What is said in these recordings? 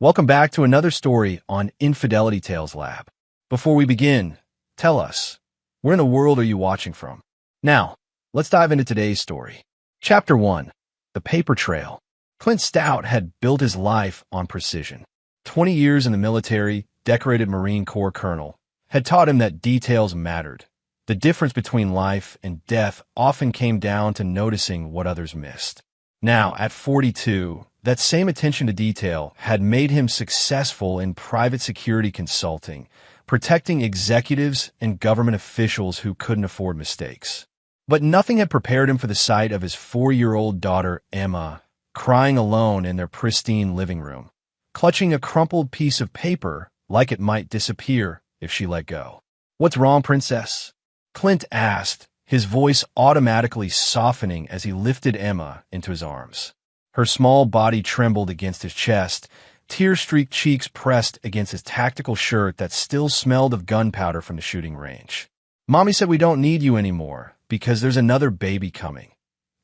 Welcome back to another story on Infidelity Tales Lab. Before we begin, tell us, where in the world are you watching from? Now, let's dive into today's story. Chapter 1. The Paper Trail. Clint Stout had built his life on precision. 20 years in the military, decorated Marine Corps colonel, had taught him that details mattered. The difference between life and death often came down to noticing what others missed. Now, at 42, that same attention to detail had made him successful in private security consulting, protecting executives and government officials who couldn't afford mistakes. But nothing had prepared him for the sight of his 4-year-old daughter, Emma, crying alone in their pristine living room, clutching a crumpled piece of paper like it might disappear if she let go. "What's wrong, princess?" Clint asked, his voice automatically softening as he lifted Emma into his arms. Her small body trembled against his chest, tear-streaked cheeks pressed against his tactical shirt that still smelled of gunpowder from the shooting range. "Mommy said we don't need you anymore because there's another baby coming,"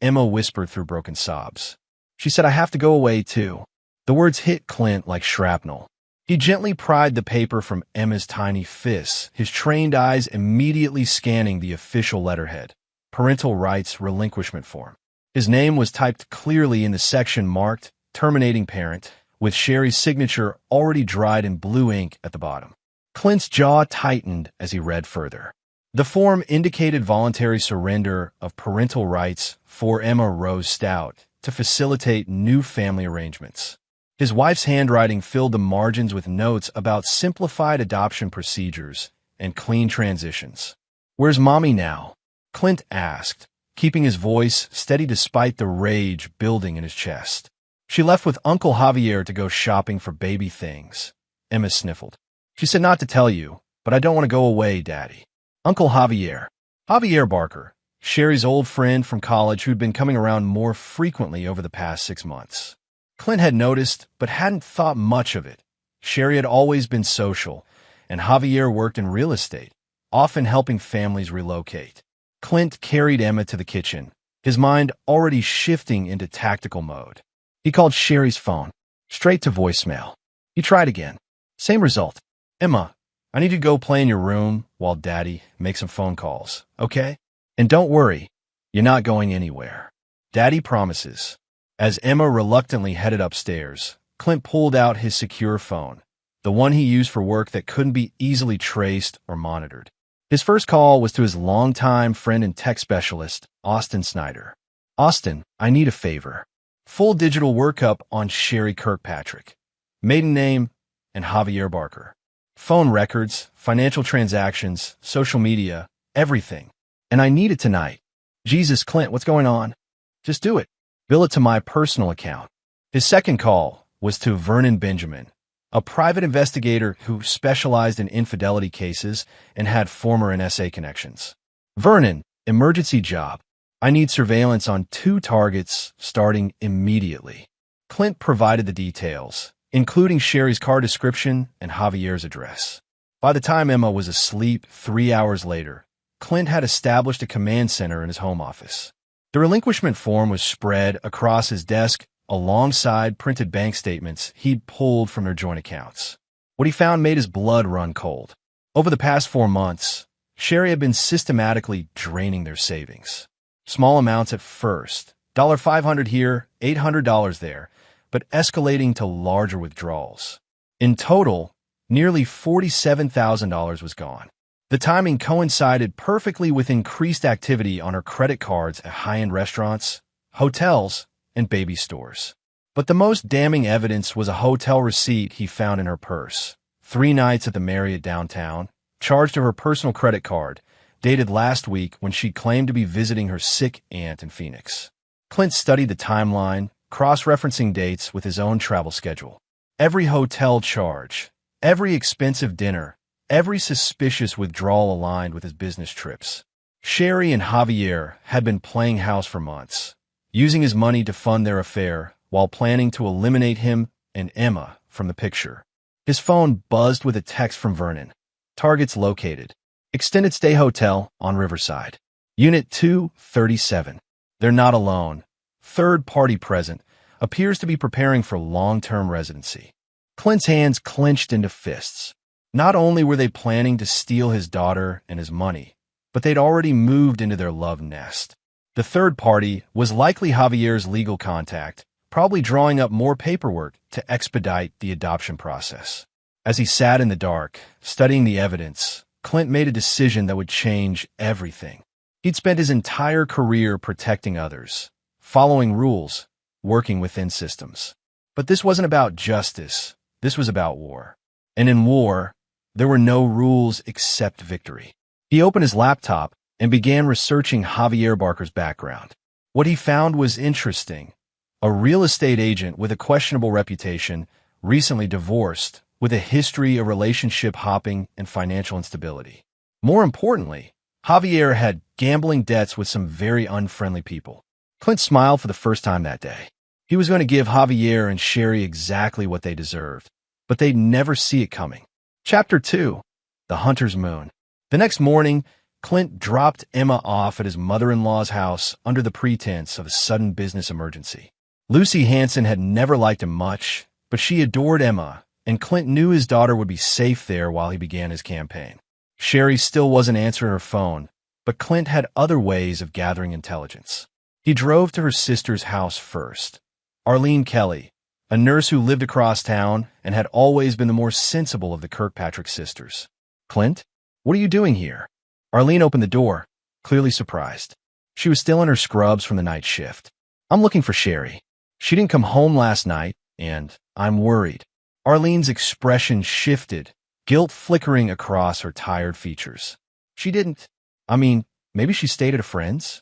Emma whispered through broken sobs. "She said I have to go away too." The words hit Clint like shrapnel. He gently pried the paper from Emma's tiny fists, his trained eyes immediately scanning the official letterhead, Parental Rights Relinquishment Form. His name was typed clearly in the section marked Terminating Parent, with Sherry's signature already dried in blue ink at the bottom. Clint's jaw tightened as he read further. The form indicated voluntary surrender of parental rights for Emma Rose Stout to facilitate new family arrangements. His wife's handwriting filled the margins with notes about simplified adoption procedures and clean transitions. "Where's Mommy now?" Clint asked, keeping his voice steady despite the rage building in his chest. "She left with Uncle Javier to go shopping for baby things," Emma sniffled. "She said not to tell you, but I don't want to go away, Daddy." Uncle Javier. Javier Barker, Sherry's old friend from college who'd been coming around more frequently over the past 6 months. Clint had noticed, but hadn't thought much of it. Sherry had always been social, and Javier worked in real estate, often helping families relocate. Clint carried Emma to the kitchen, his mind already shifting into tactical mode. He called Sherry's phone, straight to voicemail. He tried again. Same result. "Emma, I need you to go play in your room while Daddy makes some phone calls, okay? And don't worry, you're not going anywhere. Daddy promises." As Emma reluctantly headed upstairs, Clint pulled out his secure phone, the one he used for work that couldn't be easily traced or monitored. His first call was to his longtime friend and tech specialist, Austin Snyder. "Austin, I need a favor. Full digital workup on Sherry Kirkpatrick. Maiden name and Javier Barker. Phone records, financial transactions, social media, everything. And I need it tonight." "Jesus, Clint, what's going on?" "Just do it. Bill it to my personal account." His second call was to Vernon Benjamin, a private investigator who specialized in infidelity cases and had former NSA connections. "Vernon, emergency job. I need surveillance on 2 targets starting immediately." Clint provided the details, including Sherry's car description and Javier's address. By the time Emma was asleep 3 hours later, Clint had established a command center in his home office. The relinquishment form was spread across his desk alongside printed bank statements he'd pulled from their joint accounts. What he found made his blood run cold. Over the past 4 months, Sherry had been systematically draining their savings. Small amounts at first, $500 here, $800 there, but escalating to larger withdrawals. In total, nearly $47,000 was gone. The timing coincided perfectly with increased activity on her credit cards at high-end restaurants, hotels, and baby stores. But the most damning evidence was a hotel receipt he found in her purse. 3 nights at the Marriott downtown, charged to her personal credit card, dated last week when she claimed to be visiting her sick aunt in Phoenix. Clint studied the timeline, cross-referencing dates with his own travel schedule. Every hotel charge, every expensive dinner, every suspicious withdrawal aligned with his business trips. Sherry and Javier had been playing house for months, using his money to fund their affair while planning to eliminate him and Emma from the picture. His phone buzzed with a text from Vernon. "Targets located. Extended stay hotel on Riverside. Unit 237. They're not alone. Third party present. Appears to be preparing for long-term residency." Clint's hands clenched into fists. Not only were they planning to steal his daughter and his money, but they'd already moved into their love nest. The third party was likely Javier's legal contact, probably drawing up more paperwork to expedite the adoption process. As he sat in the dark, studying the evidence, Clint made a decision that would change everything. He'd spent his entire career protecting others, following rules, working within systems. But this wasn't about justice. This was about war. And in war, there were no rules except victory. He opened his laptop and began researching Javier Barker's background. What he found was interesting. A real estate agent with a questionable reputation, recently divorced, with a history of relationship hopping and financial instability. More importantly, Javier had gambling debts with some very unfriendly people. Clint smiled for the first time that day. He was going to give Javier and Sherry exactly what they deserved, but they'd never see it coming. Chapter 2. The Hunter's Moon. The next morning, Clint dropped Emma off at his mother-in-law's house under the pretense of a sudden business emergency. Lucy Hanson had never liked him much, but she adored Emma, and Clint knew his daughter would be safe there while he began his campaign. Sherry still wasn't answering her phone, but Clint had other ways of gathering intelligence. He drove to her sister's house first. Arlene Kelly, a nurse who lived across town and had always been the more sensible of the Kirkpatrick sisters. "Clint, what are you doing here?" Arlene opened the door, clearly surprised. She was still in her scrubs from the night shift. "I'm looking for Sherry. She didn't come home last night, and I'm worried." Arlene's expression shifted, guilt flickering across her tired features. "She didn't. Maybe she stayed at a friend's?"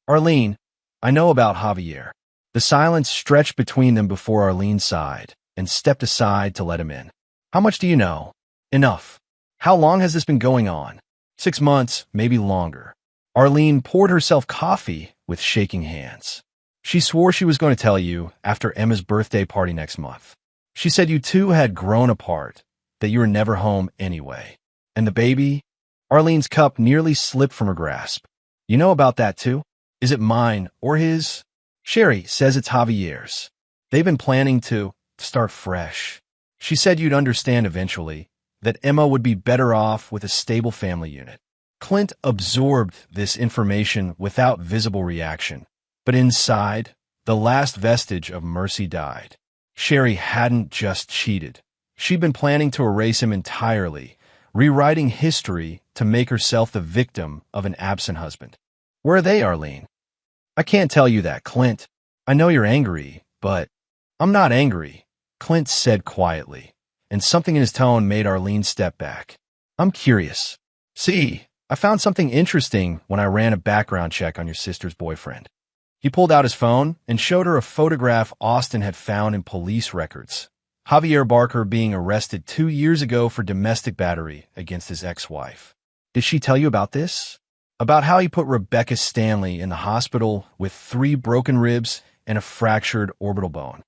"Arlene, I know about Javier." The silence stretched between them before Arlene sighed and stepped aside to let him in. "How much do you know?" "Enough." "How long has this been going on?" 6 months, maybe longer." Arlene poured herself coffee with shaking hands. "She swore she was going to tell you after Emma's birthday party next month. She said you two had grown apart, that you were never home anyway. And the baby?" Arlene's cup nearly slipped from her grasp. "You know about that too? Is it mine or his?" "Sherry says it's Javier's. They've been planning to start fresh. She said you'd understand eventually, that Emma would be better off with a stable family unit." Clint absorbed this information without visible reaction, but inside, the last vestige of mercy died. Sherry hadn't just cheated. She'd been planning to erase him entirely, rewriting history to make herself the victim of an absent husband. "Where are they, Arlene?" "I can't tell you that, Clint. I know you're angry, but—" "I'm not angry," Clint said quietly, and something in his tone made Arlene step back. "I'm curious. See, I found something interesting when I ran a background check on your sister's boyfriend." He pulled out his phone and showed her a photograph Austin had found in police records. Javier Barker being arrested 2 years ago for domestic battery against his ex-wife. "Did she tell you about this?" "About how he put Rebecca Stanley in the hospital with 3 broken ribs and a fractured orbital bone."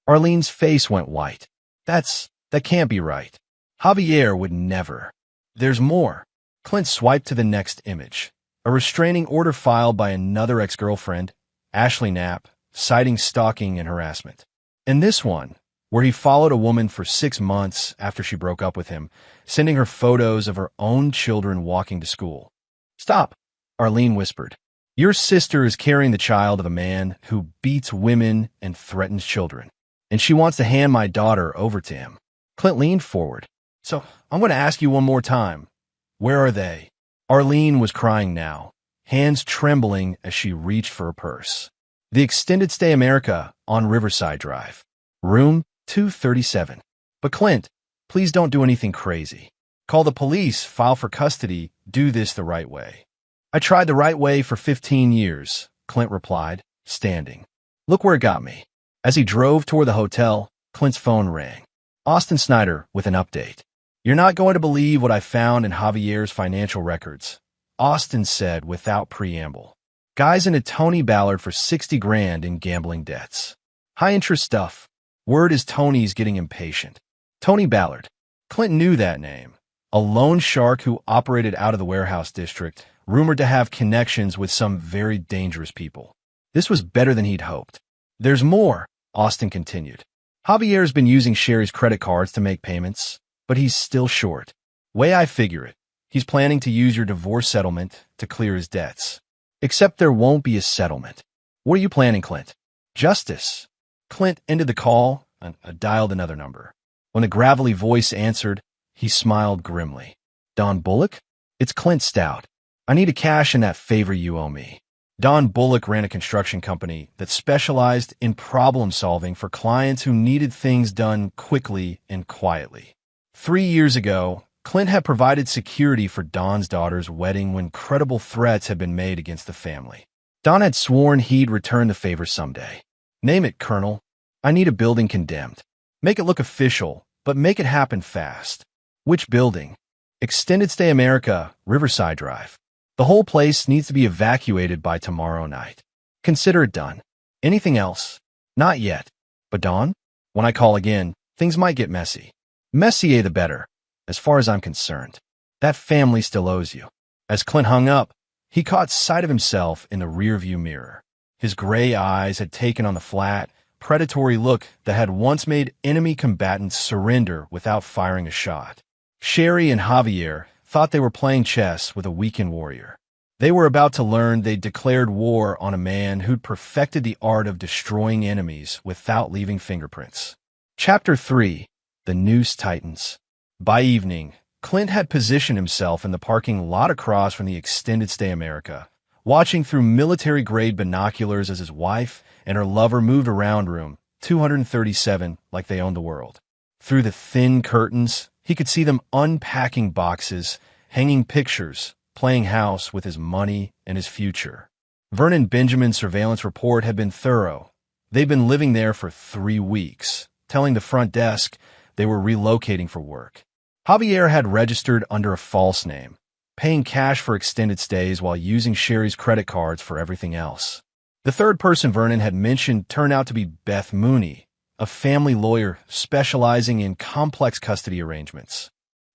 Arlene's face went white. That can't be right. Javier would never." "There's more." Clint swiped to the next image. A restraining order filed by another ex-girlfriend, Ashley Knapp, citing stalking and harassment. And this one, where he followed a woman for 6 months after she broke up with him, sending her photos of her own children walking to school. "Stop," Arlene whispered. "Your sister is carrying the child of a man who beats women and threatens children, and she wants to hand my daughter over to him." Clint leaned forward. "So, I'm going to ask you one more time. Where are they?" Arlene was crying now, hands trembling as she reached for her purse. "The Extended Stay America on Riverside Drive. Room 237. But Clint, please don't do anything crazy. Call the police, file for custody, do this the right way." "I tried the right way for 15 years, Clint replied, standing. "Look where it got me." As he drove toward the hotel, Clint's phone rang. Austin Snyder with an update. "You're not going to believe what I found in Javier's financial records," Austin said without preamble. "Guy's in a Tony Ballard for 60 grand in gambling debts. High-interest stuff. Word is Tony's getting impatient." Tony Ballard. Clint knew that name. A loan shark who operated out of the warehouse district, rumored to have connections with some very dangerous people. This was better than he'd hoped. "There's more," Austin continued. Javier's been using Sherry's credit cards to make payments, but he's still short. Way I figure it, he's planning to use your divorce settlement to clear his debts. Except there won't be a settlement. What are you planning, Clint? Justice. Clint ended the call and dialed another number. When the gravelly voice answered, he smiled grimly. Don Bullock? It's Clint Stout. I need to cash in that favor you owe me. Don Bullock ran a construction company that specialized in problem solving for clients who needed things done quickly and quietly. 3 years ago, Clint had provided security for Don's daughter's wedding when credible threats had been made against the family. Don had sworn he'd return the favor someday. Name it, Colonel. I need a building condemned. Make it look official, but make it happen fast. Which building? Extended Stay America, Riverside Drive. The whole place needs to be evacuated by tomorrow night. Consider it done. Anything else? Not yet. But Don? When I call again, things might get messy. Messier the better, as far as I'm concerned. That family still owes you. As Clint hung up, he caught sight of himself in the rearview mirror. His gray eyes had taken on the flat, predatory look that had once made enemy combatants surrender without firing a shot. Sherry and Javier thought they were playing chess with a weakened warrior. They were about to learn they'd declared war on a man who'd perfected the art of destroying enemies without leaving fingerprints. Chapter 3. The Noose Tightens. By evening, Clint had positioned himself in the parking lot across from the Extended Stay America, watching through military-grade binoculars as his wife and her lover moved around room 237 like they owned the world. Through the thin curtains, he could see them unpacking boxes, hanging pictures, playing house with his money and his future. Vernon Benjamin's surveillance report had been thorough. They'd been living there for 3 weeks, telling the front desk they were relocating for work. Javier had registered under a false name, paying cash for extended stays while using Sherry's credit cards for everything else. The third person Vernon had mentioned turned out to be Beth Mooney, a family lawyer specializing in complex custody arrangements.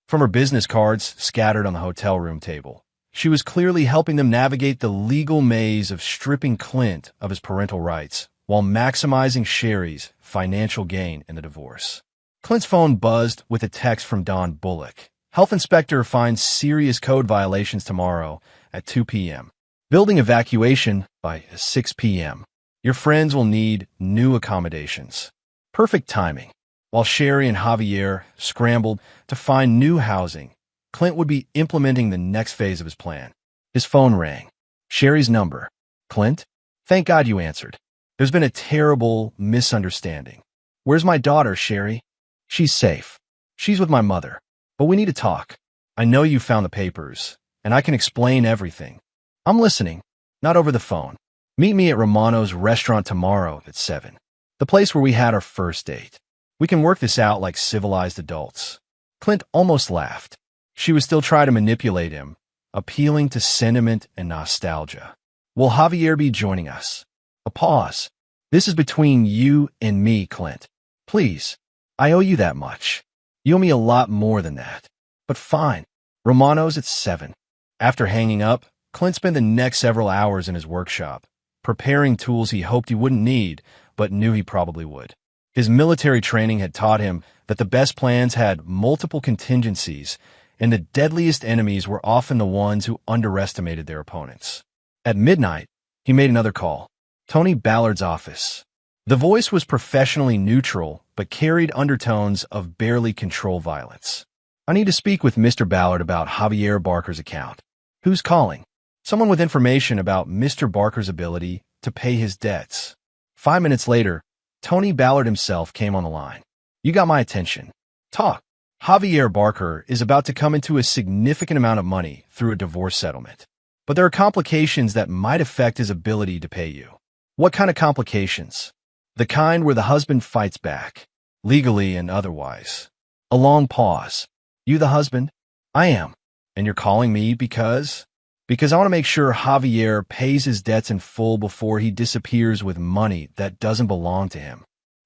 From her business cards scattered on the hotel room table, she was clearly helping them navigate the legal maze of stripping Clint of his parental rights while maximizing Sherry's financial gain in the divorce. Clint's phone buzzed with a text from Don Bullock. Health inspector finds serious code violations tomorrow at 2 p.m. Building evacuation by 6 p.m. Your friends will need new accommodations. Perfect timing. While Sherry and Javier scrambled to find new housing, Clint would be implementing the next phase of his plan. His phone rang. Sherry's number. Clint? Thank God you answered. There's been a terrible misunderstanding. Where's my daughter, Sherry? She's safe. She's with my mother. But we need to talk. I know you found the papers, and I can explain everything. I'm listening. Not over the phone. Meet me at Romano's restaurant tomorrow at 7. The place where we had our first date. We can work this out like civilized adults. Clint almost laughed. She was still trying to manipulate him, appealing to sentiment and nostalgia. Will Javier be joining us? A pause. This is between you and me, Clint. Please. I owe you that much. You owe me a lot more than that. But fine. Romano's at 7. After hanging up, Clint spent the next several hours in his workshop, preparing tools he hoped he wouldn't need, but knew he probably would. His military training had taught him that the best plans had multiple contingencies, and the deadliest enemies were often the ones who underestimated their opponents. At midnight, he made another call. Tony Ballard's office. The voice was professionally neutral, but carried undertones of barely controlled violence. I need to speak with Mr. Ballard about Javier Barker's account. Who's calling? Someone with information about Mr. Barker's ability to pay his debts. 5 minutes later, Tony Ballard himself came on the line. You got my attention. Talk. Javier Barker is about to come into a significant amount of money through a divorce settlement. But there are complications that might affect his ability to pay you. What kind of complications? The kind where the husband fights back, legally and otherwise. A long pause. You the husband? I am. And you're calling me because? Because I want to make sure Javier pays his debts in full before he disappears with money that doesn't belong to him.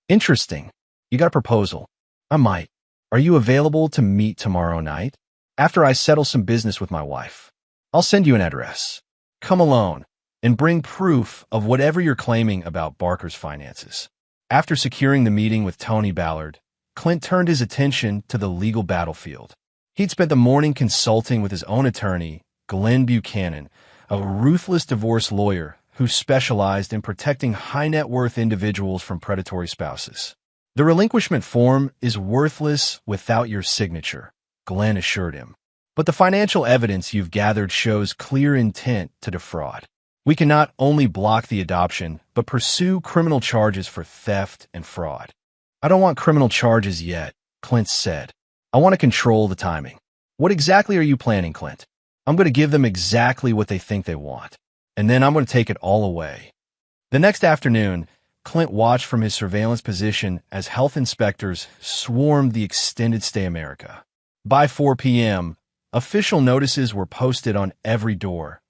Interesting. You got a proposal. I might. Are you available to meet tomorrow night? After I settle some business with my wife. I'll send you an address. Come alone and bring proof of whatever you're claiming about Barker's finances. After securing the meeting with Tony Ballard, Clint turned his attention to the legal battlefield. He'd spent the morning consulting with his own attorney, Glenn Buchanan, a ruthless divorce lawyer who specialized in protecting high-net-worth individuals from predatory spouses. The relinquishment form is worthless without your signature, Glenn assured him. But the financial evidence you've gathered shows clear intent to defraud. We can not only block the adoption, but pursue criminal charges for theft and fraud. I don't want criminal charges yet, Clint said. I want to control the timing. What exactly are you planning, Clint? I'm going to give them exactly what they think they want, and then I'm going to take it all away. The next afternoon, Clint watched from his surveillance position as health inspectors swarmed the extended stay America. By 4 p.m., official notices were posted on every door.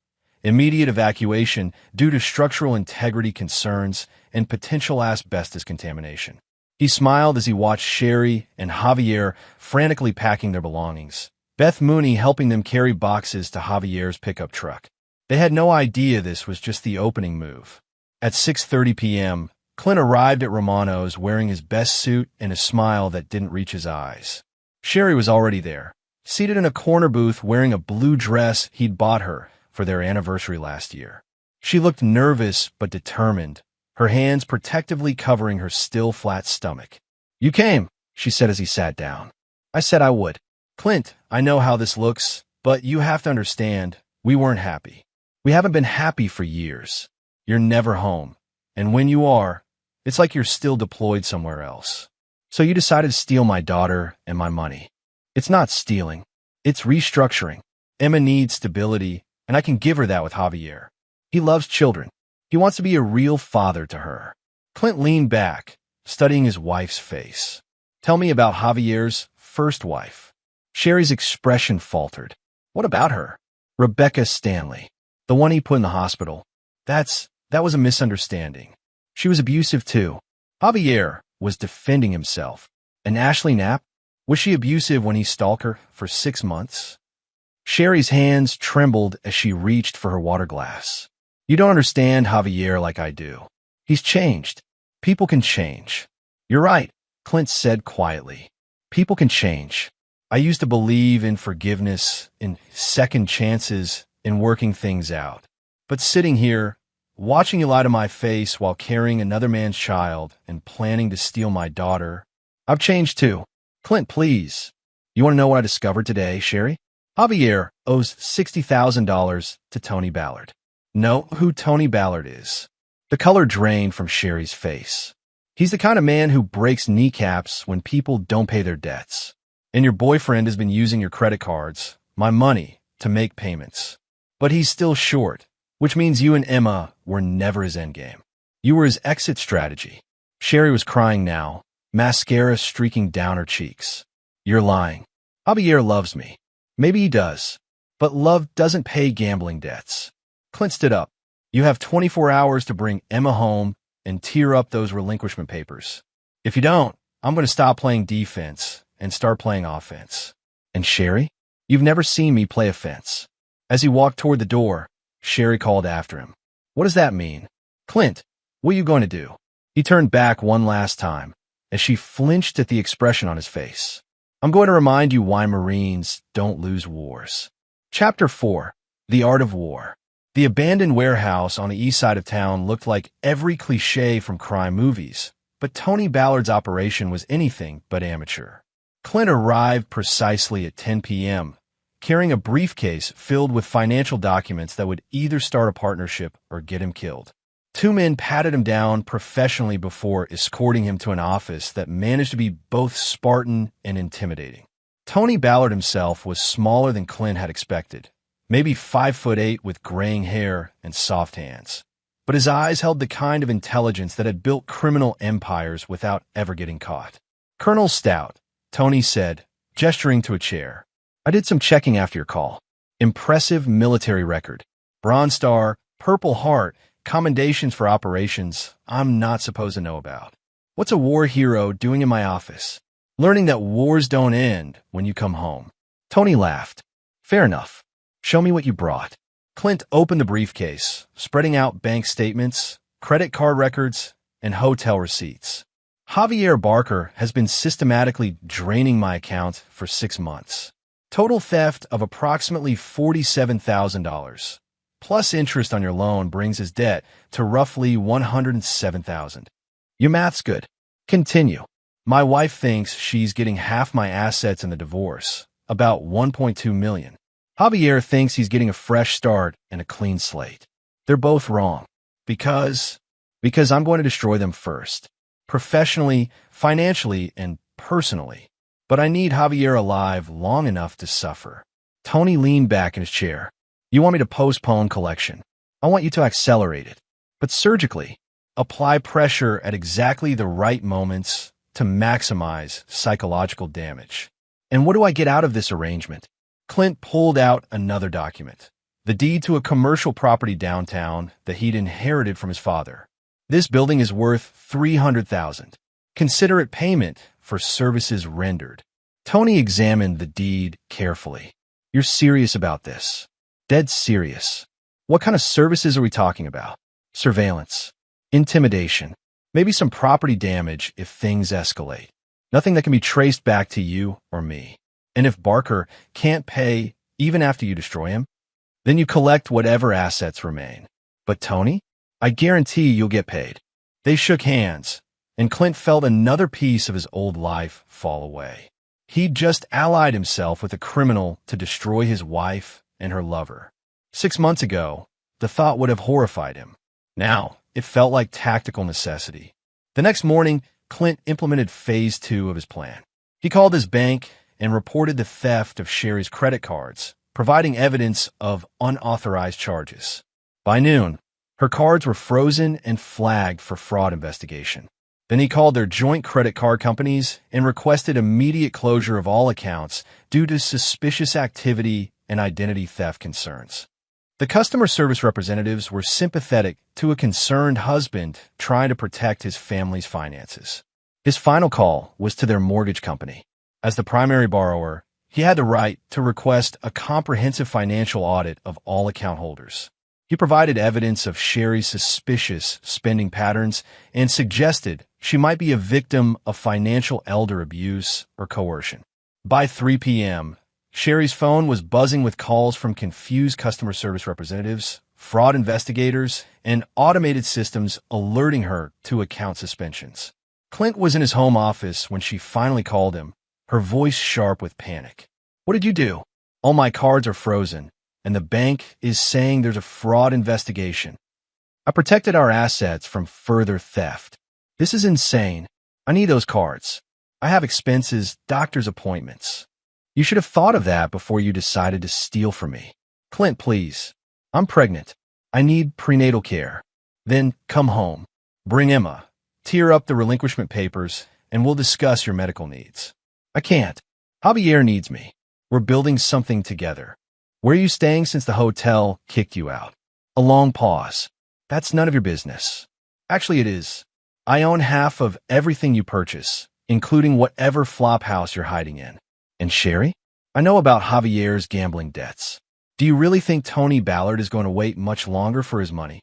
Immediate evacuation due to structural integrity concerns and potential asbestos contamination. He smiled as he watched Sherry and Javier frantically packing their belongings, Beth Mooney helping them carry boxes to Javier's pickup truck. They had no idea this was just the opening move. At 6:30 p.m., Clint arrived at Romano's wearing his best suit and a smile that didn't reach his eyes. Sherry was already there, seated in a corner booth wearing a blue dress he'd bought her for their anniversary last year. She looked nervous but determined, her hands protectively covering her still flat stomach. "You came," she said as he sat down. "I said I would. Clint, I know how this looks, but you have to understand, we weren't happy. We haven't been happy for years. You're never home, and when you are, it's like you're still deployed somewhere else. So you decided to steal my daughter and my money. It's not stealing, it's restructuring. Emma needs stability, and I can give her that with Javier. He loves children. He wants to be a real father to her." Clint leaned back, studying his wife's face. "Tell me about Javier's first wife." Sherry's expression faltered. "What about her?" "Rebecca Stanley. The one he put in the hospital. That was a misunderstanding. She was abusive too." Javier was defending himself. "And Ashley Knapp? Was she abusive when he stalked her for 6 months?" Sherry's hands trembled as she reached for her water glass. "You don't understand Javier like I do. He's changed. People can change." "You're right," Clint said quietly. "People can change. I used to believe in forgiveness, in second chances, in working things out. But sitting here, watching you lie to my face while carrying another man's child and planning to steal my daughter, I've changed too." "Clint, please. You want to know what I discovered today, Sherry? Javier owes $60,000 to Tony Ballard." "Know who Tony Ballard is?" The color drained from Sherry's face. "He's the kind of man who breaks kneecaps when people don't pay their debts. And your boyfriend has been using your credit cards, my money, to make payments. But he's still short, which means you and Emma were never his endgame. You were his exit strategy." Sherry was crying now, mascara streaking down her cheeks. "You're lying. Javier loves me. Maybe he does, but love doesn't pay gambling debts." Clint stood up. "You have 24 hours to bring Emma home and tear up those relinquishment papers. If you don't, I'm going to stop playing defense and start playing offense." "And Sherry? You've never seen me play offense." As he walked toward the door, Sherry called after him. "What does that mean?" "Clint, what are you going to do?" He turned back one last time, as she flinched at the expression on his face. "I'm going to remind you why Marines don't lose wars." Chapter 4. The Art of War. The abandoned warehouse on the east side of town looked like every cliché from crime movies, but Tony Ballard's operation was anything but amateur. Clint arrived precisely at 10 p.m., carrying a briefcase filled with financial documents that would either start a partnership or get him killed. 2 men patted him down professionally before escorting him to an office that managed to be both Spartan and intimidating. Tony Ballard himself was smaller than Clint had expected, maybe 5'8" with graying hair and soft hands. But his eyes held the kind of intelligence that had built criminal empires without ever getting caught. "Colonel Stout," Tony said, gesturing to a chair. "I did some checking after your call. Impressive military record. Bronze Star, Purple Heart, commendations for operations I'm not supposed to know about. What's a war hero doing in my office? Learning that wars don't end when you come home." Tony laughed. "Fair enough. Show me what you brought." Clint opened the briefcase, spreading out bank statements, credit card records, and hotel receipts. Javier Barker has been systematically draining my account for 6 months. Total theft of approximately $47,000, plus interest on your loan brings his debt to roughly $107,000. Your math's good. Continue. My wife thinks she's getting half my assets in the divorce, about $1.2 million. Javier thinks he's getting a fresh start and a clean slate. They're both wrong. Because I'm going to destroy them first. Professionally, financially, and personally. But I need Javier alive long enough to suffer. Tony leaned back in his chair. You want me to postpone collection? I want you to accelerate it. But surgically. Apply pressure at exactly the right moments to maximize psychological damage. And what do I get out of this arrangement? Clint pulled out another document. The deed to a commercial property downtown that he'd inherited from his father. This building is worth $300,000. Consider it payment for services rendered. Tony examined the deed carefully. You're serious about this? Dead serious. What kind of services are we talking about? Surveillance. Intimidation. Maybe some property damage if things escalate. Nothing that can be traced back to you or me. And if Barker can't pay even after you destroy him, then you collect whatever assets remain. But Tony, I guarantee you'll get paid. They shook hands, and Clint felt another piece of his old life fall away. He'd just allied himself with a criminal to destroy his wife and her lover. 6 months ago, the thought would have horrified him. Now, it felt like tactical necessity. The next morning, Clint implemented phase 2 of his plan. He called his bank and reported the theft of Sherry's credit cards, providing evidence of unauthorized charges. By noon, her cards were frozen and flagged for fraud investigation. Then he called their joint credit card companies and requested immediate closure of all accounts due to suspicious activity and identity theft concerns. The customer service representatives were sympathetic to a concerned husband trying to protect his family's finances. His final call was to their mortgage company. As the primary borrower, he had the right to request a comprehensive financial audit of all account holders. He provided evidence of Sherry's suspicious spending patterns and suggested she might be a victim of financial elder abuse or coercion. By 3 p.m., Sherry's phone was buzzing with calls from confused customer service representatives, fraud investigators, and automated systems alerting her to account suspensions. Clint was in his home office when she finally called him, her voice sharp with panic. What did you do? All my cards are frozen, and the bank is saying there's a fraud investigation. I protected our assets from further theft. This is insane. I need those cards. I have expenses, doctor's appointments. You should have thought of that before you decided to steal from me. Clint, please. I'm pregnant. I need prenatal care. Then come home. Bring Emma. Tear up the relinquishment papers, and we'll discuss your medical needs. I can't. Javier needs me. We're building something together. Where are you staying since the hotel kicked you out? A long pause. That's none of your business. Actually, it is. I own half of everything you purchase, including whatever flop house you're hiding in. And Sherry? I know about Javier's gambling debts. Do you really think Tony Ballard is going to wait much longer for his money?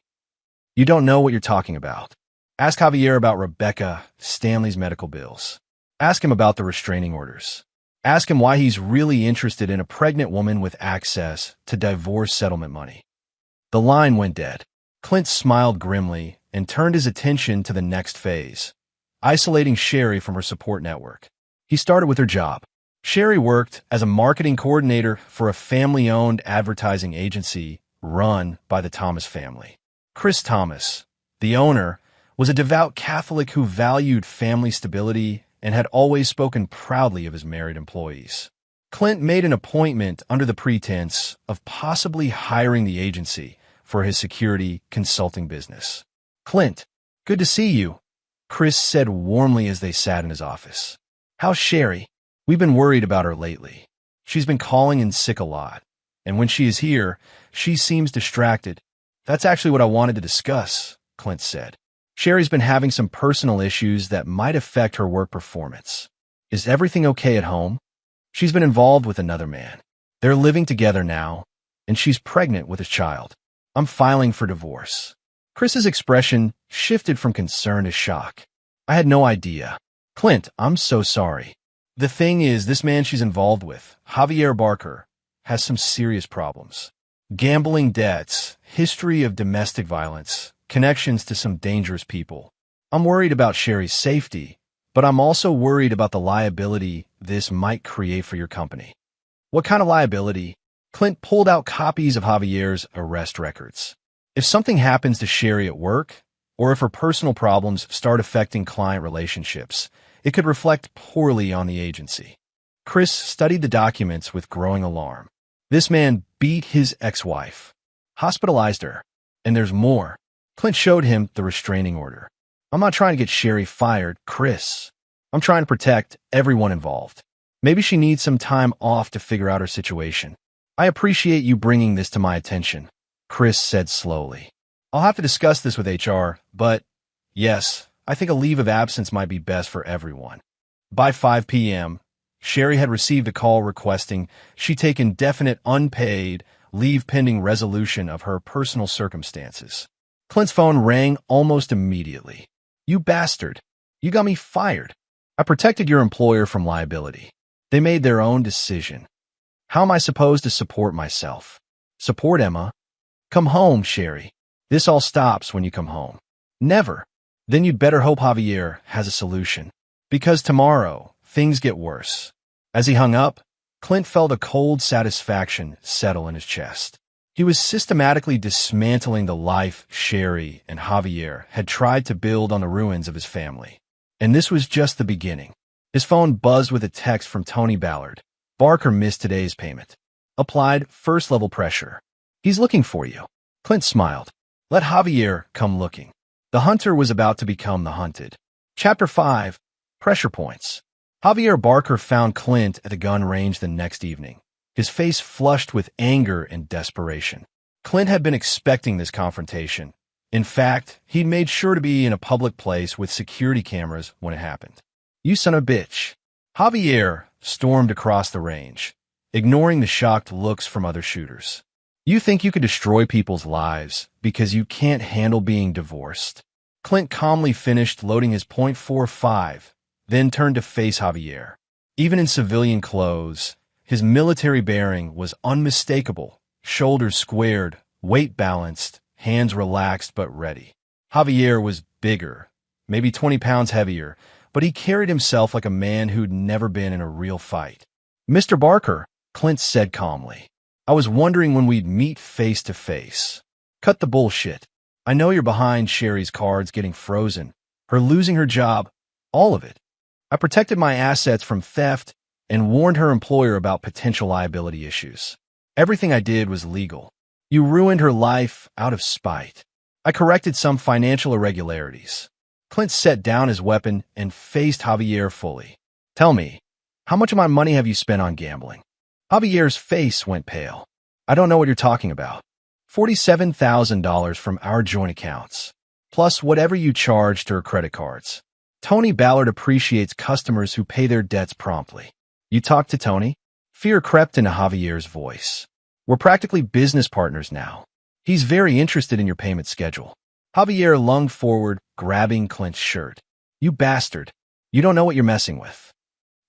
You don't know what you're talking about. Ask Javier about Rebecca Stanley's medical bills. Ask him about the restraining orders. Ask him why he's really interested in a pregnant woman with access to divorce settlement money. The line went dead. Clint smiled grimly and turned his attention to the next phase, isolating Sherry from her support network. He started with her job. Sherry worked as a marketing coordinator for a family-owned advertising agency run by the Thomas family. Chris Thomas, the owner, was a devout Catholic who valued family stability and had always spoken proudly of his married employees. Clint made an appointment under the pretense of possibly hiring the agency for his security consulting business. Clint, good to see you, Chris said warmly as they sat in his office. How's Sherry? We've been worried about her lately. She's been calling in sick a lot, and when she is here, she seems distracted. That's actually what I wanted to discuss, Clint said. Sherry's been having some personal issues that might affect her work performance. Is everything okay at home? She's been involved with another man. They're living together now, and she's pregnant with a child. I'm filing for divorce. Chris's expression shifted from concern to shock. I had no idea. Clint, I'm so sorry. The thing is, this man she's involved with, Javier Barker, has some serious problems. Gambling debts, history of domestic violence, connections to some dangerous people. I'm worried about Sherry's safety, but I'm also worried about the liability this might create for your company. What kind of liability? Clint pulled out copies of Javier's arrest records. If something happens to Sherry at work, or if her personal problems start affecting client relationships, it could reflect poorly on the agency. Chris studied the documents with growing alarm. This man beat his ex-wife, hospitalized her, and there's more. Clint showed him the restraining order. I'm not trying to get Sherry fired, Chris. I'm trying to protect everyone involved. Maybe she needs some time off to figure out her situation. I appreciate you bringing this to my attention, Chris said slowly. I'll have to discuss this with HR, but yes, I think a leave of absence might be best for everyone. By 5 p.m., Sherry had received a call requesting she take indefinite unpaid leave pending resolution of her personal circumstances. Clint's phone rang almost immediately. You bastard. You got me fired. I protected your employer from liability. They made their own decision. How am I supposed to support myself? Support Emma? Come home, Sherry. This all stops when you come home. Never. Then you'd better hope Javier has a solution. Because tomorrow, things get worse. As he hung up, Clint felt a cold satisfaction settle in his chest. He was systematically dismantling the life Sherry and Javier had tried to build on the ruins of his family. And this was just the beginning. His phone buzzed with a text from Tony Ballard. Barker missed today's payment. Applied first-level pressure. He's looking for you. Clint smiled. Let Javier come looking. The hunter was about to become the hunted. Chapter 5. Pressure Points. Javier Barker found Clint at the gun range the next evening, his face flushed with anger and desperation. Clint had been expecting this confrontation. In fact, he'd made sure to be in a public place with security cameras when it happened. You son of a bitch. Javier stormed across the range, ignoring the shocked looks from other shooters. You think you could destroy people's lives because you can't handle being divorced? Clint calmly finished loading his .45, then turned to face Javier. Even in civilian clothes, his military bearing was unmistakable, shoulders squared, weight balanced, hands relaxed but ready. Javier was bigger, maybe 20 pounds heavier, but he carried himself like a man who'd never been in a real fight. Mr. Barker, Clint said calmly, I was wondering when we'd meet face to face. Cut the bullshit. I know you're behind Sherry's cards getting frozen, her losing her job, all of it. I protected my assets from theft and warned her employer about potential liability issues. Everything I did was legal. You ruined her life out of spite. I corrected some financial irregularities. Clint set down his weapon and faced Javier fully. Tell me, how much of my money have you spent on gambling? Javier's face went pale. I don't know what you're talking about. $47,000 from our joint accounts, plus whatever you charged to her credit cards. Tony Ballard appreciates customers who pay their debts promptly. You talked to Tony? Fear crept into Javier's voice. We're practically business partners now. He's very interested in your payment schedule. Javier lunged forward, grabbing Clint's shirt. You bastard. You don't know what you're messing with.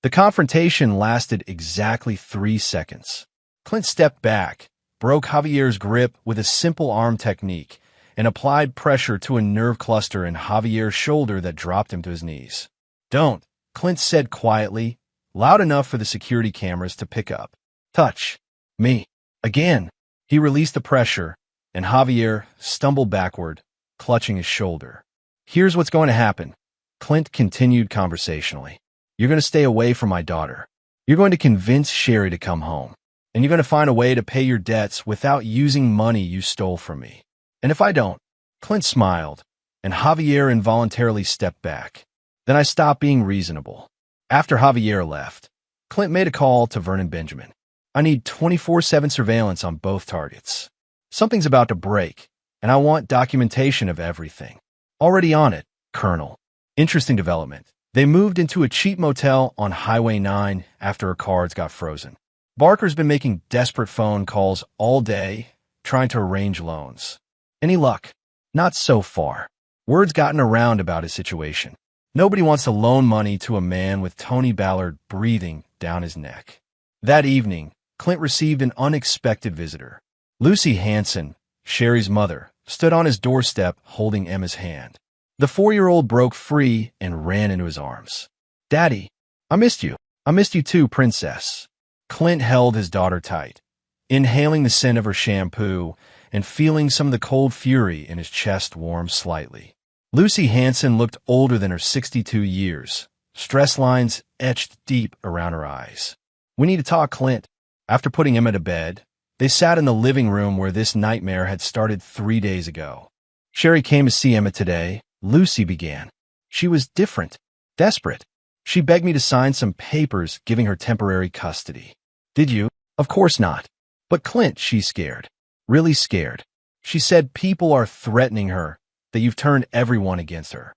The confrontation lasted exactly 3 seconds. Clint stepped back, broke Javier's grip with a simple arm technique, and applied pressure to a nerve cluster in Javier's shoulder that dropped him to his knees. Don't, Clint said quietly, loud enough for the security cameras to pick up. Touch me again. He released the pressure, and Javier stumbled backward, clutching his shoulder. Here's what's going to happen. Clint continued conversationally. You're going to stay away from my daughter. You're going to convince Sherry to come home. And you're going to find a way to pay your debts without using money you stole from me. And if I don't, Clint smiled, and Javier involuntarily stepped back. Then I stopped being reasonable. After Javier left, Clint made a call to Vernon Benjamin. I need 24/7 surveillance on both targets. Something's about to break, and I want documentation of everything. Already on it, Colonel. Interesting development. They moved into a cheap motel on Highway 9 after her cards got frozen. Barker's been making desperate phone calls all day, trying to arrange loans. Any luck? Not so far. Word's gotten around about his situation. Nobody wants to loan money to a man with Tony Ballard breathing down his neck. That evening, Clint received an unexpected visitor. Lucy Hanson, Sherry's mother, stood on his doorstep holding Emma's hand. The 4-year-old broke free and ran into his arms. "Daddy, I missed you. I missed you too, princess." Clint held his daughter tight, inhaling the scent of her shampoo and feeling some of the cold fury in his chest warm slightly. Lucy Hanson looked older than her 62 years, stress lines etched deep around her eyes. "We need to talk, Clint." After putting Emma to bed, they sat in the living room where this nightmare had started 3 days ago. "Sherry came to see Emma today," Lucy began. "She was different, desperate. She begged me to sign some papers giving her temporary custody." "Did you?" "Of course not." "But Clint, she's scared. Really scared. She said people are threatening her, that you've turned everyone against her."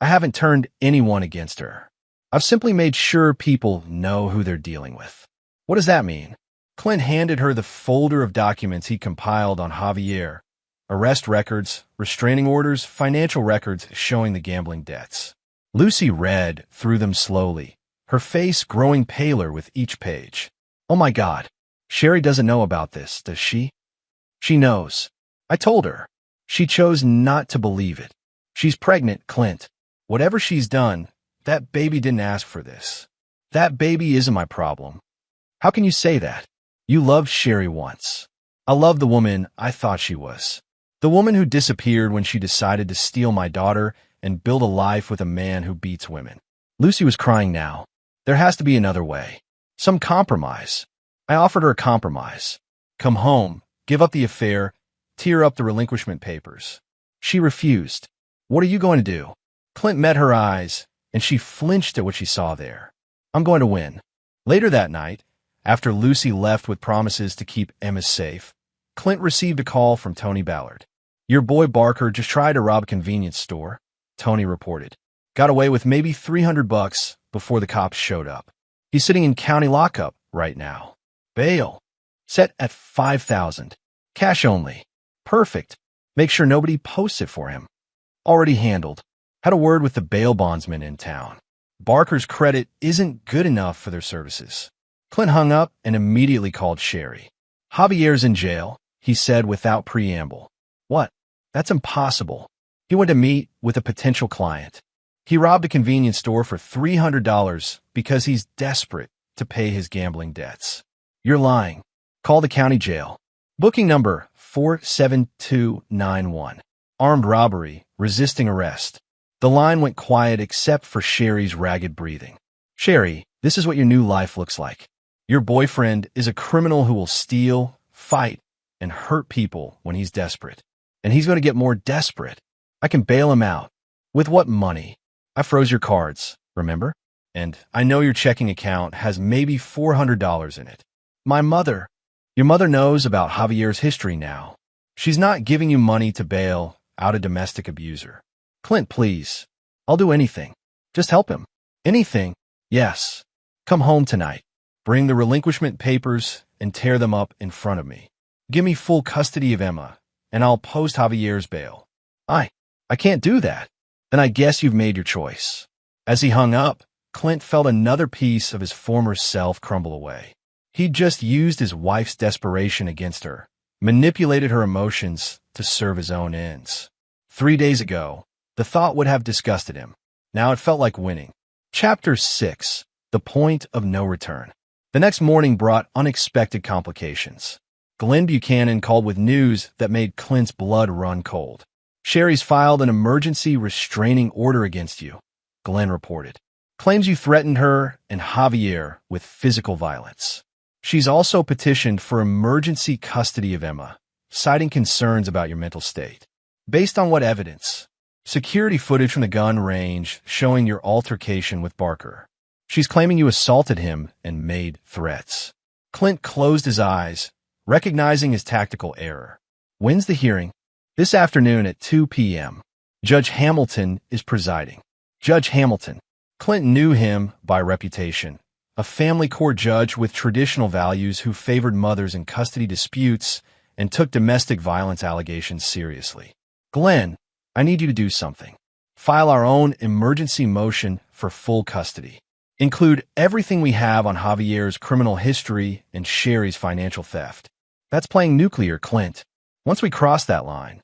"I haven't turned anyone against her. I've simply made sure people know who they're dealing with." "What does that mean?" Clint handed her the folder of documents he compiled on Javier: arrest records, restraining orders, financial records showing the gambling debts. Lucy read through them slowly, her face growing paler with each page. "Oh my God. Sherry doesn't know about this, does she?" "She knows. I told her. She chose not to believe it. She's pregnant, Clint. Whatever she's done, that baby didn't ask for this. That baby isn't my problem." "How can you say that? You loved Sherry once." "I loved the woman I thought she was. The woman who disappeared when she decided to steal my daughter and build a life with a man who beats women." Lucy was crying now. "There has to be another way. Some compromise." I offered her a compromise. Come home, give up the affair, tear up the relinquishment papers. She refused. "What are you going to do?" Clint met her eyes, and she flinched at what she saw there. "I'm going to win." Later that night, after Lucy left with promises to keep Emma safe, Clint received a call from Tony Ballard. "Your boy Barker just tried to rob a convenience store," Tony reported. "Got away with maybe $300 before the cops showed up. He's sitting in county lockup right now. Bail set at $5,000. Cash only. Perfect. Make sure nobody posts it for him. Already handled. Had a word with the bail bondsman in town. Barker's credit isn't good enough for their services." Clint hung up and immediately called Sherry. "Javier's in jail," he said without preamble. "What? That's impossible. He went to meet with a potential client. He robbed a convenience store for $300 because he's desperate to pay his gambling debts." "You're lying. Call the county jail. Booking number 47291. Armed robbery, resisting arrest." The line went quiet except for Sherry's ragged breathing. "Sherry, this is what your new life looks like. Your boyfriend is a criminal who will steal, fight, and hurt people when he's desperate. And he's going to get more desperate. I can bail him out. With what money? I froze your cards, remember? And I know your checking account has maybe $400 in it. My mother. Your mother knows about Javier's history now. She's not giving you money to bail out a domestic abuser. Clint, please. I'll do anything. Just help him. Anything. Yes. Come home tonight. Bring the relinquishment papers and tear them up in front of me. Give me full custody of Emma, and I'll post Javier's bail." I can't do that." "Then I guess you've made your choice." As he hung up, Clint felt another piece of his former self crumble away. He'd just used his wife's desperation against her, manipulated her emotions to serve his own ends. 3 days ago, the thought would have disgusted him. Now it felt like winning. Chapter 6. The Point of No Return. The next morning brought unexpected complications. Glenn Buchanan called with news that made Clint's blood run cold. "Sherry's filed an emergency restraining order against you," Glenn reported. "Claims you threatened her and Javier with physical violence. She's also petitioned for emergency custody of Emma, citing concerns about your mental state." "Based on what evidence?" "Security footage from the gun range showing your altercation with Barker. She's claiming you assaulted him and made threats." Clint closed his eyes, recognizing his tactical error. "When's the hearing?" "This afternoon at 2 p.m. Judge Hamilton is presiding." Judge Hamilton. Clint knew him by reputation. A family court judge with traditional values who favored mothers in custody disputes and took domestic violence allegations seriously. "Glenn, I need you to do something." File our own emergency motion for full custody. Include everything we have on Javier's criminal history and Sherry's financial theft. That's playing nuclear, Clint. Once we cross that line.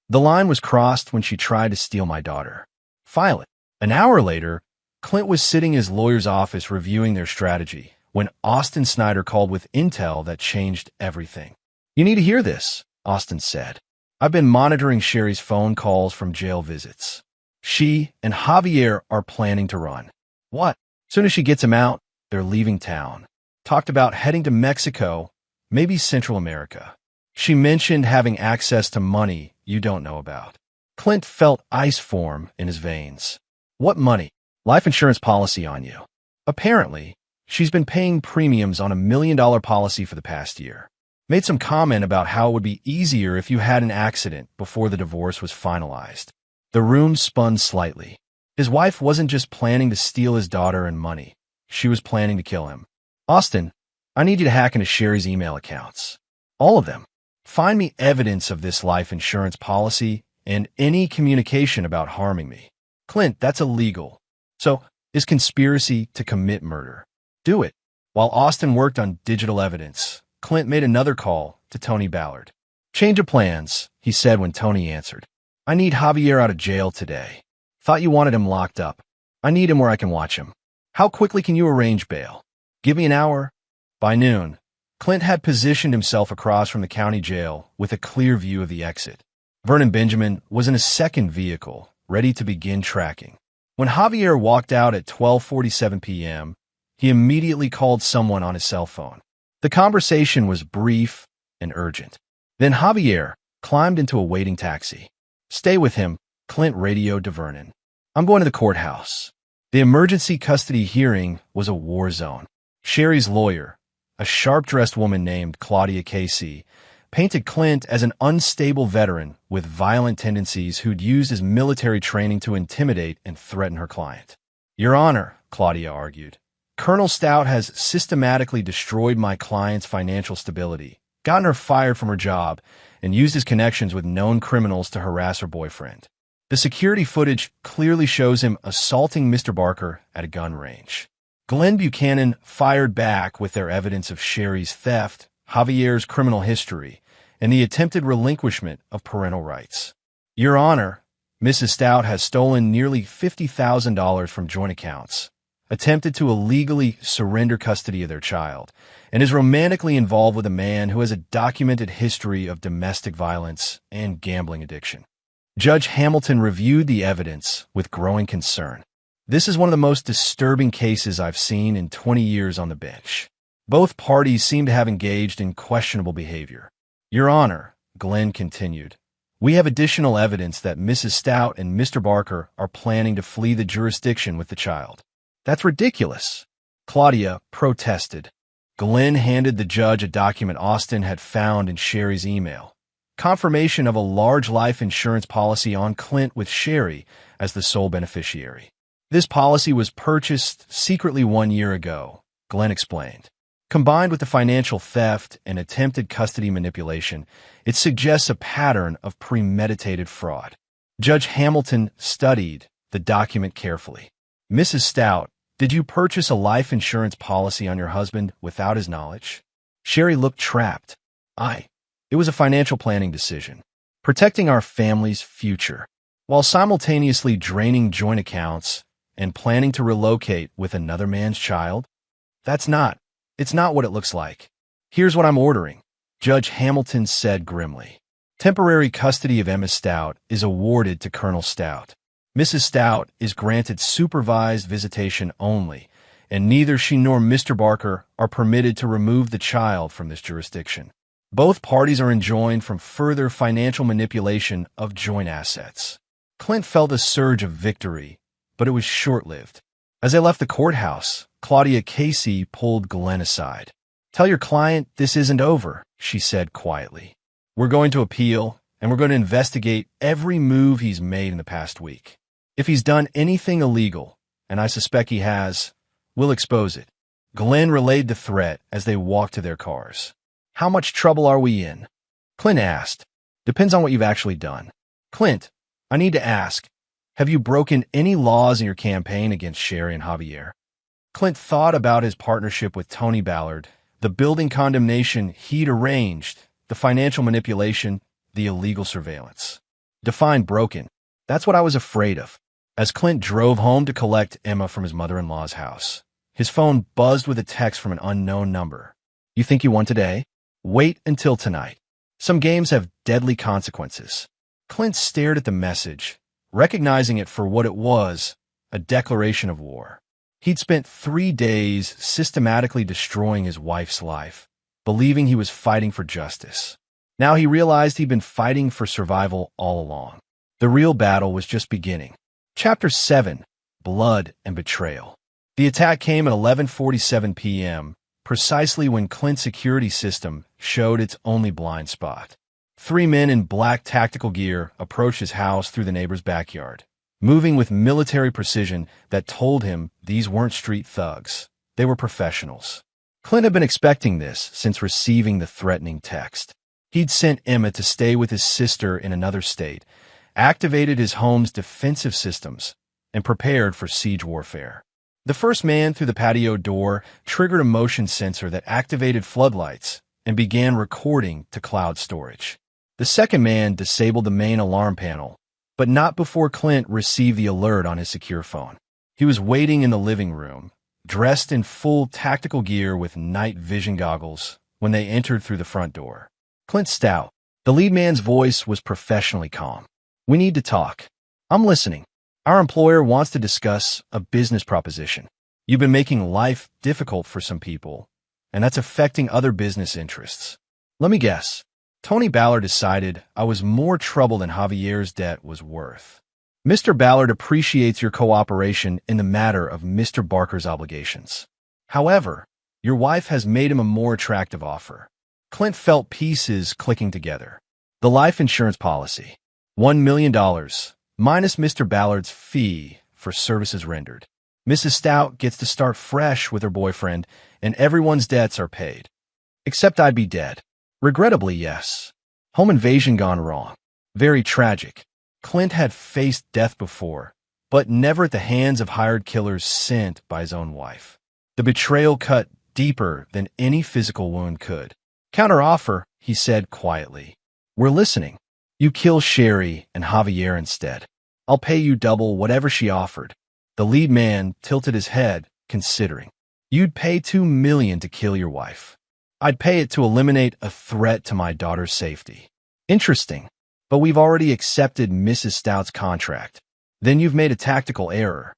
The line was crossed when she tried to steal my daughter. File it. An hour later, Clint was sitting in his lawyer's office reviewing their strategy when Austin Snyder called with intel that changed everything. You need to hear this, Austin said. I've been monitoring Sherry's phone calls from jail visits. She and Javier are planning to run. What? Soon as she gets him out, they're leaving town. Talked about heading to Mexico, maybe Central America. She mentioned having access to money you don't know about. Clint felt ice form in his veins. What money? Life insurance policy on you. Apparently, she's been paying premiums on $1 million policy for the past year. Made some comment about how it would be easier if you had an accident before the divorce was finalized. The room spun slightly. His wife wasn't just planning to steal his daughter and money. She was planning to kill him. Austin, I need you to hack into Sherry's email accounts. All of them. Find me evidence of this life insurance policy and any communication about harming me. Clint, that's illegal. So, is conspiracy to commit murder. Do it. While Austin worked on digital evidence, Clint made another call to Tony Ballard. Change of plans, he said when Tony answered. I need Javier out of jail today. Thought you wanted him locked up. I need him where I can watch him. How quickly can you arrange bail? Give me an hour. By noon, Clint had positioned himself across from the county jail with a clear view of the exit. Vernon Benjamin was in a second vehicle, ready to begin tracking. When Javier walked out at 12:47 p.m., he immediately called someone on his cell phone. The conversation was brief and urgent. Then Javier climbed into a waiting taxi. Stay with him, Clint radioed to Vernon. I'm going to the courthouse. The emergency custody hearing was a war zone. Sherry's lawyer, a sharp-dressed woman named Claudia Casey, painted Clint as an unstable veteran with violent tendencies who'd used his military training to intimidate and threaten her client. Your Honor, Claudia argued, Colonel Stout has systematically destroyed my client's financial stability, gotten her fired from her job, and used his connections with known criminals to harass her boyfriend. The security footage clearly shows him assaulting Mr. Barker at a gun range. Glenn Buchanan fired back with their evidence of Sherry's theft, Javier's criminal history, and the attempted relinquishment of parental rights. Your Honor, Mrs. Stout has stolen nearly $50,000 from joint accounts, attempted to illegally surrender custody of their child, and is romantically involved with a man who has a documented history of domestic violence and gambling addiction. Judge Hamilton reviewed the evidence with growing concern. This is one of the most disturbing cases I've seen in 20 years on the bench. Both parties seem to have engaged in questionable behavior. Your Honor, Glenn continued, we have additional evidence that Mrs. Stout and Mr. Barker are planning to flee the jurisdiction with the child. That's ridiculous, Claudia protested. Glenn handed the judge a document Austin had found in Sherry's email. Confirmation of a large life insurance policy on Clint with Sherry as the sole beneficiary. This policy was purchased secretly 1 year ago, Glenn explained. Combined with the financial theft and attempted custody manipulation, it suggests a pattern of premeditated fraud. Judge Hamilton studied the document carefully. Mrs. Stout, did you purchase a life insurance policy on your husband without his knowledge? Sherry looked trapped. It was a financial planning decision, protecting our family's future, while simultaneously draining joint accounts and planning to relocate with another man's child. It's not what it looks like. Here's what I'm ordering, Judge Hamilton said grimly. Temporary custody of Emma Stout is awarded to Colonel Stout. Mrs. Stout is granted supervised visitation only, and neither she nor Mr. Barker are permitted to remove the child from this jurisdiction. Both parties are enjoined from further financial manipulation of joint assets. Clint felt a surge of victory, but it was short-lived. As they left the courthouse, Claudia Casey pulled Glenn aside. Tell your client this isn't over, she said quietly. We're going to appeal, and we're going to investigate every move he's made in the past week. If he's done anything illegal, and I suspect he has, we'll expose it. Glenn relayed the threat as they walked to their cars. How much trouble are we in? Clint asked. Depends on what you've actually done. Clint, I need to ask, Have you broken any laws in your campaign against Sherry and Javier? Clint thought about his partnership with Tony Ballard, the building condemnation he'd arranged, the financial manipulation, the illegal surveillance. Define broken. That's what I was afraid of. As Clint drove home to collect Emma from his mother-in-law's house, his phone buzzed with a text from an unknown number. You think you won today? Wait until tonight. Some games have deadly consequences. Clint stared at the message, recognizing it for what it was, a declaration of war. He'd spent 3 days systematically destroying his wife's life, believing he was fighting for justice. Now he realized he'd been fighting for survival all along. The real battle was just beginning. Chapter 7. Blood and Betrayal. The attack came at 11:47 p.m., precisely when Clint's security system showed its only blind spot. 3 men in black tactical gear approached his house through the neighbor's backyard, moving with military precision that told him these weren't street thugs. They were professionals. Clint had been expecting this since receiving the threatening text. He'd sent Emma to stay with his sister in another state, activated his home's defensive systems, and prepared for siege warfare. The first man through the patio door triggered a motion sensor that activated floodlights and began recording to cloud storage. The second man disabled the main alarm panel, but not before Clint received the alert on his secure phone. He was waiting in the living room, dressed in full tactical gear with night vision goggles, when they entered through the front door. Clint Stout. The lead man's voice was professionally calm. We need to talk. I'm listening. Our employer wants to discuss a business proposition. You've been making life difficult for some people, and that's affecting other business interests. Let me guess. Tony Ballard decided I was more trouble than Javier's debt was worth. Mr. Ballard appreciates your cooperation in the matter of Mr. Barker's obligations. However, your wife has made him a more attractive offer. Clint felt pieces clicking together. The life insurance policy. $1 million, minus Mr. Ballard's fee for services rendered. Mrs. Stout gets to start fresh with her boyfriend, and everyone's debts are paid. Except I'd be dead. Regrettably, yes. Home invasion gone wrong. Very tragic. Clint had faced death before, but never at the hands of hired killers sent by his own wife. The betrayal cut deeper than any physical wound could. Counteroffer, he said quietly. We're listening. You kill Sherry and Javier instead. I'll pay you double whatever she offered. The lead man tilted his head, considering. You'd pay $2 million to kill your wife. I'd pay it to eliminate a threat to my daughter's safety. Interesting, but we've already accepted Mrs. Stout's contract. Then you've made a tactical error.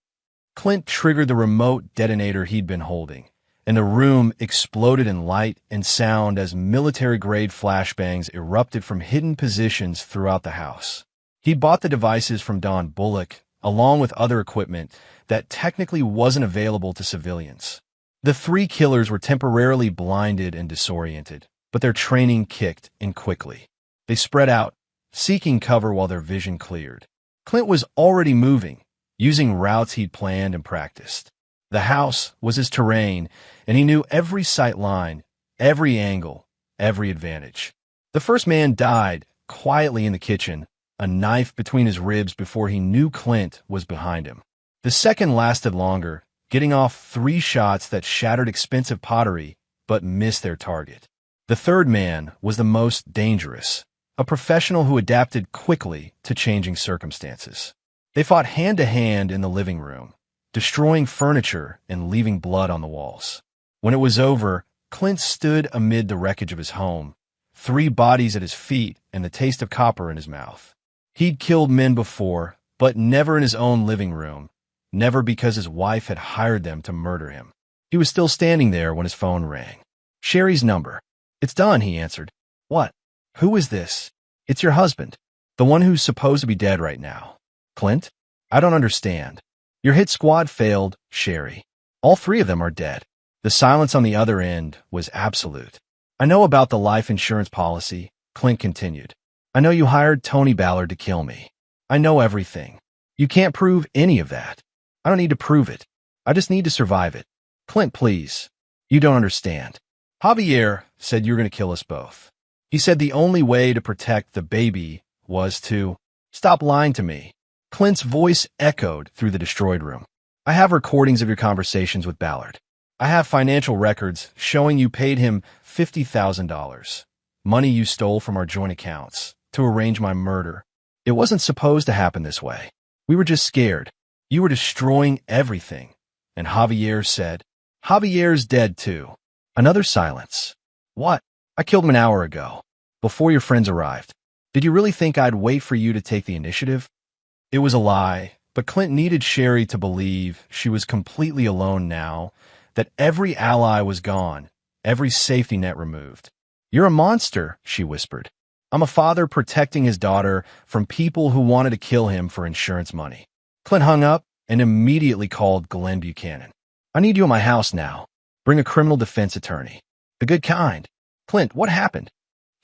Clint triggered the remote detonator he'd been holding, and the room exploded in light and sound as military-grade flashbangs erupted from hidden positions throughout the house. He'd bought the devices from Don Bullock, along with other equipment that technically wasn't available to civilians. The 3 killers were temporarily blinded and disoriented, but their training kicked in quickly. They spread out, seeking cover while their vision cleared. Clint was already moving, using routes he'd planned and practiced. The house was his terrain, and he knew every sight line, every angle, every advantage. The first man died quietly in the kitchen, a knife between his ribs before he knew Clint was behind him. The second lasted longer, getting off 3 shots that shattered expensive pottery but missed their target. The third man was the most dangerous, a professional who adapted quickly to changing circumstances. They fought hand-to-hand in the living room, destroying furniture and leaving blood on the walls. When it was over, Clint stood amid the wreckage of his home, 3 bodies at his feet and the taste of copper in his mouth. He'd killed men before, but never in his own living room, never because his wife had hired them to murder him. He was still standing there when his phone rang. Sherry's number. It's done, he answered. What? Who is this? It's your husband, the one who's supposed to be dead right now. Clint? I don't understand. Your hit squad failed, Sherry. All 3 of them are dead. The silence on the other end was absolute. I know about the life insurance policy, Clint continued. I know you hired Tony Ballard to kill me. I know everything. You can't prove any of that. I don't need to prove it. I just need to survive it. Clint, please. You don't understand. Javier said you're going to kill us both. He said the only way to protect the baby was to stop lying to me. Clint's voice echoed through the destroyed room. I have recordings of your conversations with Ballard. I have financial records showing you paid him $50,000. Money you stole from our joint accounts to arrange my murder. It wasn't supposed to happen this way. We were just scared. You were destroying everything. And Javier said, Javier's dead too. Another silence. What? I killed him an hour ago, before your friends arrived. Did you really think I'd wait for you to take the initiative? It was a lie, but Clint needed Sherry to believe she was completely alone now, that every ally was gone, every safety net removed. You're a monster, she whispered. I'm a father protecting his daughter from people who wanted to kill him for insurance money. Clint hung up and immediately called Glenn Buchanan. I need you at my house now. Bring a criminal defense attorney. The good kind. Clint, what happened?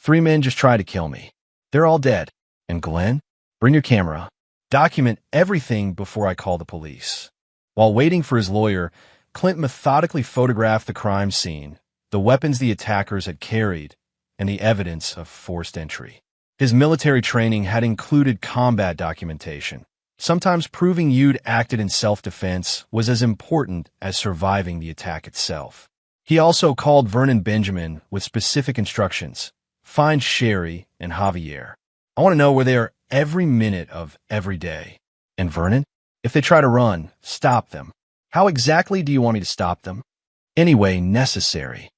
3 men just tried to kill me. They're all dead. And Glenn? Bring your camera. Document everything before I call the police. While waiting for his lawyer, Clint methodically photographed the crime scene, the weapons the attackers had carried, and the evidence of forced entry. His military training had included combat documentation. Sometimes proving you'd acted in self-defense was as important as surviving the attack itself. He also called Vernon Benjamin with specific instructions. Find Sherry and Javier. I want to know where they are every minute of every day. And Vernon, if they try to run, stop them. How exactly do you want me to stop them? Any way necessary.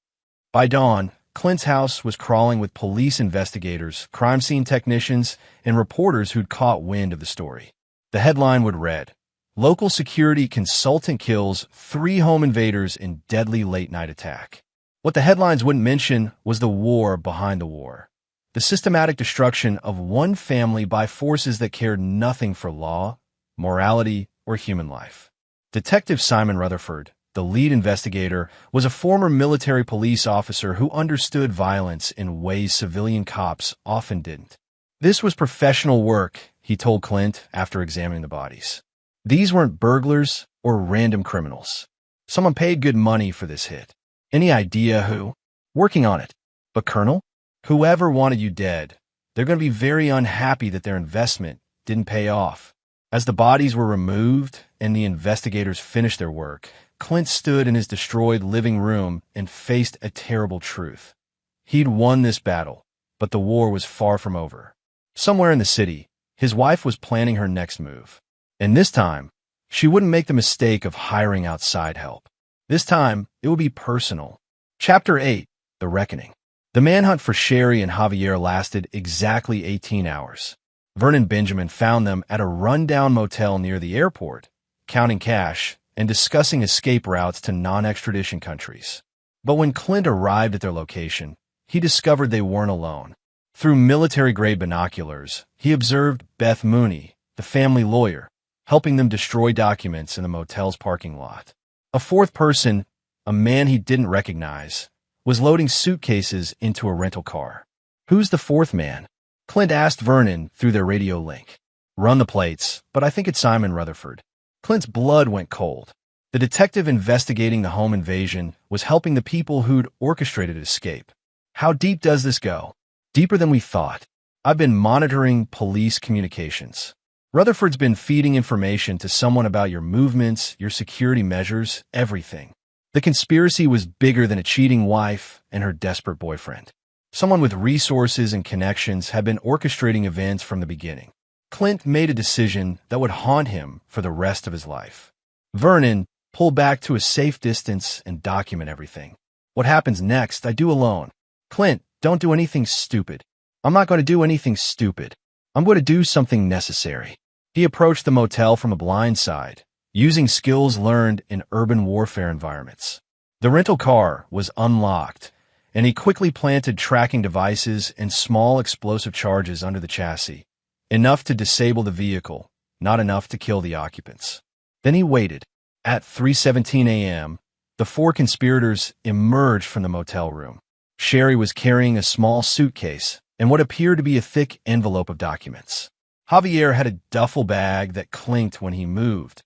By dawn, Clint's house was crawling with police investigators, crime scene technicians, and reporters who'd caught wind of the story. The headline would read, Local security consultant kills 3 home invaders in deadly late-night attack. What the headlines wouldn't mention was the war behind the war. The systematic destruction of one family by forces that cared nothing for law, morality, or human life. Detective Simon Rutherford, the lead investigator, was a former military police officer who understood violence in ways civilian cops often didn't. This was professional work, he told Clint after examining the bodies. These weren't burglars or random criminals. Someone paid good money for this hit. Any idea who? Working on it. But Colonel, whoever wanted you dead, they're going to be very unhappy that their investment didn't pay off. As the bodies were removed and the investigators finished their work, Clint stood in his destroyed living room and faced a terrible truth. He'd won this battle, but the war was far from over. Somewhere in the city, his wife was planning her next move. And this time, she wouldn't make the mistake of hiring outside help. This time, it would be personal. Chapter 8, The Reckoning. The manhunt for Sherry and Javier lasted exactly 18 hours. Vernon Benjamin found them at a rundown motel near the airport, counting cash and discussing escape routes to non-extradition countries. But when Clint arrived at their location, he discovered they weren't alone. Through military-grade binoculars, he observed Beth Mooney, the family lawyer, helping them destroy documents in the motel's parking lot. A fourth person, a man he didn't recognize, was loading suitcases into a rental car. Who's the fourth man? Clint asked Vernon through their radio link. Run the plates, but I think it's Simon Rutherford. Clint's blood went cold. The detective investigating the home invasion was helping the people who'd orchestrated escape. How deep does this go? Deeper than we thought. I've been monitoring police communications. Rutherford's been feeding information to someone about your movements, your security measures, everything. The conspiracy was bigger than a cheating wife and her desperate boyfriend. Someone with resources and connections had been orchestrating events from the beginning. Clint made a decision that would haunt him for the rest of his life. Vernon, pull back to a safe distance and document everything. What happens next, I do alone. Clint, don't do anything stupid. I'm not going to do anything stupid. I'm going to do something necessary. He approached the motel from a blind side, using skills learned in urban warfare environments. The rental car was unlocked, and he quickly planted tracking devices and small explosive charges under the chassis, enough to disable the vehicle, not enough to kill the occupants. Then he waited. At 3:17 a.m., the 4 conspirators emerged from the motel room. Sherry was carrying a small suitcase and what appeared to be a thick envelope of documents. Javier had a duffel bag that clinked when he moved,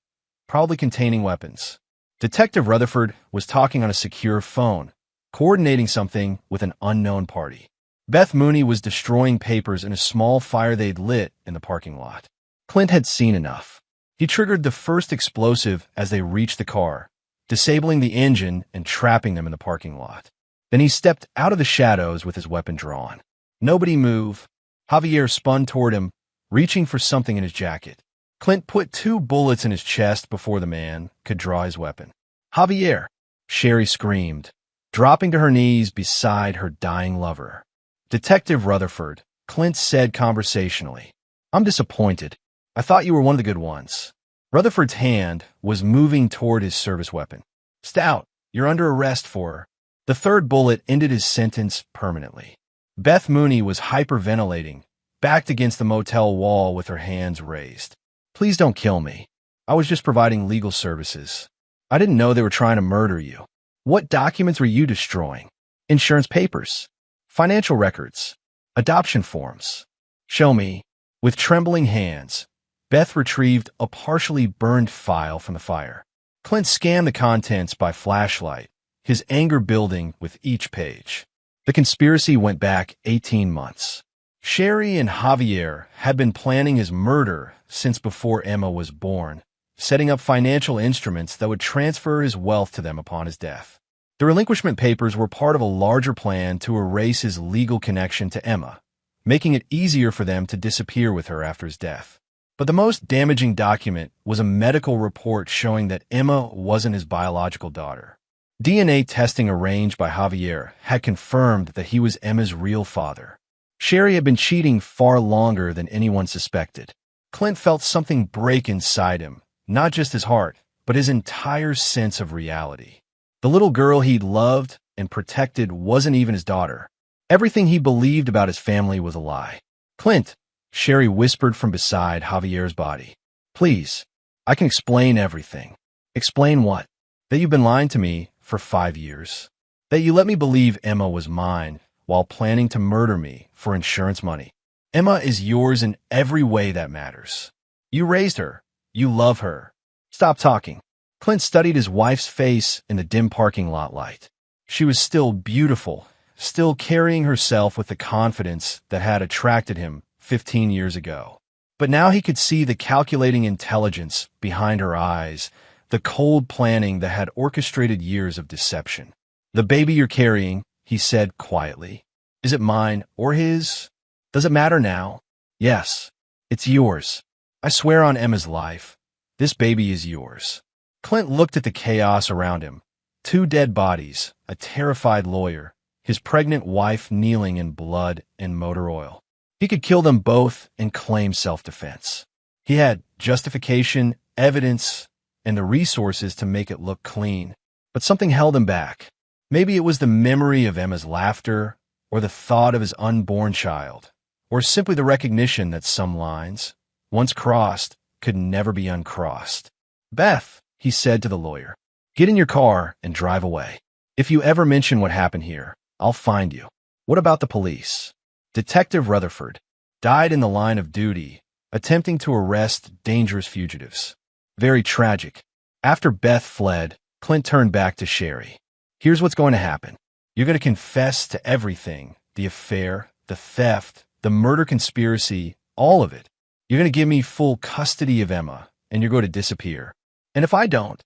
probably containing weapons. Detective Rutherford was talking on a secure phone, coordinating something with an unknown party. Beth Mooney was destroying papers in a small fire they'd lit in the parking lot. Clint had seen enough. He triggered the first explosive as they reached the car, disabling the engine and trapping them in the parking lot. Then he stepped out of the shadows with his weapon drawn. Nobody move. Javier spun toward him, reaching for something in his jacket. Clint put 2 bullets in his chest before the man could draw his weapon. Javier! Sherry screamed, dropping to her knees beside her dying lover. Detective Rutherford, Clint said conversationally. I'm disappointed. I thought you were one of the good ones. Rutherford's hand was moving toward his service weapon. Stout, you're under arrest for... The 3rd bullet ended his sentence permanently. Beth Mooney was hyperventilating, backed against the motel wall with her hands raised. Please don't kill me. I was just providing legal services. I didn't know they were trying to murder you. What documents were you destroying? Insurance papers, financial records, adoption forms. Show me. With trembling hands, Beth retrieved a partially burned file from the fire. Clint scanned the contents by flashlight, his anger building with each page. The conspiracy went back 18 months. Sherry and Javier had been planning his murder since before Emma was born, setting up financial instruments that would transfer his wealth to them upon his death. The relinquishment papers were part of a larger plan to erase his legal connection to Emma, making it easier for them to disappear with her after his death. But the most damaging document was a medical report showing that Emma wasn't his biological daughter. DNA testing arranged by Javier had confirmed that he was Emma's real father. Sherry had been cheating far longer than anyone suspected. Clint felt something break inside him, not just his heart, but his entire sense of reality. The little girl he'd loved and protected wasn't even his daughter. Everything he believed about his family was a lie. Clint, Sherry whispered from beside Javier's body. Please, I can explain everything. Explain what? That you've been lying to me for 5 years. That you let me believe Emma was mine while planning to murder me for insurance money. Emma is yours in every way that matters. You raised her. You love her. Stop talking. Clint studied his wife's face in the dim parking lot light. She was still beautiful, still carrying herself with the confidence that had attracted him 15 years ago. But now he could see the calculating intelligence behind her eyes, the cold planning that had orchestrated years of deception. The baby you're carrying, he said quietly. Is it mine or his? Does it matter now? Yes, it's yours. I swear on Emma's life, this baby is yours. Clint looked at the chaos around him. 2 dead bodies, a terrified lawyer, his pregnant wife kneeling in blood and motor oil. He could kill them both and claim self-defense. He had justification, evidence, and the resources to make it look clean. But something held him back. Maybe it was the memory of Emma's laughter, or the thought of his unborn child, or simply the recognition that some lines, once crossed, could never be uncrossed. Beth, he said to the lawyer, get in your car and drive away. If you ever mention what happened here, I'll find you. What about the police? Detective Rutherford died in the line of duty, attempting to arrest dangerous fugitives. Very tragic. After Beth fled, Clint turned back to Sherry. Here's what's going to happen. You're going to confess to everything, the affair, the theft, the murder conspiracy, all of it. You're going to give me full custody of Emma, and you're going to disappear. And if I don't,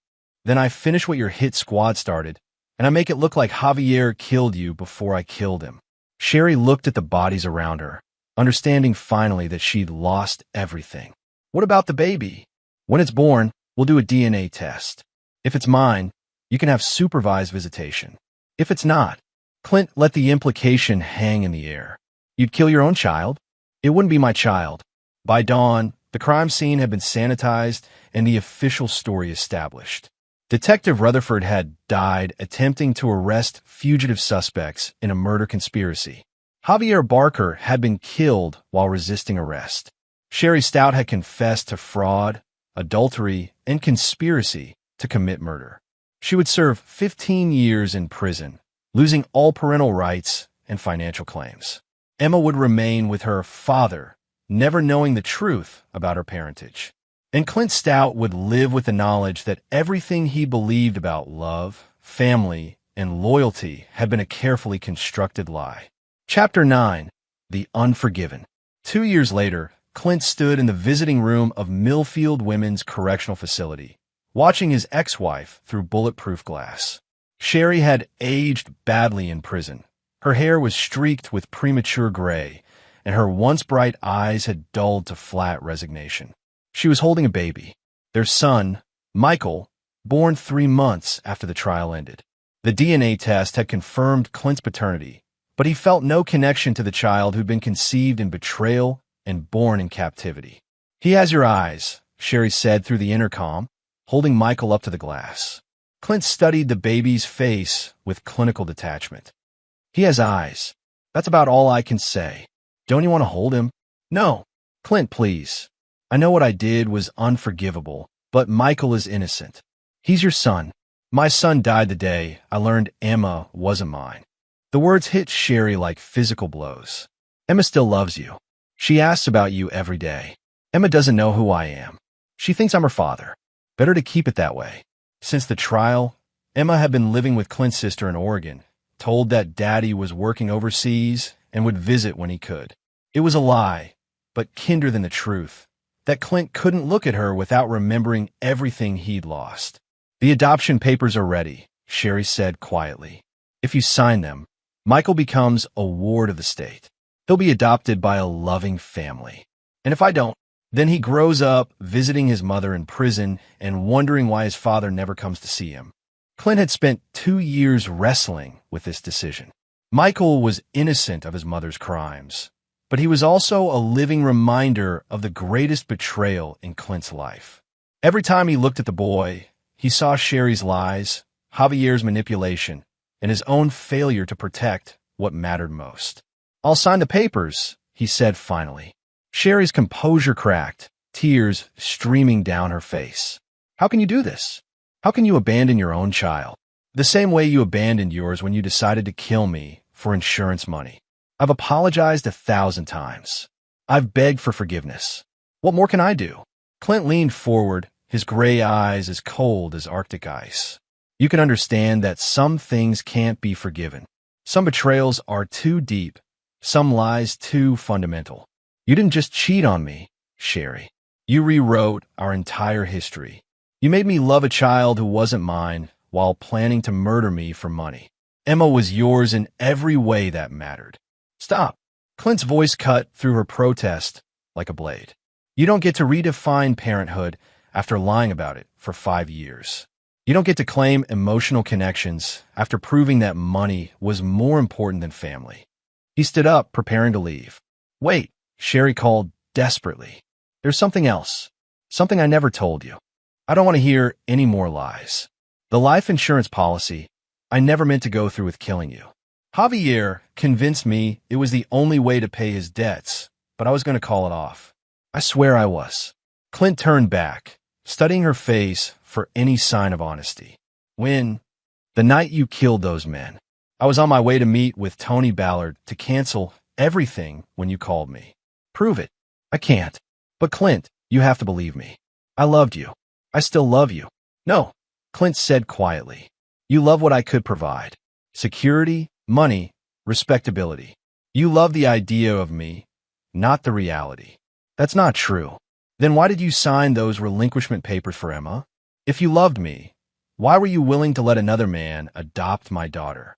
then I finish what your hit squad started, and I make it look like Javier killed you before I killed him. Sherry looked at the bodies around her, understanding finally that she'd lost everything. What about the baby? When it's born, we'll do a DNA test. If it's mine, you can have supervised visitation. If it's not, Clint let the implication hang in the air. You'd kill your own child? It wouldn't be my child. By dawn, the crime scene had been sanitized and the official story established. Detective Rutherford had died attempting to arrest fugitive suspects in a murder conspiracy. Javier Barker had been killed while resisting arrest. Sherry Stout had confessed to fraud, adultery, and conspiracy to commit murder. She would serve 15 years in prison, losing all parental rights and financial claims. Emma would remain with her father, never knowing the truth about her parentage. And Clint Stout would live with the knowledge that everything he believed about love, family, and loyalty had been a carefully constructed lie. Chapter 9. The Unforgiven. 2 years later, Clint stood in the visiting room of Millfield Women's Correctional Facility, watching his ex-wife through bulletproof glass. Sherry had aged badly in prison. Her hair was streaked with premature gray, and her once bright eyes had dulled to flat resignation. She was holding a baby, their son, Michael, born 3 months after the trial ended. The DNA test had confirmed Clint's paternity, but he felt no connection to the child who'd been conceived in betrayal and born in captivity. "He has your eyes," Sherry said through the intercom, holding Michael up to the glass. Clint studied the baby's face with clinical detachment. "He has eyes. That's about all I can say. Don't you want to hold him?" "No. Clint, please. I know what I did was unforgivable, but Michael is innocent. He's your son. My son died the day I learned Emma wasn't mine." The words hit Sherry like physical blows. "Emma still loves you. She asks about you every day. Emma doesn't know who I am. She thinks I'm her father. Better to keep it that way." Since the trial, Emma had been living with Clint's sister in Oregon, told that Daddy was working overseas and would visit when he could. It was a lie, but kinder than the truth, that Clint couldn't look at her without remembering everything he'd lost. "The adoption papers are ready," Sherry said quietly. "If you sign them, Michael becomes a ward of the state. He'll be adopted by a loving family. And if I don't, then he grows up visiting his mother in prison and wondering why his father never comes to see him." Clint had spent 2 years wrestling with this decision. Michael was innocent of his mother's crimes, but he was also a living reminder of the greatest betrayal in Clint's life. Every time he looked at the boy, he saw Sherry's lies, Javier's manipulation, and his own failure to protect what mattered most. "I'll sign the papers," he said finally. Sherry's composure cracked, tears streaming down her face. "How can you do this? How can you abandon your own child? The same way you abandoned yours when you decided to kill me for insurance money. I've apologized 1,000 times. I've begged for forgiveness. What more can I do?" Clint leaned forward, his gray eyes as cold as Arctic ice. "You can understand that some things can't be forgiven. Some betrayals are too deep, some lies too fundamental. You didn't just cheat on me, Sherry. You rewrote our entire history. You made me love a child who wasn't mine while planning to murder me for money. Emma was yours in every way that mattered." "Stop." Clint's voice cut through her protest like a blade. "You don't get to redefine parenthood after lying about it for 5 years. You don't get to claim emotional connections after proving that money was more important than family." He stood up, preparing to leave. "Wait," Sherry called desperately. "There's something else. Something I never told you. I don't want to hear any more lies. The life insurance policy, I never meant to go through with killing you. Javier convinced me it was the only way to pay his debts, but I was going to call it off. I swear I was." Clint turned back, studying her face for any sign of honesty. The night you killed those men, I was on my way to meet with Tony Ballard to cancel everything when you called me." "Prove it." "I can't. But Clint, you have to believe me. I loved you. I still love you." "No," Clint said quietly. "You love what I could provide. Security, money, respectability. You love the idea of me, not the reality." "That's not true. Then why did you sign those relinquishment papers for Emma? If you loved me, why were you willing to let another man adopt my daughter?"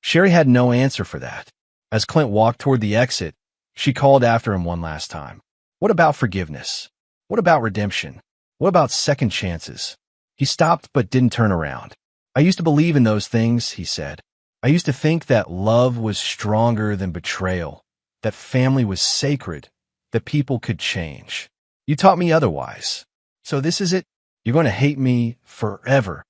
Sherry had no answer for that. As Clint walked toward the exit, she called after him one last time. "What about forgiveness? What about redemption? What about second chances?" He stopped but didn't turn around. "I used to believe in those things," he said. "I used to think that love was stronger than betrayal, that family was sacred, that people could change. You taught me otherwise. So this is it? You're going to hate me forever?"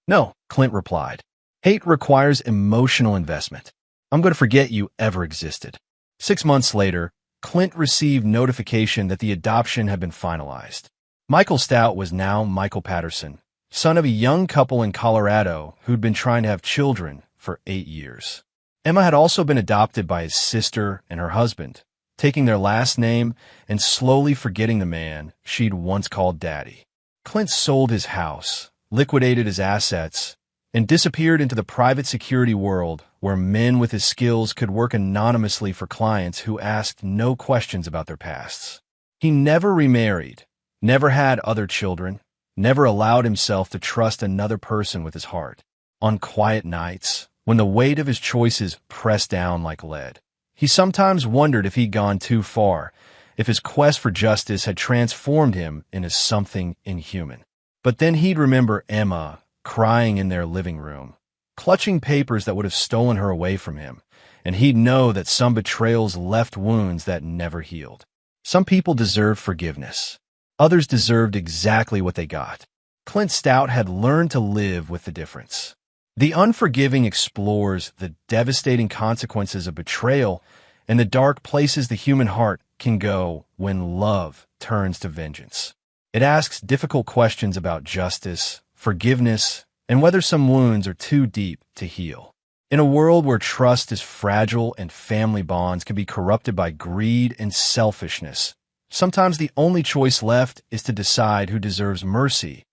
"No," Clint replied. "Hate requires emotional investment. I'm going to forget you ever existed." 6 months later, Clint received notification that the adoption had been finalized. Michael Stout was now Michael Patterson, son of a young couple in Colorado who'd been trying to have children for 8 years. Emma had also been adopted by his sister and her husband, taking their last name and slowly forgetting the man she'd once called Daddy. Clint sold his house, liquidated his assets, and disappeared into the private security world where men with his skills could work anonymously for clients who asked no questions about their pasts. He never remarried, never had other children, never allowed himself to trust another person with his heart. On quiet nights, when the weight of his choices pressed down like lead, he sometimes wondered if he'd gone too far, if his quest for justice had transformed him into something inhuman. But then he'd remember Emma crying in their living room, clutching papers that would have stolen her away from him, and he'd know that some betrayals left wounds that never healed. Some people deserved forgiveness. Others deserved exactly what they got. Clint Stout had learned to live with the difference. The Unforgiving explores the devastating consequences of betrayal and the dark places the human heart can go when love turns to vengeance. It asks difficult questions about justice, forgiveness, and whether some wounds are too deep to heal. In a world where trust is fragile and family bonds can be corrupted by greed and selfishness, sometimes the only choice left is to decide who deserves mercy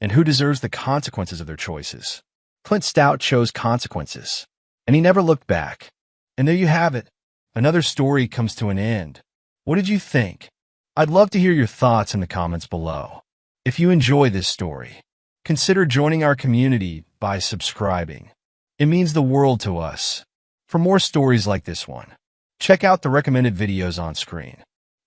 and who deserves the consequences of their choices. Clint Stout chose consequences, and he never looked back. And there you have it. Another story comes to an end. What did you think? I'd love to hear your thoughts in the comments below. If you enjoy this story, consider joining our community by subscribing. It means the world to us. For more stories like this one, check out the recommended videos on screen.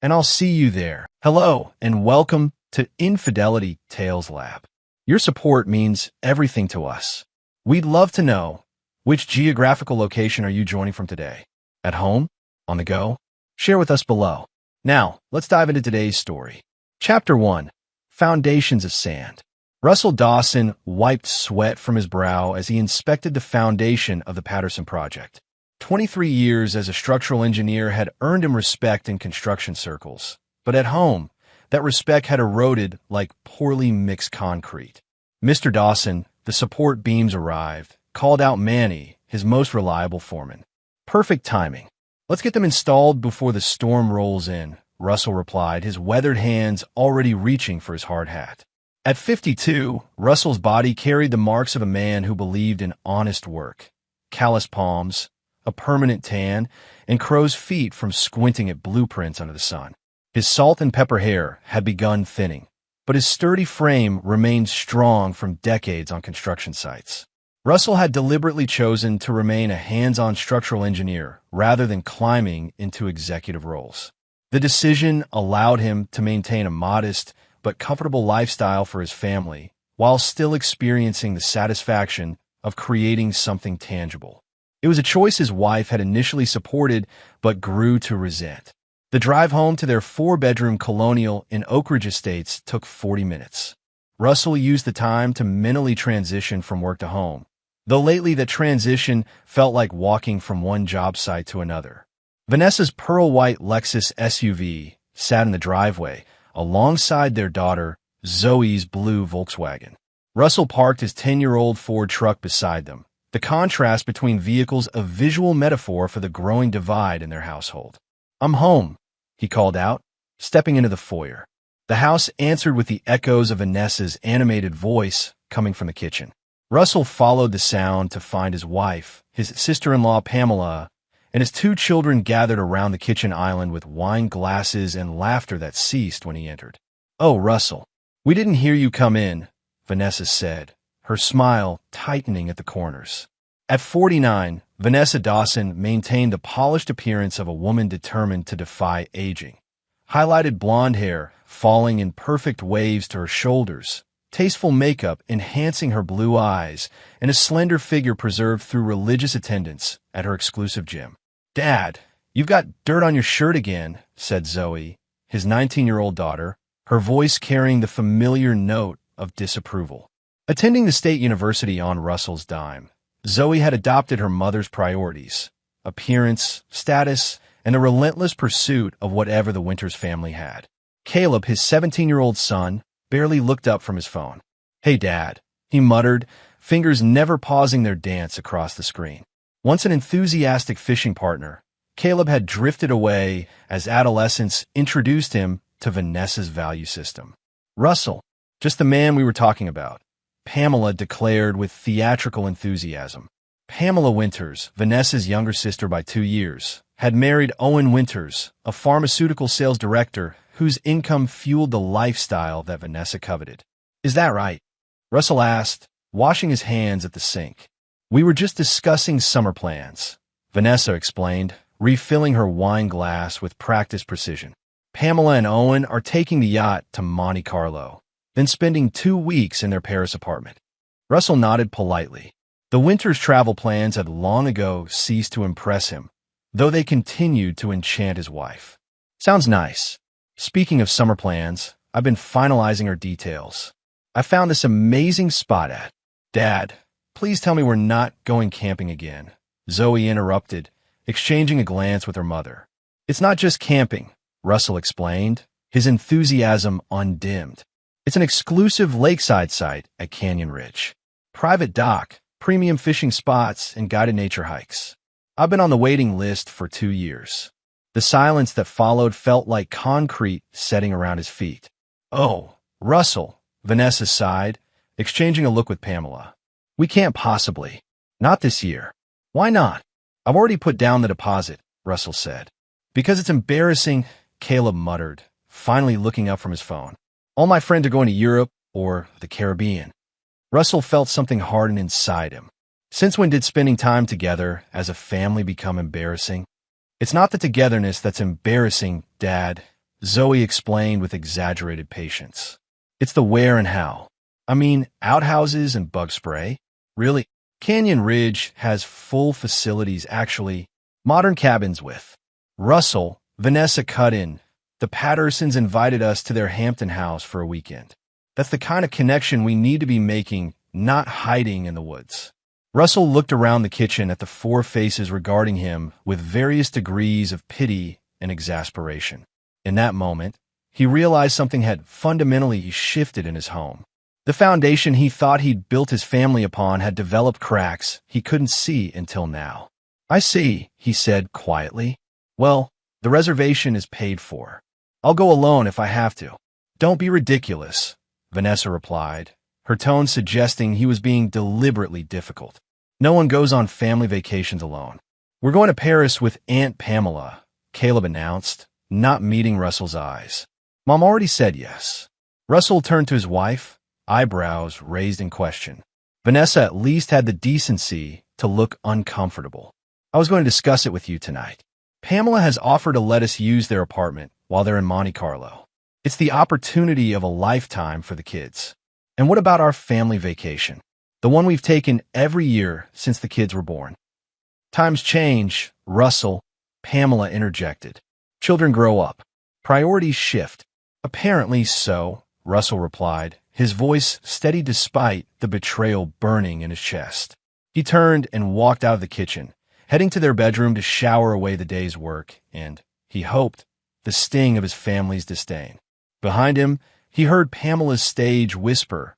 And I'll see you there. Hello, and welcome to Infidelity Tales Lab. Your support means everything to us. We'd love to know, which geographical location are you joining from today? At home? On the go? Share with us below. Now, let's dive into today's story. Chapter 1. Foundations of Sand. Russell Dawson wiped sweat from his brow as he inspected the foundation of the Patterson project. 23 years as a structural engineer had earned him respect in construction circles, but at home, that respect had eroded like poorly mixed concrete. Mr. Dawson, the support beams arrived, called out Manny, his most reliable foreman. Perfect timing. Let's get them installed before the storm rolls in, Russell replied, his weathered hands already reaching for his hard hat. At 52, Russell's body carried the marks of a man who believed in honest work. Calloused palms, a permanent tan, and crow's feet from squinting at blueprints under the sun. His salt and pepper hair had begun thinning, but his sturdy frame remained strong from decades on construction sites. Russell had deliberately chosen to remain a hands-on structural engineer rather than climbing into executive roles. The decision allowed him to maintain a modest but comfortable lifestyle for his family while still experiencing the satisfaction of creating something tangible. It was a choice his wife had initially supported but grew to resent. The drive home to their 4-bedroom colonial in Oak Ridge Estates took 40 minutes. Russell used the time to mentally transition from work to home, though lately that transition felt like walking from one job site to another. Vanessa's pearl-white Lexus SUV sat in the driveway alongside their daughter, Zoe's blue Volkswagen. Russell parked his 10-year-old Ford truck beside them, the contrast between vehicles a visual metaphor for the growing divide in their household. "I'm home," he called out, stepping into the foyer. The house answered with the echoes of Vanessa's animated voice coming from the kitchen. Russell followed the sound to find his wife, his sister-in-law Pamela, and his 2 children gathered around the kitchen island with wine glasses and laughter that ceased when he entered. "Oh, Russell, we didn't hear you come in," Vanessa said, her smile tightening at the corners. At 49, Vanessa Dawson maintained the polished appearance of a woman determined to defy aging. Highlighted blonde hair falling in perfect waves to her shoulders, tasteful makeup enhancing her blue eyes, and a slender figure preserved through religious attendance at her exclusive gym. "Dad, you've got dirt on your shirt again," said Zoe, his 19-year-old daughter, her voice carrying the familiar note of disapproval. Attending the state university on Russell's dime, Zoe had adopted her mother's priorities: appearance, status, and the relentless pursuit of whatever the Winters family had. Caleb, his 17-year-old son, barely looked up from his phone. "Hey, Dad," he muttered, fingers never pausing their dance across the screen. Once an enthusiastic fishing partner, Caleb had drifted away as adolescence introduced him to Vanessa's value system. "Russell, just the man we were talking about," Pamela declared with theatrical enthusiasm. Pamela Winters, Vanessa's younger sister by 2 years, had married Owen Winters, a pharmaceutical sales director whose income fueled the lifestyle that Vanessa coveted. Is that right? Russell asked, washing his hands at the sink. We were just discussing summer plans, Vanessa explained, refilling her wine glass with practiced precision. Pamela and Owen are taking the yacht to Monte Carlo, then spending 2 weeks in their Paris apartment. Russell nodded politely. The winter's travel plans had long ago ceased to impress him, though they continued to enchant his wife. Sounds nice. Speaking of summer plans, I've been finalizing our details. I found this amazing spot at. Dad, please tell me we're not going camping again, Zoe interrupted, exchanging a glance with her mother. It's not just camping, Russell explained, his enthusiasm undimmed. It's an exclusive lakeside site at Canyon Ridge. Private dock, premium fishing spots, and guided nature hikes. I've been on the waiting list for 2 years. The silence that followed felt like concrete setting around his feet. Oh, Russell, Vanessa sighed, exchanging a look with Pamela. We can't possibly. Not this year. Why not? I've already put down the deposit, Russell said. Because it's embarrassing, Caleb muttered, finally looking up from his phone. All my friends are going to Europe or the Caribbean. Russell felt something harden inside him. Since when did spending time together as a family become embarrassing? It's not the togetherness that's embarrassing, Dad, Zoe explained with exaggerated patience. It's the where and how. I mean, outhouses and bug spray? Really? Canyon Ridge has full facilities, actually. Modern cabins with. Russell, Vanessa cut in. The Pattersons invited us to their Hampton house for a weekend. That's the kind of connection we need to be making, not hiding in the woods. Russell looked around the kitchen at the 4 faces regarding him with various degrees of pity and exasperation. In that moment, he realized something had fundamentally shifted in his home. The foundation he thought he'd built his family upon had developed cracks he couldn't see until now. I see, he said quietly. Well, the reservation is paid for. I'll go alone if I have to. Don't be ridiculous, Vanessa replied, her tone suggesting he was being deliberately difficult. No one goes on family vacations alone. We're going to Paris with Aunt Pamela, Caleb announced, not meeting Russell's eyes. Mom already said yes. Russell turned to his wife, eyebrows raised in question. Vanessa at least had the decency to look uncomfortable. I was going to discuss it with you tonight. Pamela has offered to let us use their apartment while they're in Monte Carlo. It's the opportunity of a lifetime for the kids. And what about our family vacation? The one we've taken every year since the kids were born. Times change, Russell, Pamela interjected. Children grow up. Priorities shift. Apparently so, Russell replied, his voice steady despite the betrayal burning in his chest. He turned and walked out of the kitchen, heading to their bedroom to shower away the day's work and, he hoped, the sting of his family's disdain. Behind him, he heard Pamela's stage whisper,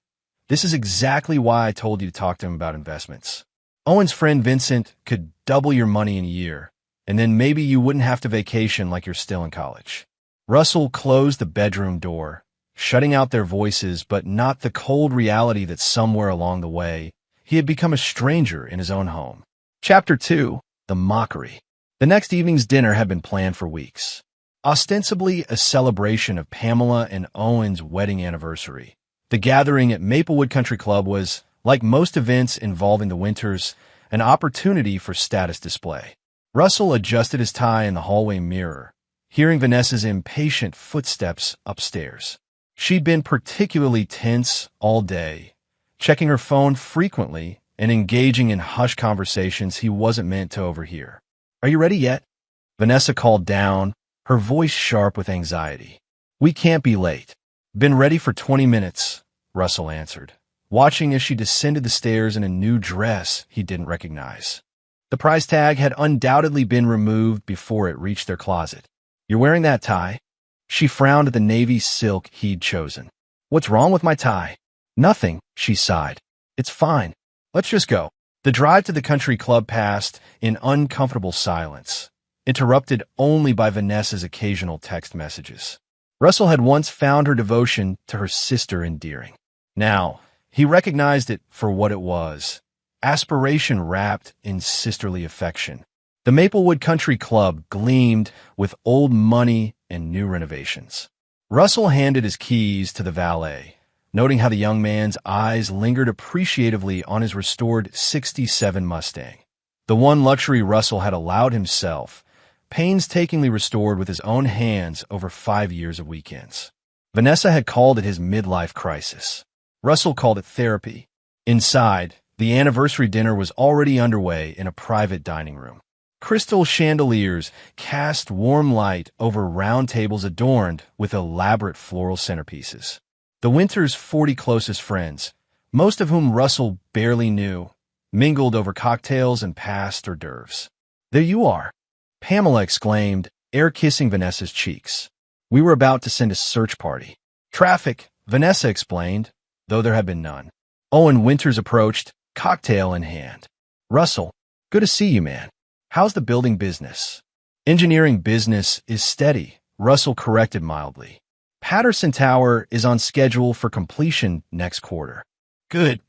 "This is exactly why I told you to talk to him about investments. Owen's friend Vincent could double your money in a year, and then maybe you wouldn't have to vacation like you're still in college." Russell closed the bedroom door, shutting out their voices but not the cold reality that somewhere along the way, he had become a stranger in his own home. Chapter 2. The Mockery. The next evening's dinner had been planned for weeks. Ostensibly a celebration of Pamela and Owen's wedding anniversary, the gathering at Maplewood Country Club was, like most events involving the Winters, an opportunity for status display. Russell adjusted his tie in the hallway mirror, hearing Vanessa's impatient footsteps upstairs. She'd been particularly tense all day, checking her phone frequently and engaging in hushed conversations he wasn't meant to overhear. "Are you ready yet?" Vanessa called down, her voice sharp with anxiety. "We can't be late." "Been ready for 20 minutes, Russell answered, watching as she descended the stairs in a new dress he didn't recognize. The price tag had undoubtedly been removed before it reached their closet. "You're wearing that tie?" She frowned at the navy silk he'd chosen. "What's wrong with my tie?" "Nothing," she sighed. "It's fine. Let's just go." The drive to the country club passed in uncomfortable silence, interrupted only by Vanessa's occasional text messages. Russell had once found her devotion to her sister endearing. Now, he recognized it for what it was, aspiration wrapped in sisterly affection. The Maplewood Country Club gleamed with old money and new renovations. Russell handed his keys to the valet, noting how the young man's eyes lingered appreciatively on his restored '67 Mustang, the one luxury Russell had allowed himself, painstakingly restored with his own hands over 5 years of weekends. Vanessa had called it his midlife crisis. Russell called it therapy. Inside, the anniversary dinner was already underway in a private dining room. Crystal chandeliers cast warm light over round tables adorned with elaborate floral centerpieces. The winter's 40 closest friends, most of whom Russell barely knew, mingled over cocktails and passed hors d'oeuvres. "There you are," Pamela exclaimed, air-kissing Vanessa's cheeks. "We were about to send a search party." "Traffic," Vanessa explained, though there had been none. Owen Winters approached, cocktail in hand. "Russell, good to see you, man. How's the building business?" "Engineering business is steady," Russell corrected mildly. "Patterson Tower is on schedule for completion next quarter." Good.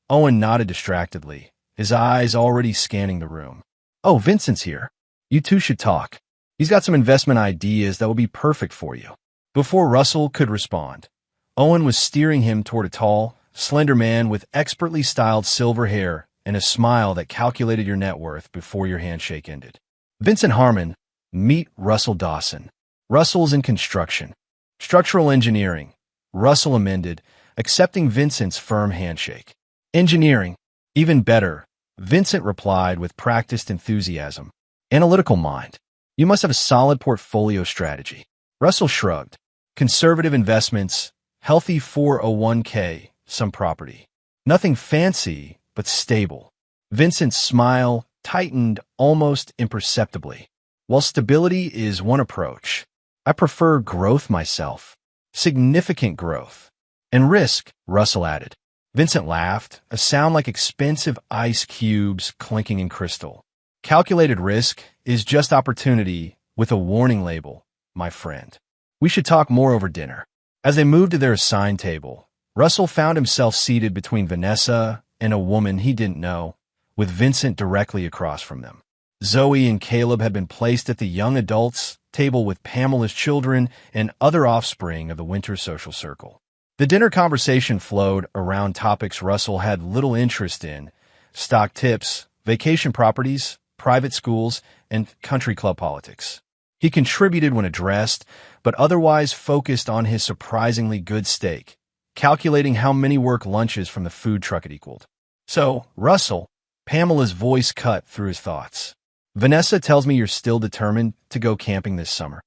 Owen nodded distractedly, his eyes already scanning the room. "Oh, Vincent's here. You two should talk. He's got some investment ideas that will be perfect for you." Before Russell could respond, Owen was steering him toward a tall, slender man with expertly styled silver hair and a smile that calculated your net worth before your handshake ended. "Vincent Harmon, meet Russell Dawson. Russell's in construction. Structural engineering," Russell amended, accepting Vincent's firm handshake. "Engineering, even better," Vincent replied with practiced enthusiasm. "Analytical mind. You must have a solid portfolio strategy." Russell shrugged. "Conservative investments, healthy 401k, some property. Nothing fancy, but stable." Vincent's smile tightened almost imperceptibly. "While stability is one approach, I prefer growth myself. Significant growth. And risk," Russell added. Vincent laughed, a sound like expensive ice cubes clinking in crystal. "Calculated risk is just opportunity with a warning label, my friend. We should talk more over dinner." As they moved to their assigned table, Russell found himself seated between Vanessa and a woman he didn't know, with Vincent directly across from them. Zoe and Caleb had been placed at the young adults table with Pamela's children and other offspring of the winter social circle. The dinner conversation flowed around topics Russell had little interest in: stock tips, vacation properties, private schools, and country club politics. He contributed when addressed, but otherwise focused on his surprisingly good steak, calculating how many work lunches from the food truck it equaled. "So, Russell," Pamela's voice cut through his thoughts, "Vanessa tells me you're still determined to go camping this summer."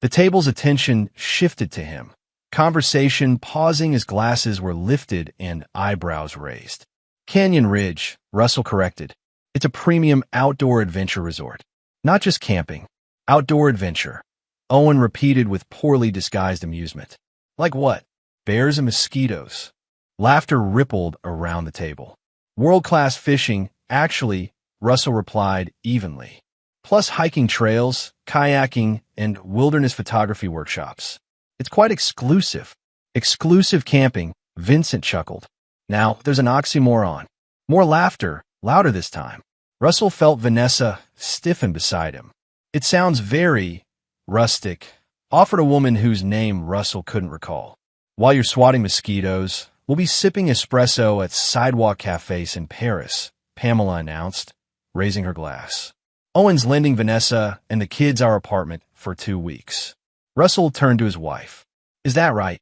The table's attention shifted to him, conversation pausing as glasses were lifted and eyebrows raised. "Canyon Ridge," Russell corrected. "It's a premium outdoor adventure resort. Not just camping. Outdoor adventure," Owen repeated with poorly disguised amusement. "Like what?" "Bears and mosquitoes." Laughter rippled around the table. "World-class fishing, actually," Russell replied evenly. "Plus hiking trails, kayaking, and wilderness photography workshops. It's quite exclusive." "Exclusive camping," Vincent chuckled. Now, there's an oxymoron. More laughter, louder this time. Russell felt Vanessa stiffen beside him. "It sounds very rustic," offered a woman whose name Russell couldn't recall. "While you're swatting mosquitoes, we'll be sipping espresso at sidewalk cafes in Paris," Pamela announced, raising her glass. "Owen's lending Vanessa and the kids our apartment for 2 weeks." Russell turned to his wife. "Is that right?"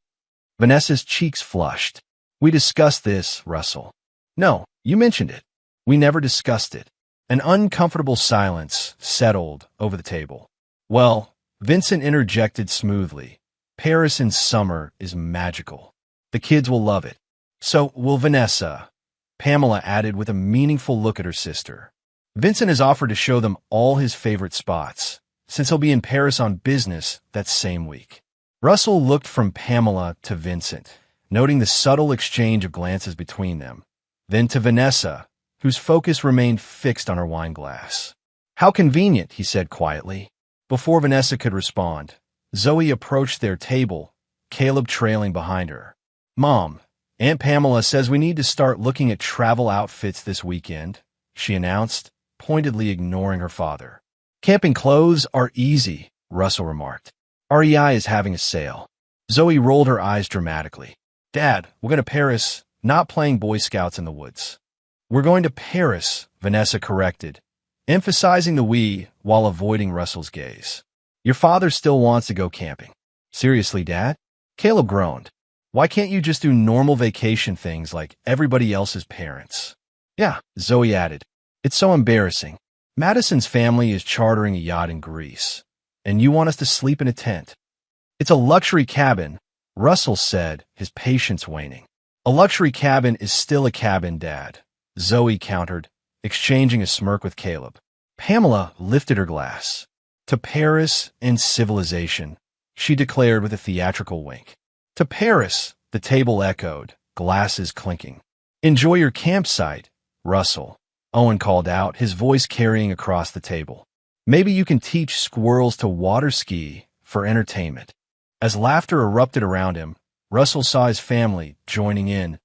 Vanessa's cheeks flushed. "We discussed this, Russell." "No, you mentioned it." "We never discussed it." An uncomfortable silence settled over the table. "Well," Vincent interjected smoothly, "Paris in summer is magical. The kids will love it. So will Vanessa," Pamela added with a meaningful look at her sister. "Vincent has offered to show them all his favorite spots, since he'll be in Paris on business that same week." Russell looked from Pamela to Vincent, noting the subtle exchange of glances between them, then to Vanessa, whose focus remained fixed on her wine glass. "How convenient," he said quietly. Before Vanessa could respond, Zoe approached their table, Caleb trailing behind her. "Mom, Aunt Pamela says we need to start looking at travel outfits this weekend," she announced, pointedly ignoring her father. "Camping clothes are easy," Russell remarked. REI is having a sale. Zoe rolled her eyes dramatically. Dad, we're going to Paris, not playing Boy Scouts in the woods. We're going to Paris, Vanessa corrected, emphasizing the we while avoiding Russell's gaze. Your father still wants to go camping. Seriously, Dad? Caleb groaned. Why can't you just do normal vacation things like everybody else's parents? Yeah, Zoe added. It's so embarrassing. Madison's family is chartering a yacht in Greece, and you want us to sleep in a tent. It's a luxury cabin, Russell said, his patience waning. A luxury cabin is still a cabin, Dad, Zoe countered, exchanging a smirk with Caleb. Pamela lifted her glass. To Paris and civilization, she declared with a theatrical wink. To Paris, the table echoed, glasses clinking. Enjoy your campsite, Russell, Owen called out, his voice carrying across the table. Maybe you can teach squirrels to water ski for entertainment. As laughter erupted around him, Russell saw his family joining in.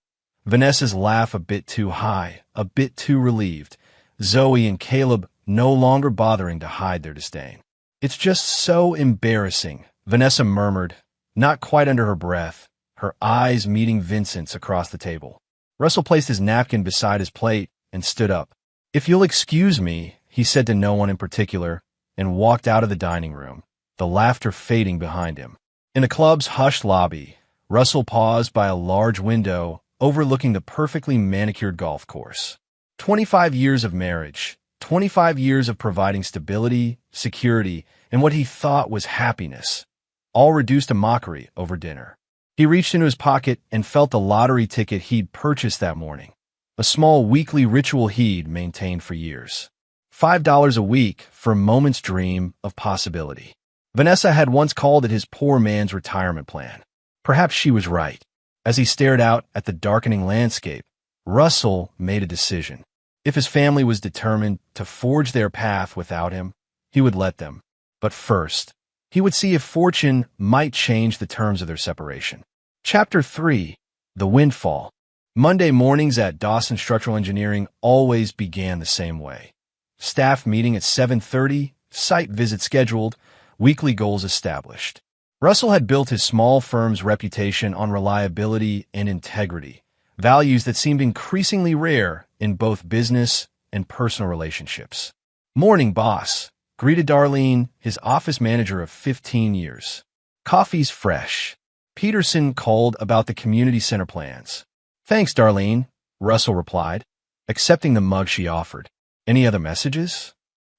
Vanessa's laugh a bit too high, a bit too relieved. Zoe and Caleb no longer bothering to hide their disdain. It's just so embarrassing, Vanessa murmured, not quite under her breath, her eyes meeting Vincent's across the table. Russell placed his napkin beside his plate and stood up. If you'll excuse me, he said to no one in particular, and walked out of the dining room, the laughter fading behind him. In the club's hushed lobby, Russell paused by a large window overlooking the perfectly manicured golf course. 25 years of marriage, 25 years of providing stability, security, and what he thought was happiness, all reduced to mockery over dinner. He reached into his pocket and felt the lottery ticket he'd purchased that morning, a small weekly ritual he'd maintained for years. $5 a week for a moment's dream of possibility. Vanessa had once called it his poor man's retirement plan. Perhaps she was right. As he stared out at the darkening landscape, Russell made a decision. If his family was determined to forge their path without him, he would let them. But first, he would see if fortune might change the terms of their separation. Chapter 3. The Windfall. Monday mornings at Dawson Structural Engineering always began the same way. Staff meeting at 7:30, site visit scheduled, weekly goals established. Russell had built his small firm's reputation on reliability and integrity, values that seemed increasingly rare in both business and personal relationships. Morning, boss, greeted Darlene, his office manager of 15 years. Coffee's fresh. Peterson called about the community center plans. Thanks, Darlene, Russell replied, accepting the mug she offered. Any other messages?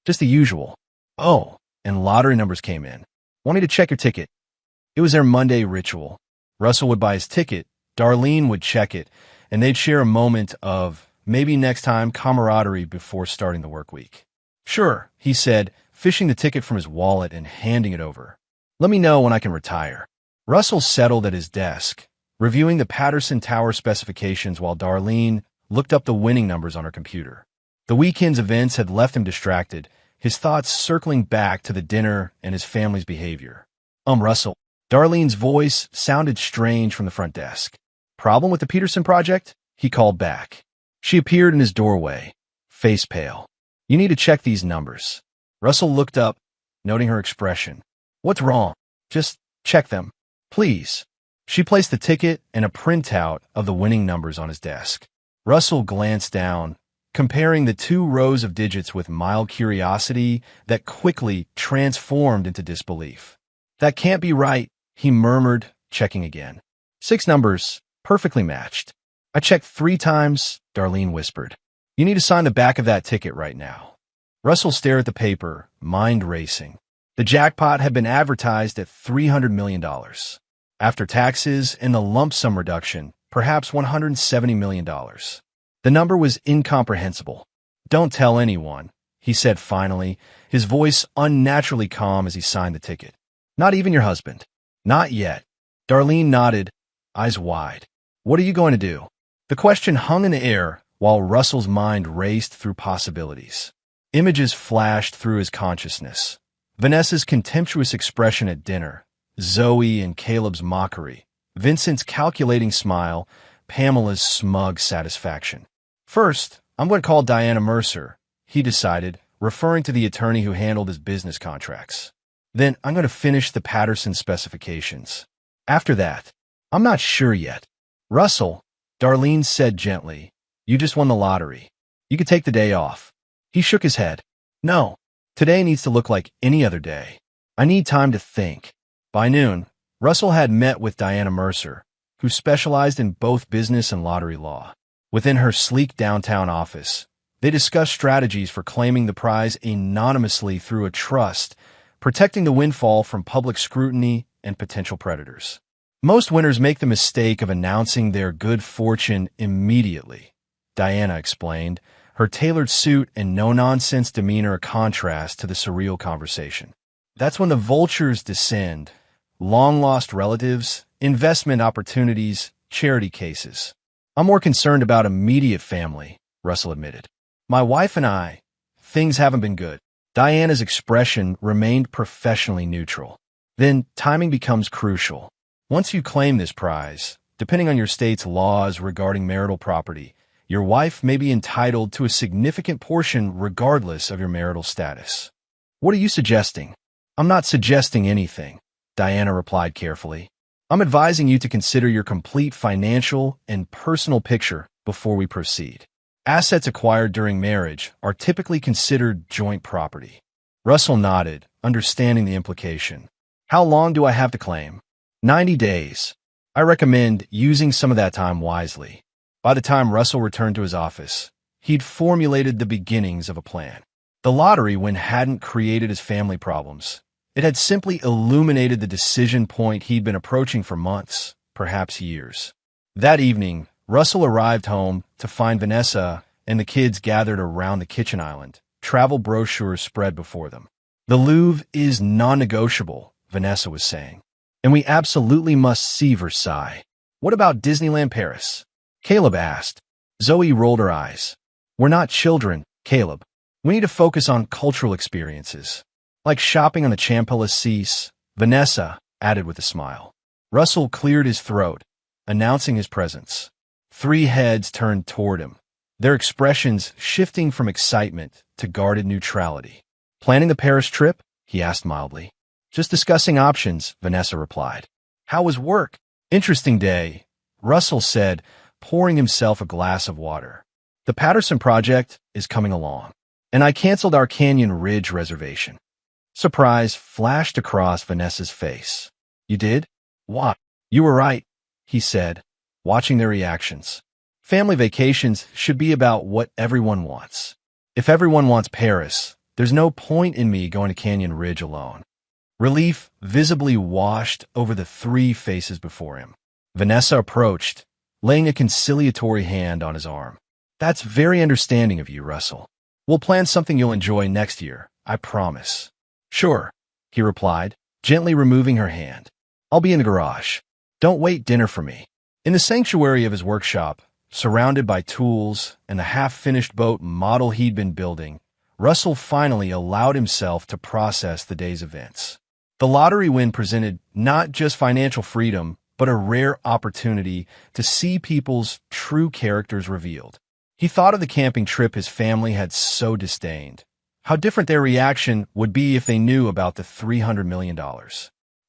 Just the usual. Oh, and lottery numbers came in. Want me to check your ticket? It was their Monday ritual. Russell would buy his ticket, Darlene would check it, and they'd share a moment of, maybe next time, camaraderie before starting the work week. Sure, he said, fishing the ticket from his wallet and handing it over. Let me know when I can retire. Russell settled at his desk, reviewing the Patterson Tower specifications while Darlene looked up the winning numbers on her computer. The weekend's events had left him distracted, his thoughts circling back to the dinner and his family's behavior. Russell. Darlene's voice sounded strange from the front desk. Problem with the Peterson project? He called back. She appeared in his doorway, face pale. You need to check these numbers. Russell looked up, noting her expression. What's wrong? Just check them, please. She placed the ticket and a printout of the winning numbers on his desk. Russell glanced down, comparing the two rows of digits with mild curiosity that quickly transformed into disbelief. That can't be right, he murmured, checking again. 6 numbers, perfectly matched. I checked 3 times, Darlene whispered. You need to sign the back of that ticket right now. Russell stared at the paper, mind racing. The jackpot had been advertised at $300 million. After taxes and the lump sum reduction, perhaps $170 million. The number was incomprehensible. Don't tell anyone, he said finally, his voice unnaturally calm as he signed the ticket. Not even your husband. Not yet. Darlene nodded, eyes wide. What are you going to do? The question hung in the air while Russell's mind raced through possibilities. Images flashed through his consciousness. Vanessa's contemptuous expression at dinner, Zoe and Caleb's mockery, Vincent's calculating smile, Pamela's smug satisfaction. First, I'm going to call Diana Mercer, he decided, referring to the attorney who handled his business contracts. Then I'm going to finish the Patterson specifications. After that, I'm not sure yet. Russell, Darlene said gently, you just won the lottery. You could take the day off. He shook his head. No, today needs to look like any other day. I need time to think. By noon, Russell had met with Diana Mercer, who specialized in both business and lottery law. Within her sleek downtown office, they discussed strategies for claiming the prize anonymously through a trust, protecting the windfall from public scrutiny and potential predators. Most winners make the mistake of announcing their good fortune immediately, Diana explained, her tailored suit and no-nonsense demeanor a contrast to the surreal conversation. That's when the vultures descend, long-lost relatives, investment opportunities, charity cases. I'm more concerned about immediate family, Russell admitted. My wife and I, things haven't been good. Diana's expression remained professionally neutral. Then timing becomes crucial. Once you claim this prize, depending on your state's laws regarding marital property, your wife may be entitled to a significant portion regardless of your marital status. What are you suggesting? I'm not suggesting anything, Diana replied carefully. I'm advising you to consider your complete financial and personal picture before we proceed. Assets acquired during marriage are typically considered joint property. Russell nodded, understanding the implication. How long do I have to claim? 90 days. I recommend using some of that time wisely. By the time Russell returned to his office, he'd formulated the beginnings of a plan. The lottery win hadn't created his family problems. It had simply illuminated the decision point he'd been approaching for months, perhaps years. That evening, Russell arrived home to find Vanessa and the kids gathered around the kitchen island, travel brochures spread before them. The Louvre is non-negotiable, Vanessa was saying. And we absolutely must see Versailles. What about Disneyland Paris? Caleb asked. Zoe rolled her eyes. We're not children, Caleb. We need to focus on cultural experiences. Like shopping on the Champs-Élysées, Vanessa added with a smile. Russell cleared his throat, announcing his presence. 3 heads turned toward him, their expressions shifting from excitement to guarded neutrality. Planning the Paris trip? He asked mildly. Just discussing options, Vanessa replied. How was work? Interesting day, Russell said, pouring himself a glass of water. The Patterson project is coming along, and I canceled our Canyon Ridge reservation. Surprise flashed across Vanessa's face. You did? Why? You were right, he said, watching their reactions. Family vacations should be about what everyone wants. If everyone wants Paris, there's no point in me going to Canyon Ridge alone. Relief visibly washed over the 3 faces before him. Vanessa approached, laying a conciliatory hand on his arm. That's very understanding of you, Russell. We'll plan something you'll enjoy next year, I promise. Sure, he replied, gently removing her hand. I'll be in the garage. Don't wait dinner for me. In the sanctuary of his workshop, surrounded by tools and the half-finished boat model he'd been building, Russell finally allowed himself to process the day's events. The lottery win presented not just financial freedom, but a rare opportunity to see people's true characters revealed. He thought of the camping trip his family had so disdained. How different their reaction would be if they knew about the $300 million.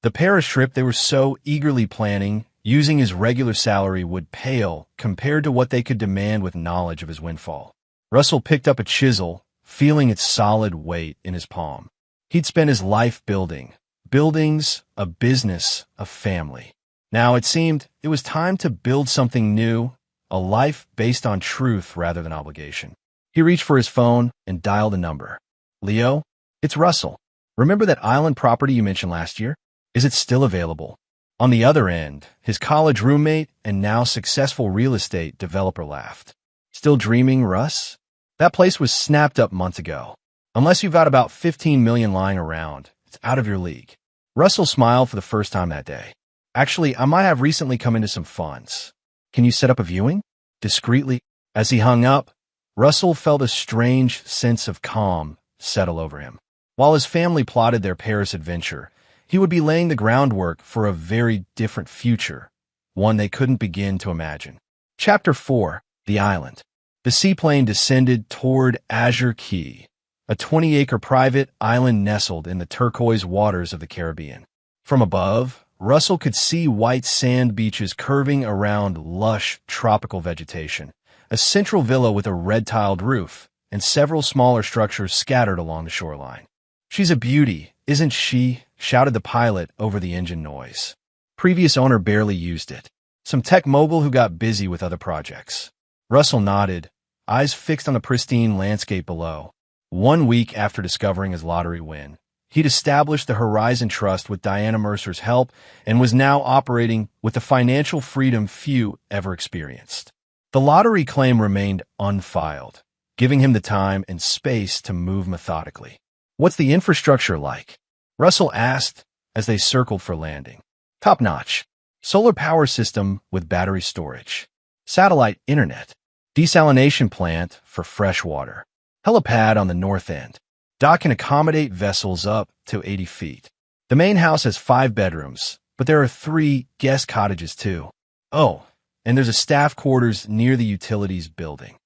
The Paris trip they were so eagerly planning, using his regular salary, would pale compared to what they could demand with knowledge of his windfall. Russell picked up a chisel, feeling its solid weight in his palm. He'd spent his life building buildings, a business, a family. Now it seemed it was time to build something new, a life based on truth rather than obligation. He reached for his phone and dialed a number. Leo, it's Russell. Remember that island property you mentioned last year? Is it still available? On the other end, his college roommate and now successful real estate developer laughed. Still dreaming, Russ? That place was snapped up months ago. Unless you've got about 15 million lying around, it's out of your league. Russell smiled for the first time that day. Actually, I might have recently come into some funds. Can you set up a viewing? Discreetly. As he hung up, Russell felt a strange sense of calm settle over him. While his family plotted their Paris adventure, he would be laying the groundwork for a very different future, one they couldn't begin to imagine. Chapter 4. The Island. The seaplane descended toward Azure Key, a 20-acre private island nestled in the turquoise waters of the Caribbean. From above, Russell could see white sand beaches curving around lush tropical vegetation, a central villa with a red-tiled roof, and several smaller structures scattered along the shoreline. "She's a beauty, isn't she?" shouted the pilot over the engine noise. Previous owner barely used it. Some tech mogul who got busy with other projects. Russell nodded, eyes fixed on the pristine landscape below. 1 week after discovering his lottery win, he'd established the Horizon Trust with Diana Mercer's help and was now operating with the financial freedom few ever experienced. The lottery claim remained unfiled, giving him the time and space to move methodically. "What's the infrastructure like?" Russell asked as they circled for landing. "Top-notch. Solar power system with battery storage. Satellite internet. Desalination plant for fresh water. Helipad on the north end. Dock can accommodate vessels up to 80 feet. The main house has 5 bedrooms, but there are 3 guest cottages too. Oh, and there's a staff quarters near the utilities building."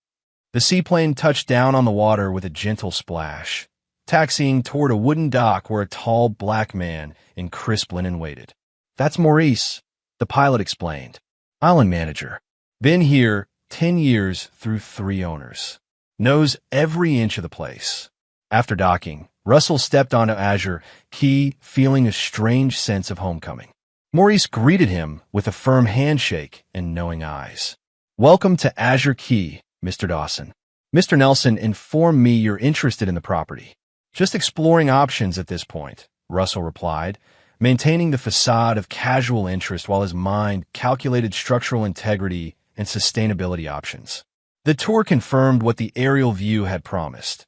The seaplane touched down on the water with a gentle splash, taxiing toward a wooden dock where a tall black man in crisp linen waited. "That's Maurice," the pilot explained. "Island manager. Been here 10 years through 3 owners. Knows every inch of the place." After docking, Russell stepped onto Azure Key, feeling a strange sense of homecoming. Maurice greeted him with a firm handshake and knowing eyes. "Welcome to Azure Key, Mr. Dawson. Mr. Nelson informed me you're interested in the property." "Just exploring options at this point," Russell replied, maintaining the facade of casual interest while his mind calculated structural integrity and sustainability options. The tour confirmed what the aerial view had promised.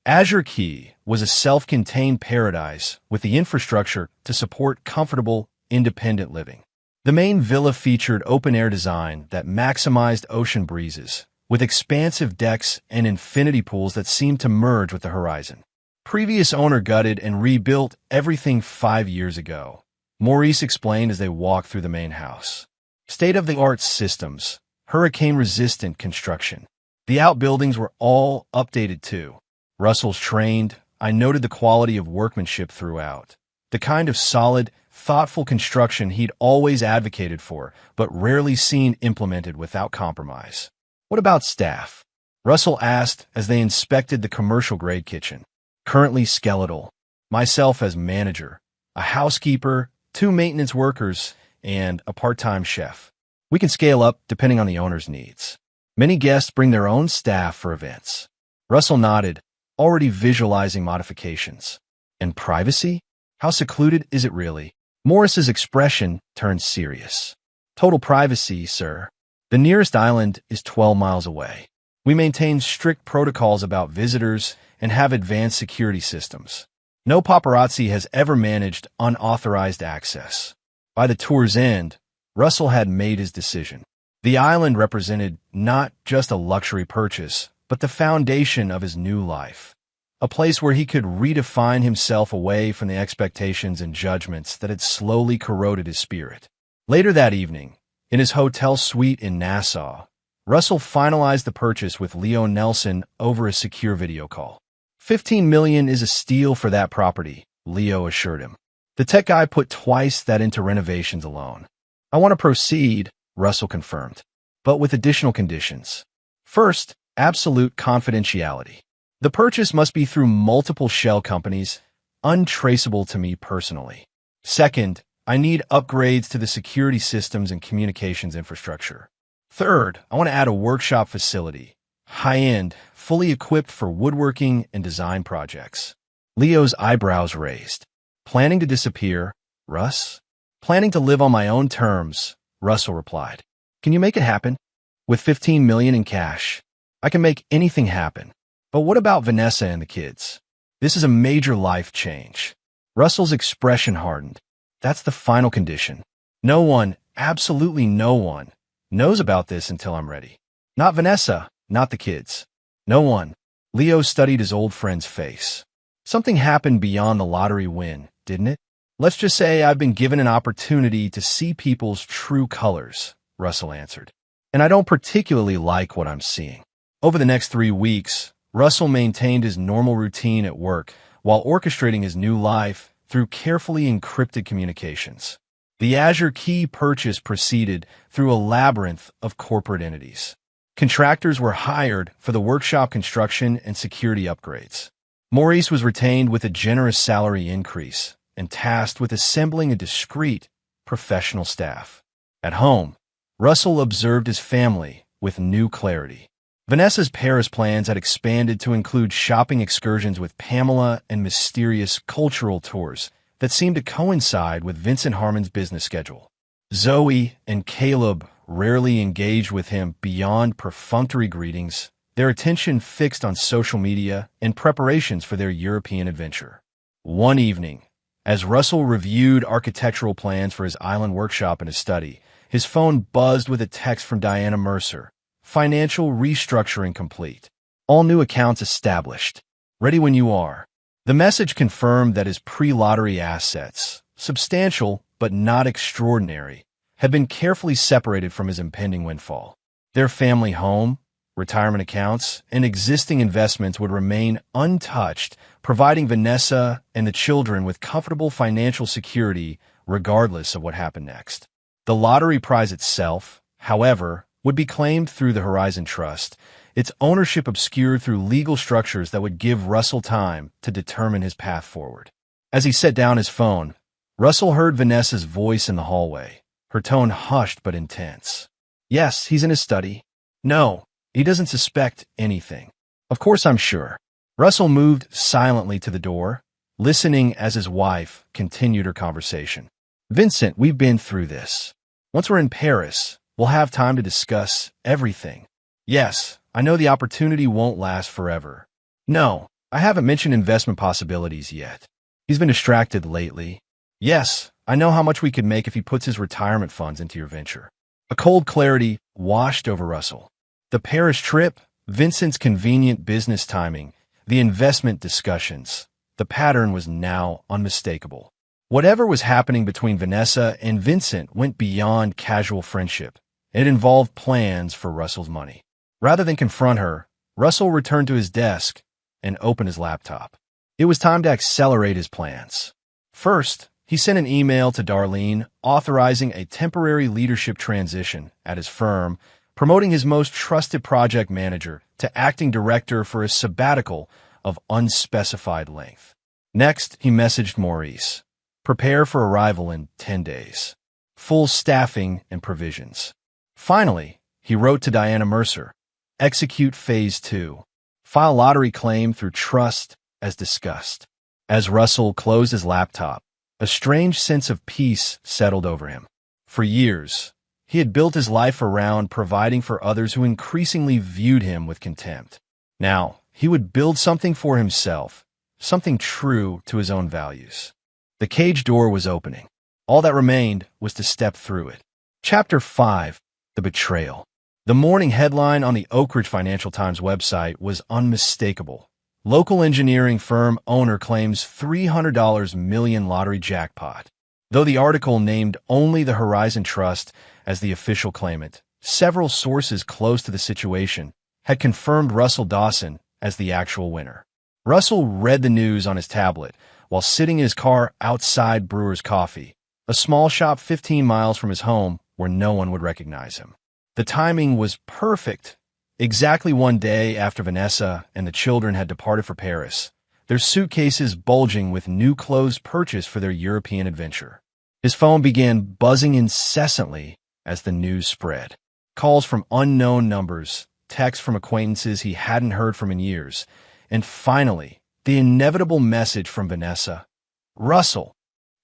Azure Key was a self-contained paradise with the infrastructure to support comfortable, independent living. The main villa featured open-air design that maximized ocean breezes, with expansive decks and infinity pools that seemed to merge with the horizon. Previous owner gutted and rebuilt everything 5 years ago, Maurice explained as they walked through the main house. State-of-the-art systems, hurricane-resistant construction. The outbuildings were all updated too. Russell's trained, I noted the quality of workmanship throughout. The kind of solid, thoughtful construction he'd always advocated for, but rarely seen implemented without compromise. "What about staff?" Russell asked as they inspected the commercial-grade kitchen. "Currently skeletal. Myself as manager, a housekeeper, 2 maintenance workers, and a part-time chef. We can scale up depending on the owner's needs. Many guests bring their own staff for events." Russell nodded, already visualizing modifications. "And privacy? How secluded is it really?" Morris's expression turned serious. "Total privacy, sir. The nearest island is 12 miles away. We maintain strict protocols about visitors and have advanced security systems. No paparazzi has ever managed unauthorized access." By the tour's end, Russell had made his decision. The island represented not just a luxury purchase, but the foundation of his new life. A place where he could redefine himself away from the expectations and judgments that had slowly corroded his spirit. Later that evening, in his hotel suite in Nassau, Russell finalized the purchase with Leo Nelson over a secure video call. $15 million is a steal for that property, Leo assured him. The tech guy put twice that into renovations alone. "I want to proceed," Russell confirmed, "but with additional conditions. First, absolute confidentiality. The purchase must be through multiple shell companies, untraceable to me personally. Second, I need upgrades to the security systems and communications infrastructure. Third, I want to add a workshop facility, high-end, fully equipped for woodworking and design projects." Leo's eyebrows raised. "Planning to disappear, Russ?" "Planning to live on my own terms," Russell replied. "Can you make it happen?" "With $15 million in cash, I can make anything happen. But what about Vanessa and the kids? This is a major life change." Russell's expression hardened. "That's the final condition. No one, absolutely no one, knows about this until I'm ready. Not Vanessa, not the kids. No one." Leo studied his old friend's face. "Something happened beyond the lottery win, didn't it? Let's just say I've been given an opportunity to see people's true colors," Russell answered. "And I don't particularly like what I'm seeing." Over the next 3 weeks, Russell maintained his normal routine at work while orchestrating his new life through carefully encrypted communications. The Azure Key purchase proceeded through a labyrinth of corporate entities. Contractors were hired for the workshop construction and security upgrades. Maurice was retained with a generous salary increase and tasked with assembling a discreet, professional staff. At home, Russell observed his family with new clarity. Vanessa's Paris plans had expanded to include shopping excursions with Pamela and mysterious cultural tours that seemed to coincide with Vincent Harmon's business schedule. Zoe and Caleb rarely engaged with him beyond perfunctory greetings, their attention fixed on social media and preparations for their European adventure. One evening, as Russell reviewed architectural plans for his island workshop in his study, his phone buzzed with a text from Diana Mercer. Financial restructuring complete. All new accounts established. Ready when you are. The message confirmed that his pre-lottery assets, substantial but not extraordinary, had been carefully separated from his impending windfall. Their family home, retirement accounts, and existing investments would remain untouched, providing Vanessa and the children with comfortable financial security regardless of what happened next. The lottery prize itself, however, would be claimed through the Horizon Trust, its ownership obscured through legal structures that would give Russell time to determine his path forward. As he set down his phone, Russell heard Vanessa's voice in the hallway, her tone hushed but intense. Yes, he's in his study. No, he doesn't suspect anything. Of course I'm sure. Russell moved silently to the door, listening as his wife continued her conversation. Vincent, we've been through this. Once we're in Paris, we'll have time to discuss everything. Yes, I know the opportunity won't last forever. No, I haven't mentioned investment possibilities yet. He's been distracted lately. Yes, I know how much we could make if he puts his retirement funds into your venture. A cold clarity washed over Russell. The Paris trip, Vincent's convenient business timing, the investment discussions. The pattern was now unmistakable. Whatever was happening between Vanessa and Vincent went beyond casual friendship. It involved plans for Russell's money. Rather than confront her, Russell returned to his desk and opened his laptop. It was time to accelerate his plans. First, he sent an email to Darlene authorizing a temporary leadership transition at his firm, promoting his most trusted project manager to acting director for a sabbatical of unspecified length. Next, he messaged Maurice. Prepare for arrival in 10 days. Full staffing and provisions. Finally, he wrote to Diana Mercer. Execute Phase 2. File lottery claim through trust as discussed. As Russell closed his laptop, a strange sense of peace settled over him. For years, he had built his life around providing for others who increasingly viewed him with contempt. Now, he would build something for himself, something true to his own values. The cage door was opening. All that remained was to step through it. Chapter 5. The Betrayal. The morning headline on the Oak Ridge Financial Times website was unmistakable. Local engineering firm owner claims $300 million lottery jackpot. Though the article named only the Horizon Trust as the official claimant, several sources close to the situation had confirmed Russell Dawson as the actual winner. Russell read the news on his tablet while sitting in his car outside Brewer's Coffee, a small shop 15 miles from his home where no one would recognize him. The timing was perfect. Exactly one day after Vanessa and the children had departed for Paris, their suitcases bulging with new clothes purchased for their European adventure. His phone began buzzing incessantly as the news spread. Calls from unknown numbers, texts from acquaintances he hadn't heard from in years, and finally, the inevitable message from Vanessa. Russell,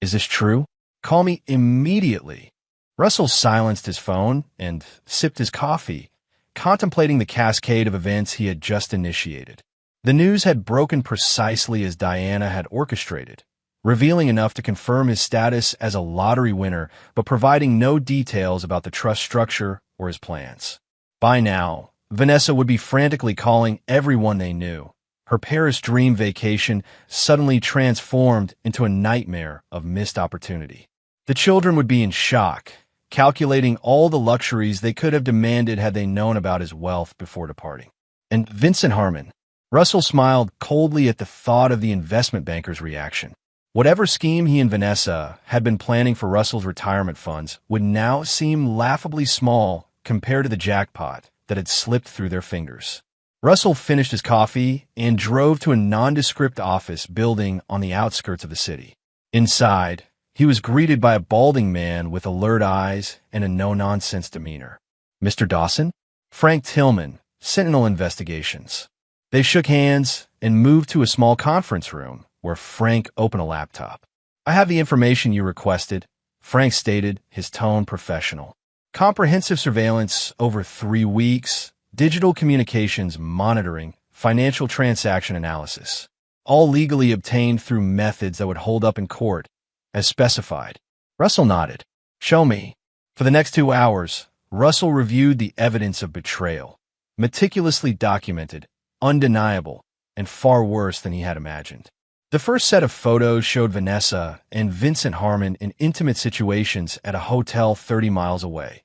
is this true? Call me immediately. Russell silenced his phone and sipped his coffee, contemplating the cascade of events he had just initiated. The news had broken precisely as Diana had orchestrated, revealing enough to confirm his status as a lottery winner, but providing no details about the trust structure or his plans. By now, Vanessa would be frantically calling everyone they knew. Her Paris dream vacation suddenly transformed into a nightmare of missed opportunity. The children would be in shock, calculating all the luxuries they could have demanded had they known about his wealth before departing. And Vincent Harmon, Russell smiled coldly at the thought of the investment banker's reaction. Whatever scheme he and Vanessa had been planning for Russell's retirement funds would now seem laughably small compared to the jackpot that had slipped through their fingers. Russell finished his coffee and drove to a nondescript office building on the outskirts of the city. Inside, he was greeted by a balding man with alert eyes and a no-nonsense demeanor. "Mr. Dawson?" "Frank Tillman, Sentinel Investigations." They shook hands and moved to a small conference room where Frank opened a laptop. "I have the information you requested," Frank stated, his tone professional. "Comprehensive surveillance over 3 weeks, digital communications monitoring, financial transaction analysis, all legally obtained through methods that would hold up in court, as specified." Russell nodded. "Show me." For the next 2 hours, Russell reviewed the evidence of betrayal, meticulously documented, undeniable, and far worse than he had imagined. The first set of photos showed Vanessa and Vincent Harmon in intimate situations at a hotel 30 miles away.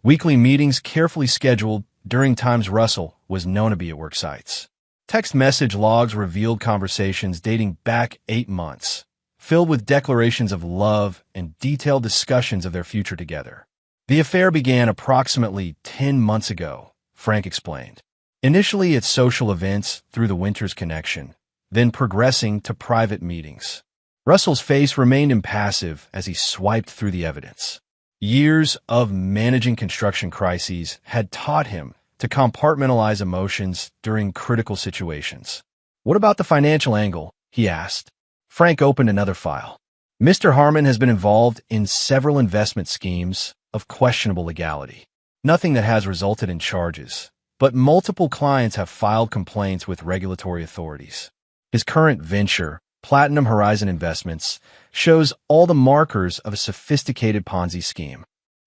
Weekly meetings carefully scheduled during times Russell was known to be at work sites. Text message logs revealed conversations dating back 8 months, filled with declarations of love and detailed discussions of their future together. The affair began approximately 10 months ago, Frank explained. Initially at social events through the Winters connection, then progressing to private meetings. Russell's face remained impassive as he swiped through the evidence. Years of managing construction crises had taught him to compartmentalize emotions during critical situations. "What about the financial angle?" he asked. Frank opened another file. "Mr. Harmon has been involved in several investment schemes of questionable legality. Nothing that has resulted in charges, but multiple clients have filed complaints with regulatory authorities. His current venture, Platinum Horizon Investments, shows all the markers of a sophisticated Ponzi scheme."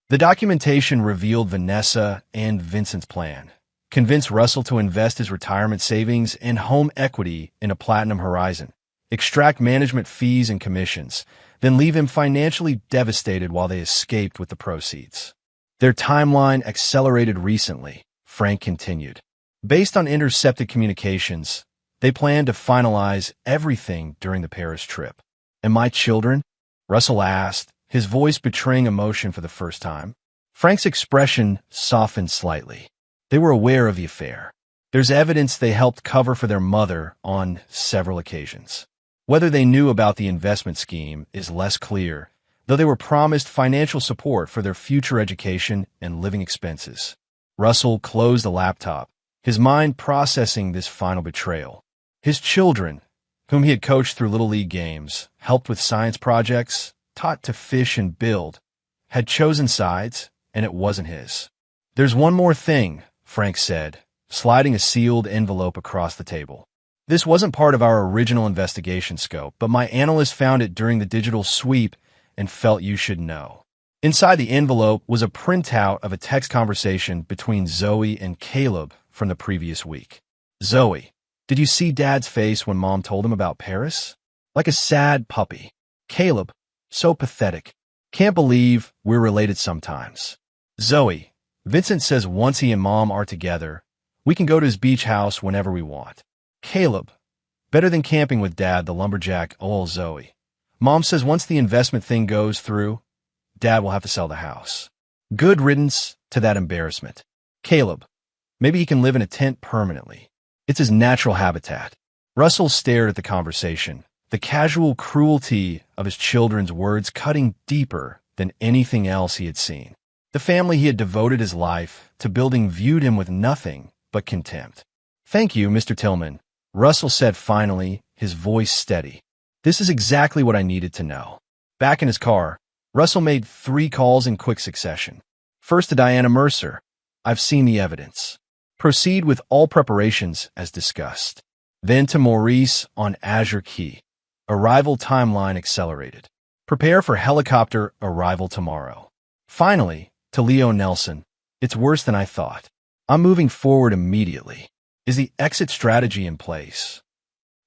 The documentation revealed Vanessa and Vincent's plan. Convince Russell to invest his retirement savings and home equity in a Platinum Horizon, extract management fees and commissions, then leave him financially devastated while they escaped with the proceeds. Their timeline accelerated recently, Frank continued. Based on intercepted communications, they plan to finalize everything during the Paris trip. "And my children?" Russell asked, his voice betraying emotion for the first time. Frank's expression softened slightly. "They were aware of the affair. There's evidence they helped cover for their mother on several occasions. Whether they knew about the investment scheme is less clear, though they were promised financial support for their future education and living expenses." Russell closed the laptop, his mind processing this final betrayal. His children, whom he had coached through Little League games, helped with science projects, taught to fish and build, had chosen sides, and it wasn't his. "There's one more thing," Frank said, sliding a sealed envelope across the table. "This wasn't part of our original investigation scope, but my analyst found it during the digital sweep and felt you should know." Inside the envelope was a printout of a text conversation between Zoe and Caleb from the previous week. "Zoe, did you see Dad's face when Mom told him about Paris? Like a sad puppy. Caleb, so pathetic. Can't believe we're related sometimes. Zoe, Vincent says once he and Mom are together, we can go to his beach house whenever we want. Caleb, better than camping with Dad, the lumberjack." "Oh, Zoe. Mom says once the investment thing goes through, Dad will have to sell the house. Good riddance to that embarrassment. Caleb, maybe he can live in a tent permanently. It's his natural habitat." Russell stared at the conversation, the casual cruelty of his children's words cutting deeper than anything else he had seen. The family he had devoted his life to building viewed him with nothing but contempt. "Thank you, Mr. Tillman," Russell said finally, his voice steady. "This is exactly what I needed to know." Back in his car, Russell made 3 calls in quick succession. First to Diana Mercer. "I've seen the evidence. Proceed with all preparations as discussed." Then to Maurice on Azure Key. Arrival timeline accelerated. "Prepare for helicopter arrival tomorrow." Finally, to Leo Nelson. "It's worse than I thought. I'm moving forward immediately. Is the exit strategy in place?"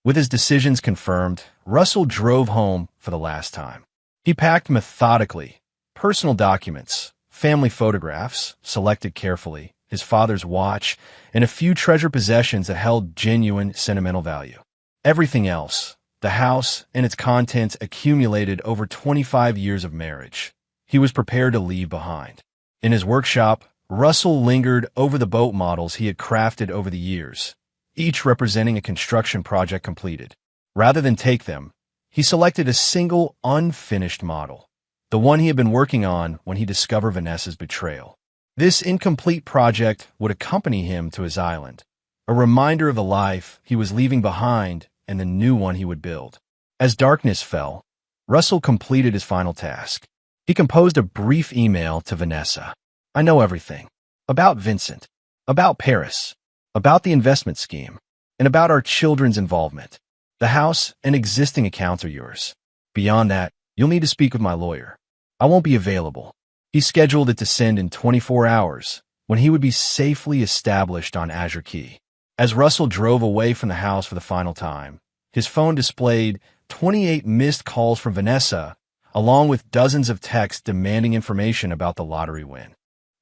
With his decisions confirmed, Russell drove home for the last time. He packed methodically, personal documents, family photographs, selected carefully, his father's watch, and a few treasured possessions that held genuine sentimental value. Everything else, the house and its contents, accumulated over 25 years of marriage, he was prepared to leave behind. In his workshop, Russell lingered over the boat models he had crafted over the years, each representing a construction project completed. Rather than take them, he selected a single unfinished model, the one he had been working on when he discovered Vanessa's betrayal. This incomplete project would accompany him to his island, a reminder of the life he was leaving behind and the new one he would build. As darkness fell, Russell completed his final task. He composed a brief email to Vanessa. I know everything. About Vincent. About Paris. About the investment scheme. And about our children's involvement. The house and existing accounts are yours. Beyond that, you'll need to speak with my lawyer. I won't be available. He scheduled it to send in 24 hours, when he would be safely established on Azure Key. As Russell drove away from the house for the final time, his phone displayed 28 missed calls from Vanessa, along with dozens of texts demanding information about the lottery win.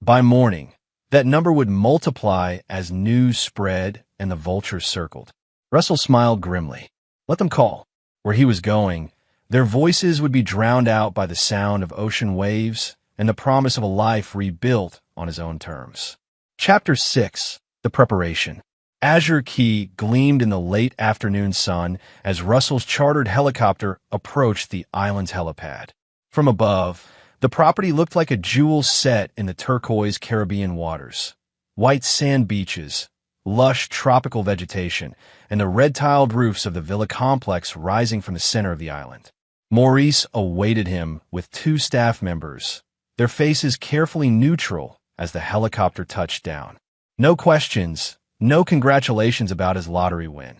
By morning, that number would multiply as news spread and the vultures circled. Russell smiled grimly. Let them call. Where he was going, their voices would be drowned out by the sound of ocean waves and the promise of a life rebuilt on his own terms. Chapter 6. The Preparation. Azure Key gleamed in the late afternoon sun as Russell's chartered helicopter approached the island's helipad. From above, the property looked like a jewel set in the turquoise Caribbean waters. White sand beaches, lush tropical vegetation, and the red-tiled roofs of the villa complex rising from the center of the island. Maurice awaited him with 2 staff members, their faces carefully neutral as the helicopter touched down. No questions, no congratulations about his lottery win,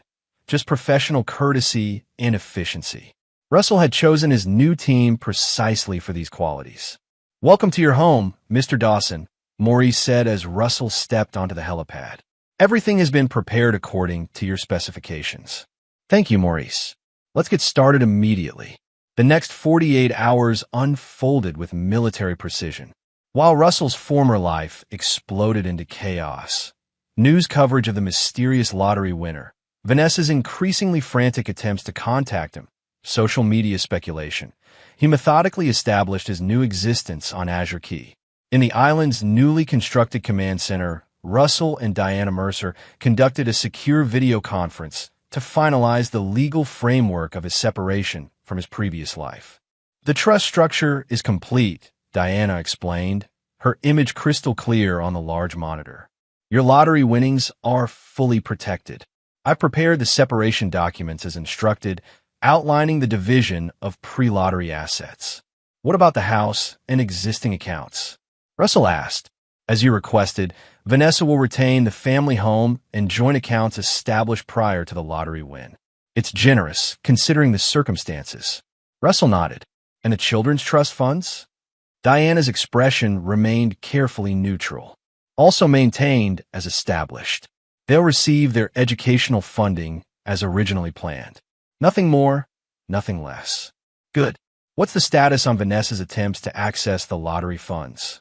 just professional courtesy and efficiency. Russell had chosen his new team precisely for these qualities. Welcome to your home, Mr. Dawson, Maurice said as Russell stepped onto the helipad. Everything has been prepared according to your specifications. Thank you, Maurice. Let's get started immediately. The next 48 hours unfolded with military precision. While Russell's former life exploded into chaos, news coverage of the mysterious lottery winner, Vanessa's increasingly frantic attempts to contact him, social media speculation, he methodically established his new existence on Azure Key. In the island's newly constructed command center, Russell and Diana Mercer conducted a secure video conference to finalize the legal framework of his separation from his previous life. The trust structure is complete, Diana explained, her image crystal clear on the large monitor. Your lottery winnings are fully protected. I've prepared the separation documents as instructed, outlining the division of pre-lottery assets. What about the house and existing accounts? Russell asked. As you requested, Vanessa will retain the family home and joint accounts established prior to the lottery win. It's generous, considering the circumstances. Russell nodded. And the children's trust funds? Diana's expression remained carefully neutral. Also maintained as established. They'll receive their educational funding as originally planned. Nothing more, nothing less. Good. What's the status on Vanessa's attempts to access the lottery funds?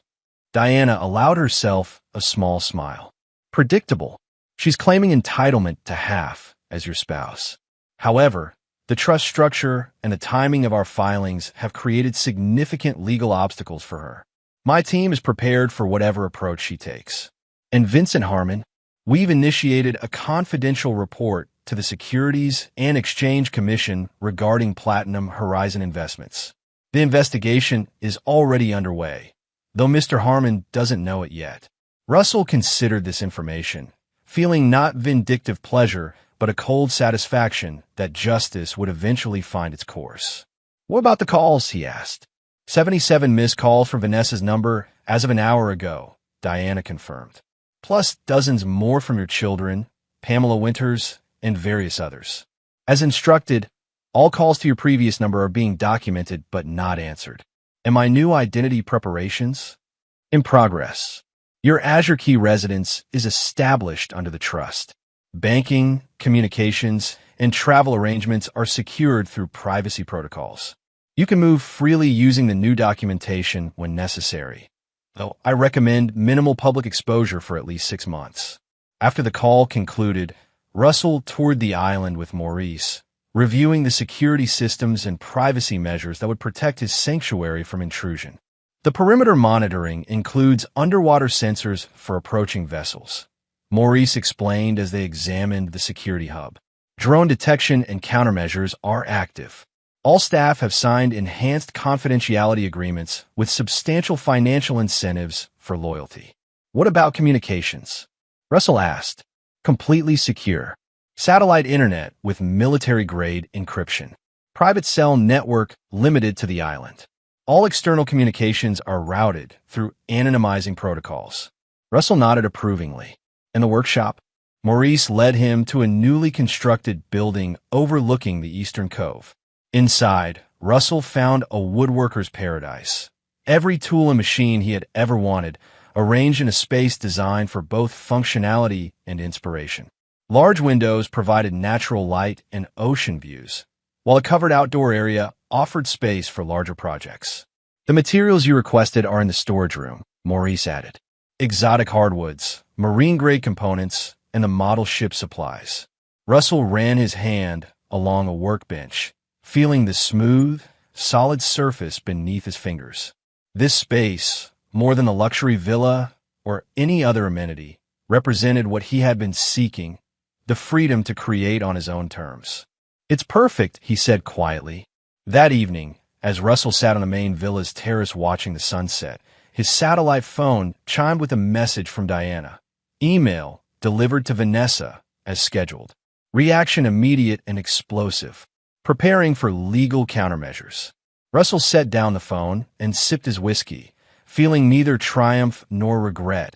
Diana allowed herself a small smile. Predictable. She's claiming entitlement to half as your spouse. However, the trust structure and the timing of our filings have created significant legal obstacles for her. My team is prepared for whatever approach she takes. And Vincent Harmon, we've initiated a confidential report to the Securities and Exchange Commission regarding Platinum Horizon investments. The investigation is already underway, though Mr. Harmon doesn't know it yet. Russell considered this information, feeling not vindictive pleasure, but a cold satisfaction that justice would eventually find its course. What about the calls, he asked. 77 missed calls from Vanessa's number as of an hour ago, Diana confirmed. Plus dozens more from your children, Pamela Winters, and various others. As instructed, all calls to your previous number are being documented but not answered. And my new identity preparations? In progress. Your Azure Key residence is established under the trust. Banking, communications, and travel arrangements are secured through privacy protocols. You can move freely using the new documentation when necessary. though I recommend minimal public exposure for at least 6 months. After the call concluded, Russell toured the island with Maurice, reviewing the security systems and privacy measures that would protect his sanctuary from intrusion. The perimeter monitoring includes underwater sensors for approaching vessels, Maurice explained as they examined the security hub. Drone detection and countermeasures are active. All staff have signed enhanced confidentiality agreements with substantial financial incentives for loyalty. What about communications? Russell asked. Completely secure. Satellite internet with military-grade encryption. Private cell network limited to the island. All external communications are routed through anonymizing protocols. Russell nodded approvingly. In the workshop, Maurice led him to a newly constructed building overlooking the eastern cove. Inside, Russell found a woodworker's paradise. Every tool and machine he had ever wanted, arranged in a space designed for both functionality and inspiration. Large windows provided natural light and ocean views, while a covered outdoor area offered space for larger projects. The materials you requested are in the storage room, Maurice added. Exotic hardwoods, marine-grade components, and the model ship supplies. Russell ran his hand along a workbench, feeling the smooth, solid surface beneath his fingers. This space, more than a luxury villa or any other amenity, represented what he had been seeking, the freedom to create on his own terms. It's perfect, he said quietly. That evening, as Russell sat on the main villa's terrace watching the sunset, his satellite phone chimed with a message from Diana. Email delivered to Vanessa as scheduled. Reaction immediate and explosive. Preparing for legal countermeasures. Russell set down the phone and sipped his whiskey, feeling neither triumph nor regret,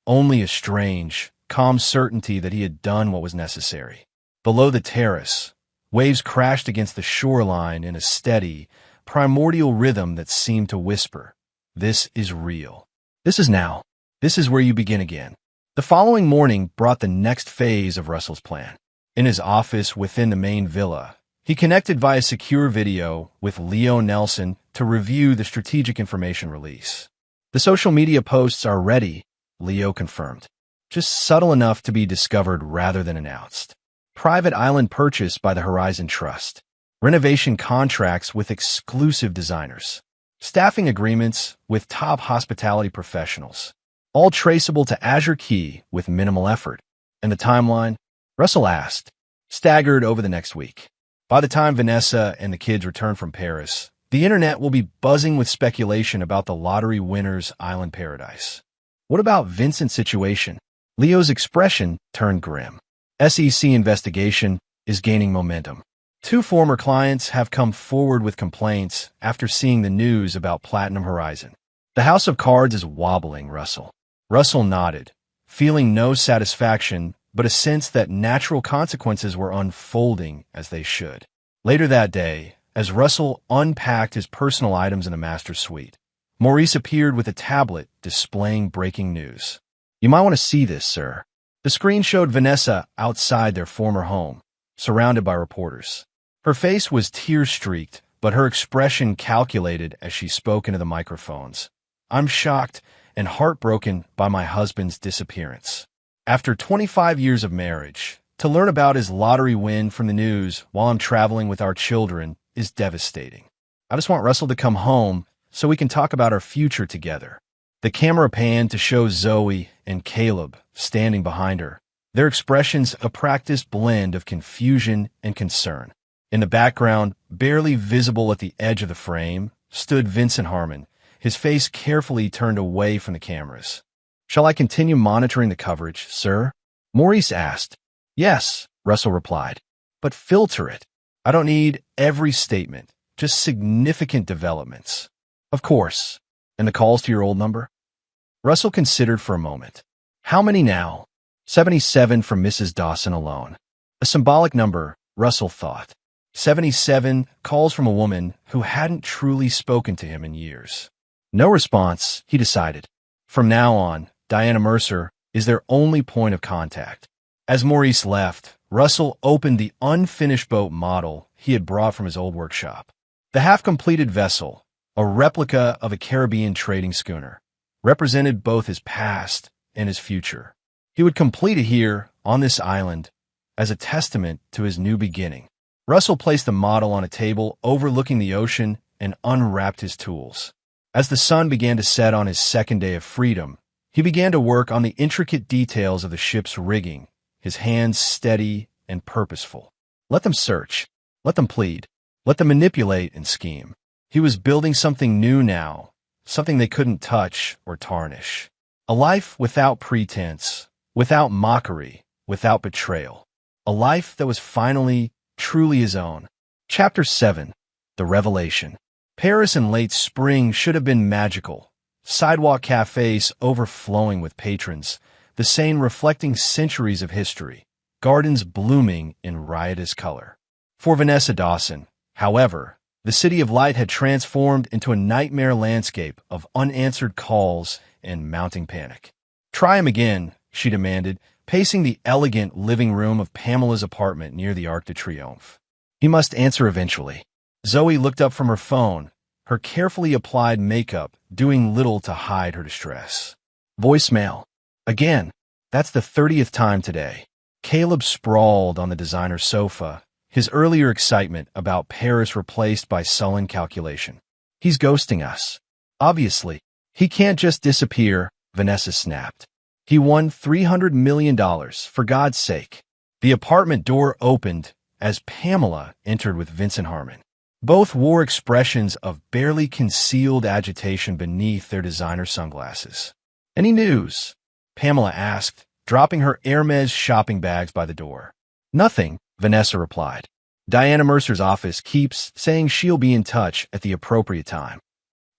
only a strange, calm certainty that he had done what was necessary. Below the terrace, waves crashed against the shoreline in a steady, primordial rhythm that seemed to whisper, "This is real. This is now. This is where you begin again." The following morning brought the next phase of Russell's plan. In his office within the main villa, he connected via secure video with Leo Nelson to review the strategic information release. The social media posts are ready, Leo confirmed. Just subtle enough to be discovered rather than announced. Private island purchase by the Horizon Trust. Renovation contracts with exclusive designers. Staffing agreements with top hospitality professionals. All traceable to Azure Key with minimal effort. And the timeline? Russell asked. Staggered over the next week. By the time Vanessa and the kids return from Paris, the internet will be buzzing with speculation about the lottery winner's island paradise. What about Vincent's situation? Leo's expression turned grim. SEC investigation is gaining momentum. 2 former clients have come forward with complaints after seeing the news about Platinum Horizon. The house of cards is wobbling, Russell. Russell nodded, feeling no satisfaction but a sense that natural consequences were unfolding as they should. Later that day, as Russell unpacked his personal items in the master suite, Maurice appeared with a tablet displaying breaking news. You might want to see this, sir. The screen showed Vanessa outside their former home, surrounded by reporters. Her face was tear-streaked, but her expression calculated as she spoke into the microphones. I'm shocked and heartbroken by my husband's disappearance. After 25 years of marriage, to learn about his lottery win from the news while I'm traveling with our children is devastating. I just want Russell to come home so we can talk about our future together. The camera panned to show Zoe and Caleb standing behind her, their expressions a practiced blend of confusion and concern. In the background, barely visible at the edge of the frame, stood Vincent Harmon, his face carefully turned away from the cameras. Shall I continue monitoring the coverage, sir? Maurice asked. Yes, Russell replied. But filter it. I don't need every statement, just significant developments. Of course. And the calls to your old number? Russell considered for a moment. How many now? 77 from Mrs. Dawson alone. A symbolic number, Russell thought. 77 calls from a woman who hadn't truly spoken to him in years. No response, he decided. From now on, Diana Mercer is their only point of contact. As Maurice left, Russell opened the unfinished boat model he had brought from his old workshop. The half-completed vessel, a replica of a Caribbean trading schooner, represented both his past and his future. He would complete it here, on this island, as a testament to his new beginning. Russell placed the model on a table overlooking the ocean and unwrapped his tools. As the sun began to set on his second day of freedom, he began to work on the intricate details of the ship's rigging, his hands steady and purposeful. Let them search. Let them plead. Let them manipulate and scheme. He was building something new now, something they couldn't touch or tarnish. A life without pretense, without mockery, without betrayal. A life that was finally, truly his own. Chapter 7. The Revelation. Paris in late spring should have been magical. Sidewalk cafes overflowing with patrons, the Seine reflecting centuries of history, gardens blooming in riotous color. For Vanessa Dawson, however, the City of Light had transformed into a nightmare landscape of unanswered calls and mounting panic. "Try him again," she demanded, pacing the elegant living room of Pamela's apartment near the Arc de Triomphe. "He must answer eventually." Zoe looked up from her phone, her carefully applied makeup doing little to hide her distress. Voicemail. Again. That's the 30th time today. Caleb sprawled on the designer sofa, his earlier excitement about Paris replaced by sullen calculation. "He's ghosting us. Obviously. He can't just disappear," Vanessa snapped. "He won $300 million, for God's sake." The apartment door opened as Pamela entered with Vincent Harmon. Both wore expressions of barely concealed agitation beneath their designer sunglasses. "Any news?" Pamela asked, dropping her Hermes shopping bags by the door. "Nothing," Vanessa replied. "Diana Mercer's office keeps saying she'll be in touch at the appropriate time."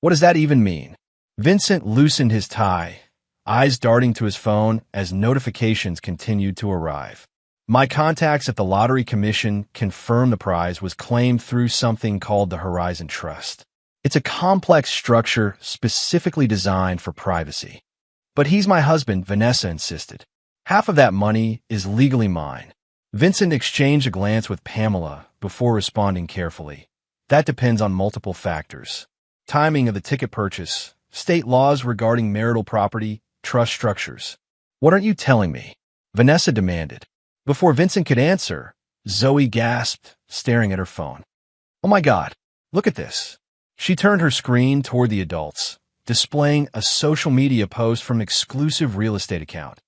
"What does that even mean?" Vincent loosened his tie, eyes darting to his phone as notifications continued to arrive. "My contacts at the Lottery Commission confirm the prize was claimed through something called the Horizon Trust. It's a complex structure specifically designed for privacy." "But he's my husband," Vanessa insisted. "Half of that money is legally mine." Vincent exchanged a glance with Pamela before responding carefully. "That depends on multiple factors. Timing of the ticket purchase, state laws regarding marital property, trust structures." "What aren't you telling me?" Vanessa demanded. Before Vincent could answer, Zoe gasped, staring at her phone. "Oh my God, look at this." She turned her screen toward the adults, displaying a social media post from an exclusive real estate account.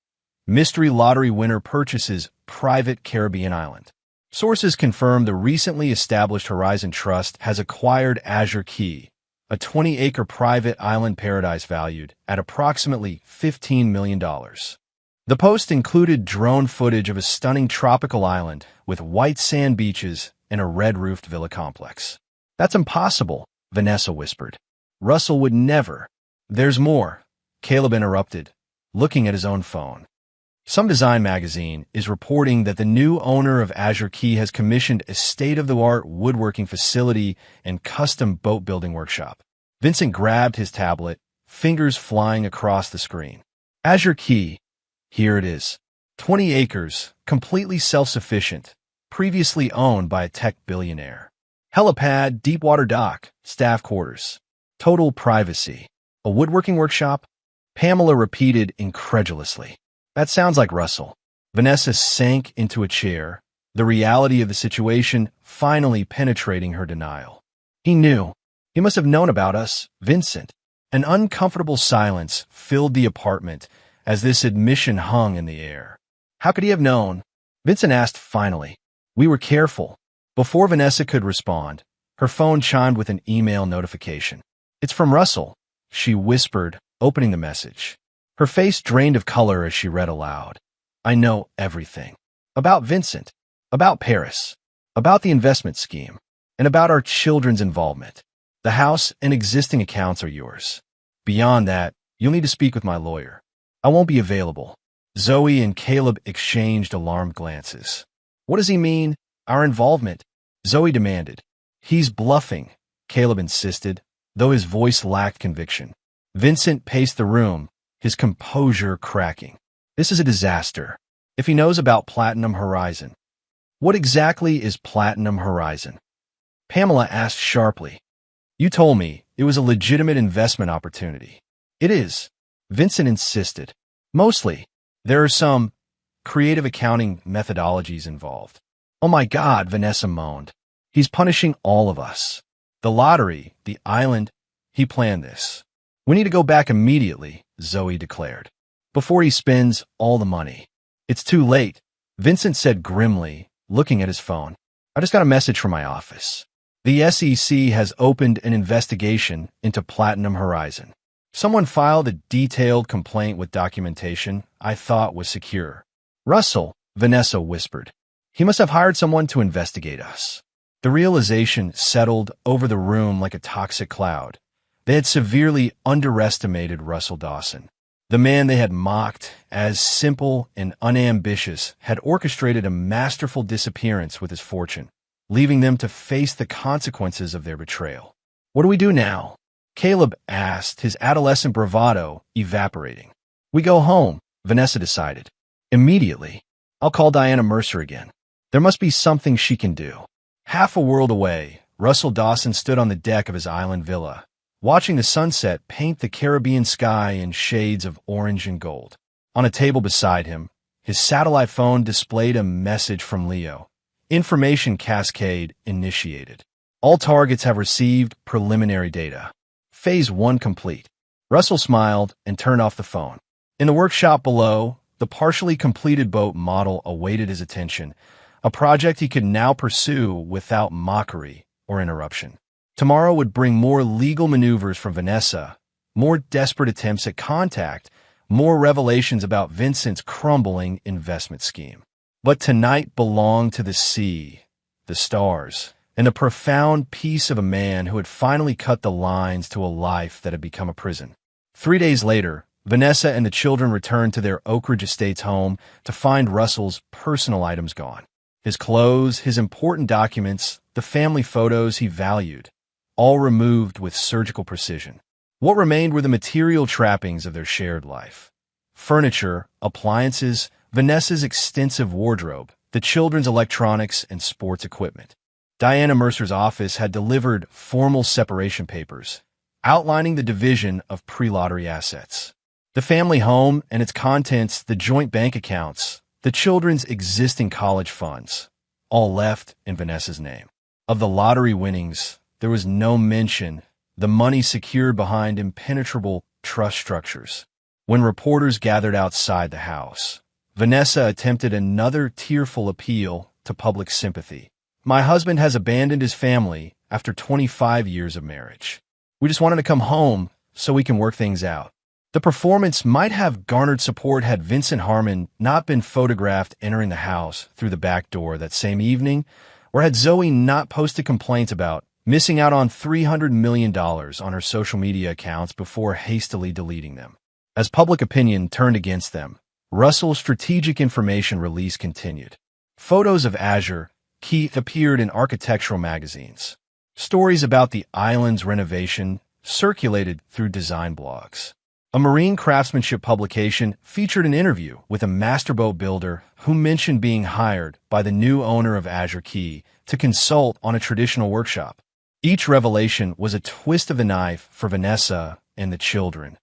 "Mystery lottery winner purchases private Caribbean island." Sources confirm the recently established Horizon Trust has acquired Azure Key, a 20-acre private island paradise valued at approximately $15 million. The post included drone footage of a stunning tropical island with white sand beaches and a red-roofed villa complex. "That's impossible," Vanessa whispered. "Russell would never." "There's more," Caleb interrupted, looking at his own phone. Some design magazine is reporting that the new owner of Azure Key has commissioned a state-of-the-art woodworking facility and custom boat-building workshop. Vincent grabbed his tablet, fingers flying across the screen. Azure Key. Here it is. 20 acres, completely self-sufficient, previously owned by a tech billionaire. Helipad, deepwater dock, staff quarters. Total privacy. A woodworking workshop? Pamela repeated incredulously. "That sounds like Russell." Vanessa sank into a chair, the reality of the situation finally penetrating her denial. "He knew. He must have known about us, Vincent." An uncomfortable silence filled the apartment as this admission hung in the air. "How could he have known?" Vincent asked finally. "We were careful." Before Vanessa could respond, her phone chimed with an email notification. "It's from Russell," she whispered, opening the message. Her face drained of color as she read aloud. "I know everything. About Vincent, about Paris, about the investment scheme, and about our children's involvement. The house and existing accounts are yours. Beyond that, you'll need to speak with my lawyer. I won't be available." Zoe and Caleb exchanged alarmed glances. "What does he mean, our involvement?" Zoe demanded. "He's bluffing," Caleb insisted, though his voice lacked conviction. Vincent paced the room, his composure cracking. "This is a disaster. If he knows about Platinum Horizon." "What exactly is Platinum Horizon?" Pamela asked sharply. "You told me it was a legitimate investment opportunity." "It is. Vincent insisted. Mostly. There are some creative accounting methodologies involved. Oh my God, Vanessa moaned. He's punishing all of us. The lottery, the island, he planned this. We need to go back immediately, Zoe declared, before he spends all the money. It's too late, Vincent said grimly, looking at his phone. I just got a message from my office. The SEC has opened an investigation into Platinum Horizon. Someone filed a detailed complaint with documentation I thought was secure. Russell, Vanessa whispered. He must have hired someone to investigate us. The realization settled over the room like a toxic cloud. They had severely underestimated Russell Dawson. The man they had mocked as simple and unambitious had orchestrated a masterful disappearance with his fortune, leaving them to face the consequences of their betrayal. What do we do now? Caleb asked, his adolescent bravado evaporating. We go home, Vanessa decided. Immediately. I'll call Diana Mercer again. There must be something she can do. Half a world away, Russell Dawson stood on the deck of his island villa, watching the sunset paint the Caribbean sky in shades of orange and gold. On a table beside him, his satellite phone displayed a message from Leo. Information cascade initiated. All targets have received preliminary data. Phase 1 complete. Russell smiled and turned off the phone. In the workshop below, the partially completed boat model awaited his attention, a project he could now pursue without mockery or interruption. Tomorrow would bring more legal maneuvers from Vanessa, more desperate attempts at contact, more revelations about Vincent's crumbling investment scheme. But tonight belonged to the sea, the stars, and the profound peace of a man who had finally cut the lines to a life that had become a prison. 3 days later, Vanessa and the children returned to their Oak Ridge Estates home to find Russell's personal items gone. His clothes, his important documents, the family photos he valued, all removed with surgical precision. What remained were the material trappings of their shared life. Furniture, appliances, Vanessa's extensive wardrobe, the children's electronics and sports equipment. Diana Mercer's office had delivered formal separation papers, outlining the division of pre-lottery assets. The family home and its contents, the joint bank accounts, the children's existing college funds, all left in Vanessa's name. Of the lottery winnings, there was no mention, the money secured behind impenetrable trust structures. When reporters gathered outside the house, Vanessa attempted another tearful appeal to public sympathy. My husband has abandoned his family after 25 years of marriage. We just wanted to come home so we can work things out. The performance might have garnered support had Vincent Harmon not been photographed entering the house through the back door that same evening, or had Zoe not posted complaints about missing out on $300 million on her social media accounts before hastily deleting them. As public opinion turned against them, Russell's strategic information release continued. Photos of Azure Key appeared in architectural magazines. Stories about the island's renovation circulated through design blogs. A marine craftsmanship publication featured an interview with a masterboat builder who mentioned being hired by the new owner of Azure Key to consult on a traditional workshop. Each revelation was a twist of the knife for Vanessa and the children.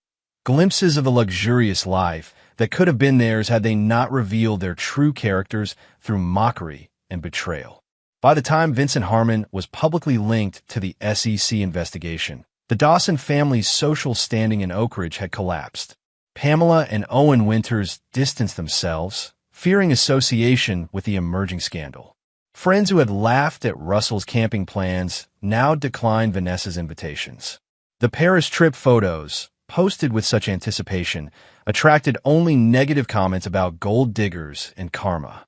Glimpses of the luxurious life that could have been theirs had they not revealed their true characters through mockery and betrayal. By the time Vincent Harmon was publicly linked to the SEC investigation, the Dawson family's social standing in Oak Ridge had collapsed. Pamela and Owen Winters distanced themselves, fearing association with the emerging scandal. Friends who had laughed at Russell's camping plans now declined Vanessa's invitations. The Paris trip photos, posted with such anticipation, attracted only negative comments about gold diggers and karma.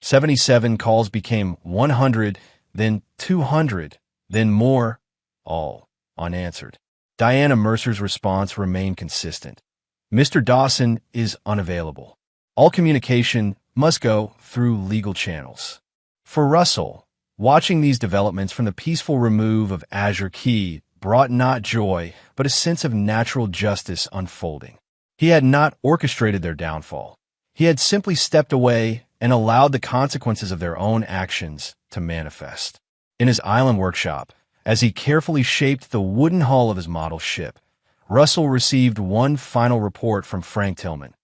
77 calls became 100, then 200, then more, all unanswered. Diana Mercer's response remained consistent. Mr. Dawson is unavailable. All communication must go through legal channels. For Russell, watching these developments from the peaceful remove of Azure Key brought not joy, but a sense of natural justice unfolding. He had not orchestrated their downfall. He had simply stepped away and allowed the consequences of their own actions to manifest. In his island workshop, as he carefully shaped the wooden hull of his model ship, Russell received one final report from Frank Tillman.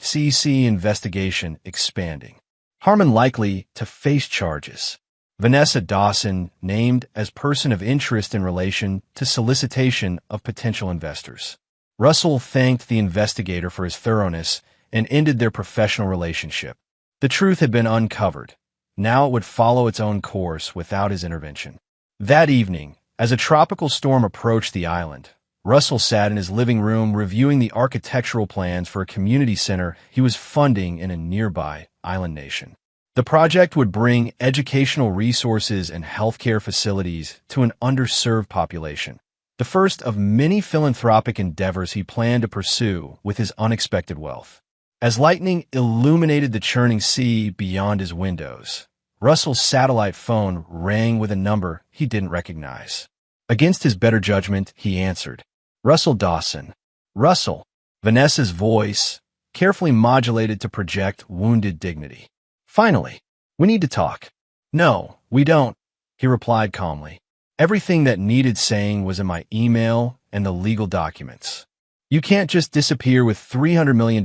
CC investigation expanding. Harmon likely to face charges. Vanessa Dawson named as person of interest in relation to solicitation of potential investors. Russell thanked the investigator for his thoroughness and ended their professional relationship. The truth had been uncovered. Now it would follow its own course without his intervention. That evening, as a tropical storm approached the island, Russell sat in his living room reviewing the architectural plans for a community center he was funding in a nearby island nation. The project would bring educational resources and healthcare facilities to an underserved population, the first of many philanthropic endeavors he planned to pursue with his unexpected wealth. As lightning illuminated the churning sea beyond his windows, Russell's satellite phone rang with a number he didn't recognize. Against his better judgment, he answered. Russell Dawson. Russell. Vanessa's voice, carefully modulated to project wounded dignity. Finally, we need to talk. No, we don't, he replied calmly. Everything that needed saying was in my email and the legal documents. You can't just disappear with $300 million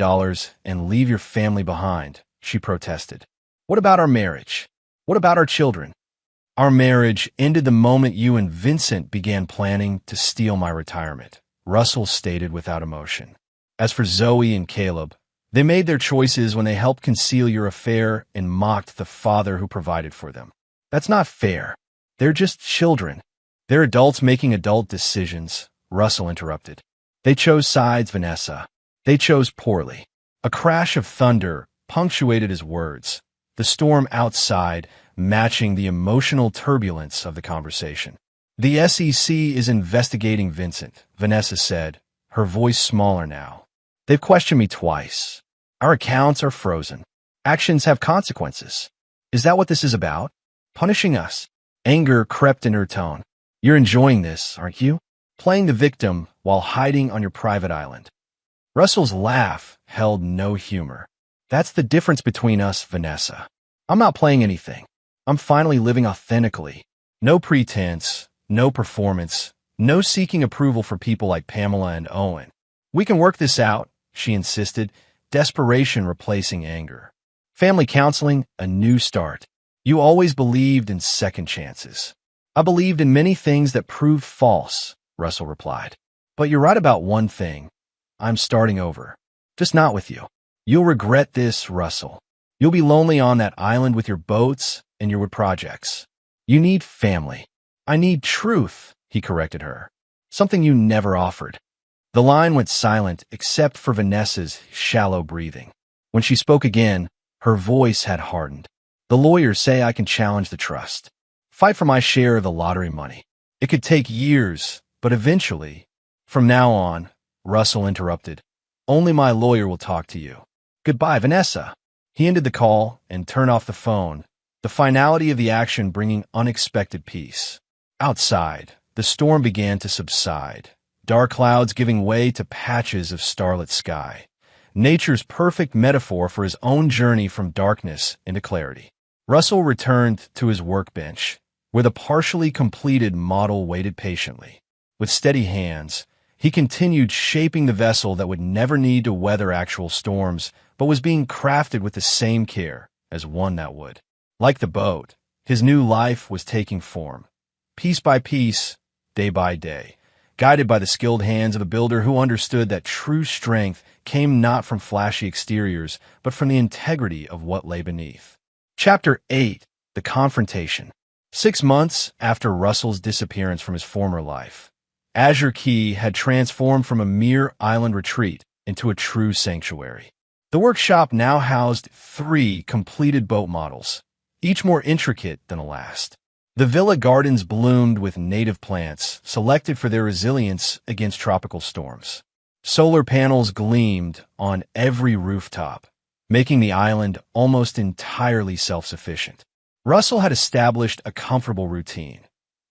and leave your family behind, she protested. What about our marriage? What about our children? Our marriage ended the moment you and Vincent began planning to steal my retirement, Russell stated without emotion. As for Zoe and Caleb, they made their choices when they helped conceal your affair and mocked the father who provided for them. That's not fair. They're just children. They're adults making adult decisions, Russell interrupted. They chose sides, Vanessa. They chose poorly. A crash of thunder punctuated his words, the storm outside matching the emotional turbulence of the conversation. The SEC is investigating Vincent, Vanessa said, her voice smaller now. They've questioned me twice. Our accounts are frozen. Actions have consequences. Is that what this is about? Punishing us? Anger crept in her tone. You're enjoying this, aren't you? Playing the victim while hiding on your private island. Russell's laugh held no humor. That's the difference between us, Vanessa. I'm not playing anything. I'm finally living authentically. No pretense, no performance, no seeking approval for people like Pamela and Owen. We can work this out, she insisted, desperation replacing anger. Family counseling, a new start. You always believed in second chances. I believed in many things that proved false, Russell replied. But you're right about one thing. I'm starting over. Just not with you. You'll regret this, Russell. You'll be lonely on that island with your boats and your wood projects. You need family. I need truth, he corrected her. Something you never offered. The line went silent except for Vanessa's shallow breathing. When she spoke again, her voice had hardened. The lawyers say I can challenge the trust. Fight for my share of the lottery money. It could take years, but eventually. From now on, Russell interrupted. Only my lawyer will talk to you. Goodbye, Vanessa. He ended the call and turned off the phone, the finality of the action bringing unexpected peace. Outside, the storm began to subside, dark clouds giving way to patches of starlit sky. Nature's perfect metaphor for his own journey from darkness into clarity. Russell returned to his workbench, where the partially completed model waited patiently. With steady hands, he continued shaping the vessel that would never need to weather actual storms, but was being crafted with the same care as one that would. Like the boat, his new life was taking form, piece by piece, day by day, guided by the skilled hands of a builder who understood that true strength came not from flashy exteriors, but from the integrity of what lay beneath. Chapter 8. The Confrontation. 6 months after Russell's disappearance from his former life, Azure Key had transformed from a mere island retreat into a true sanctuary. The workshop now housed 3 completed boat models, each more intricate than the last. The villa gardens bloomed with native plants, selected for their resilience against tropical storms. Solar panels gleamed on every rooftop, making the island almost entirely self-sufficient. Russell had established a comfortable routine.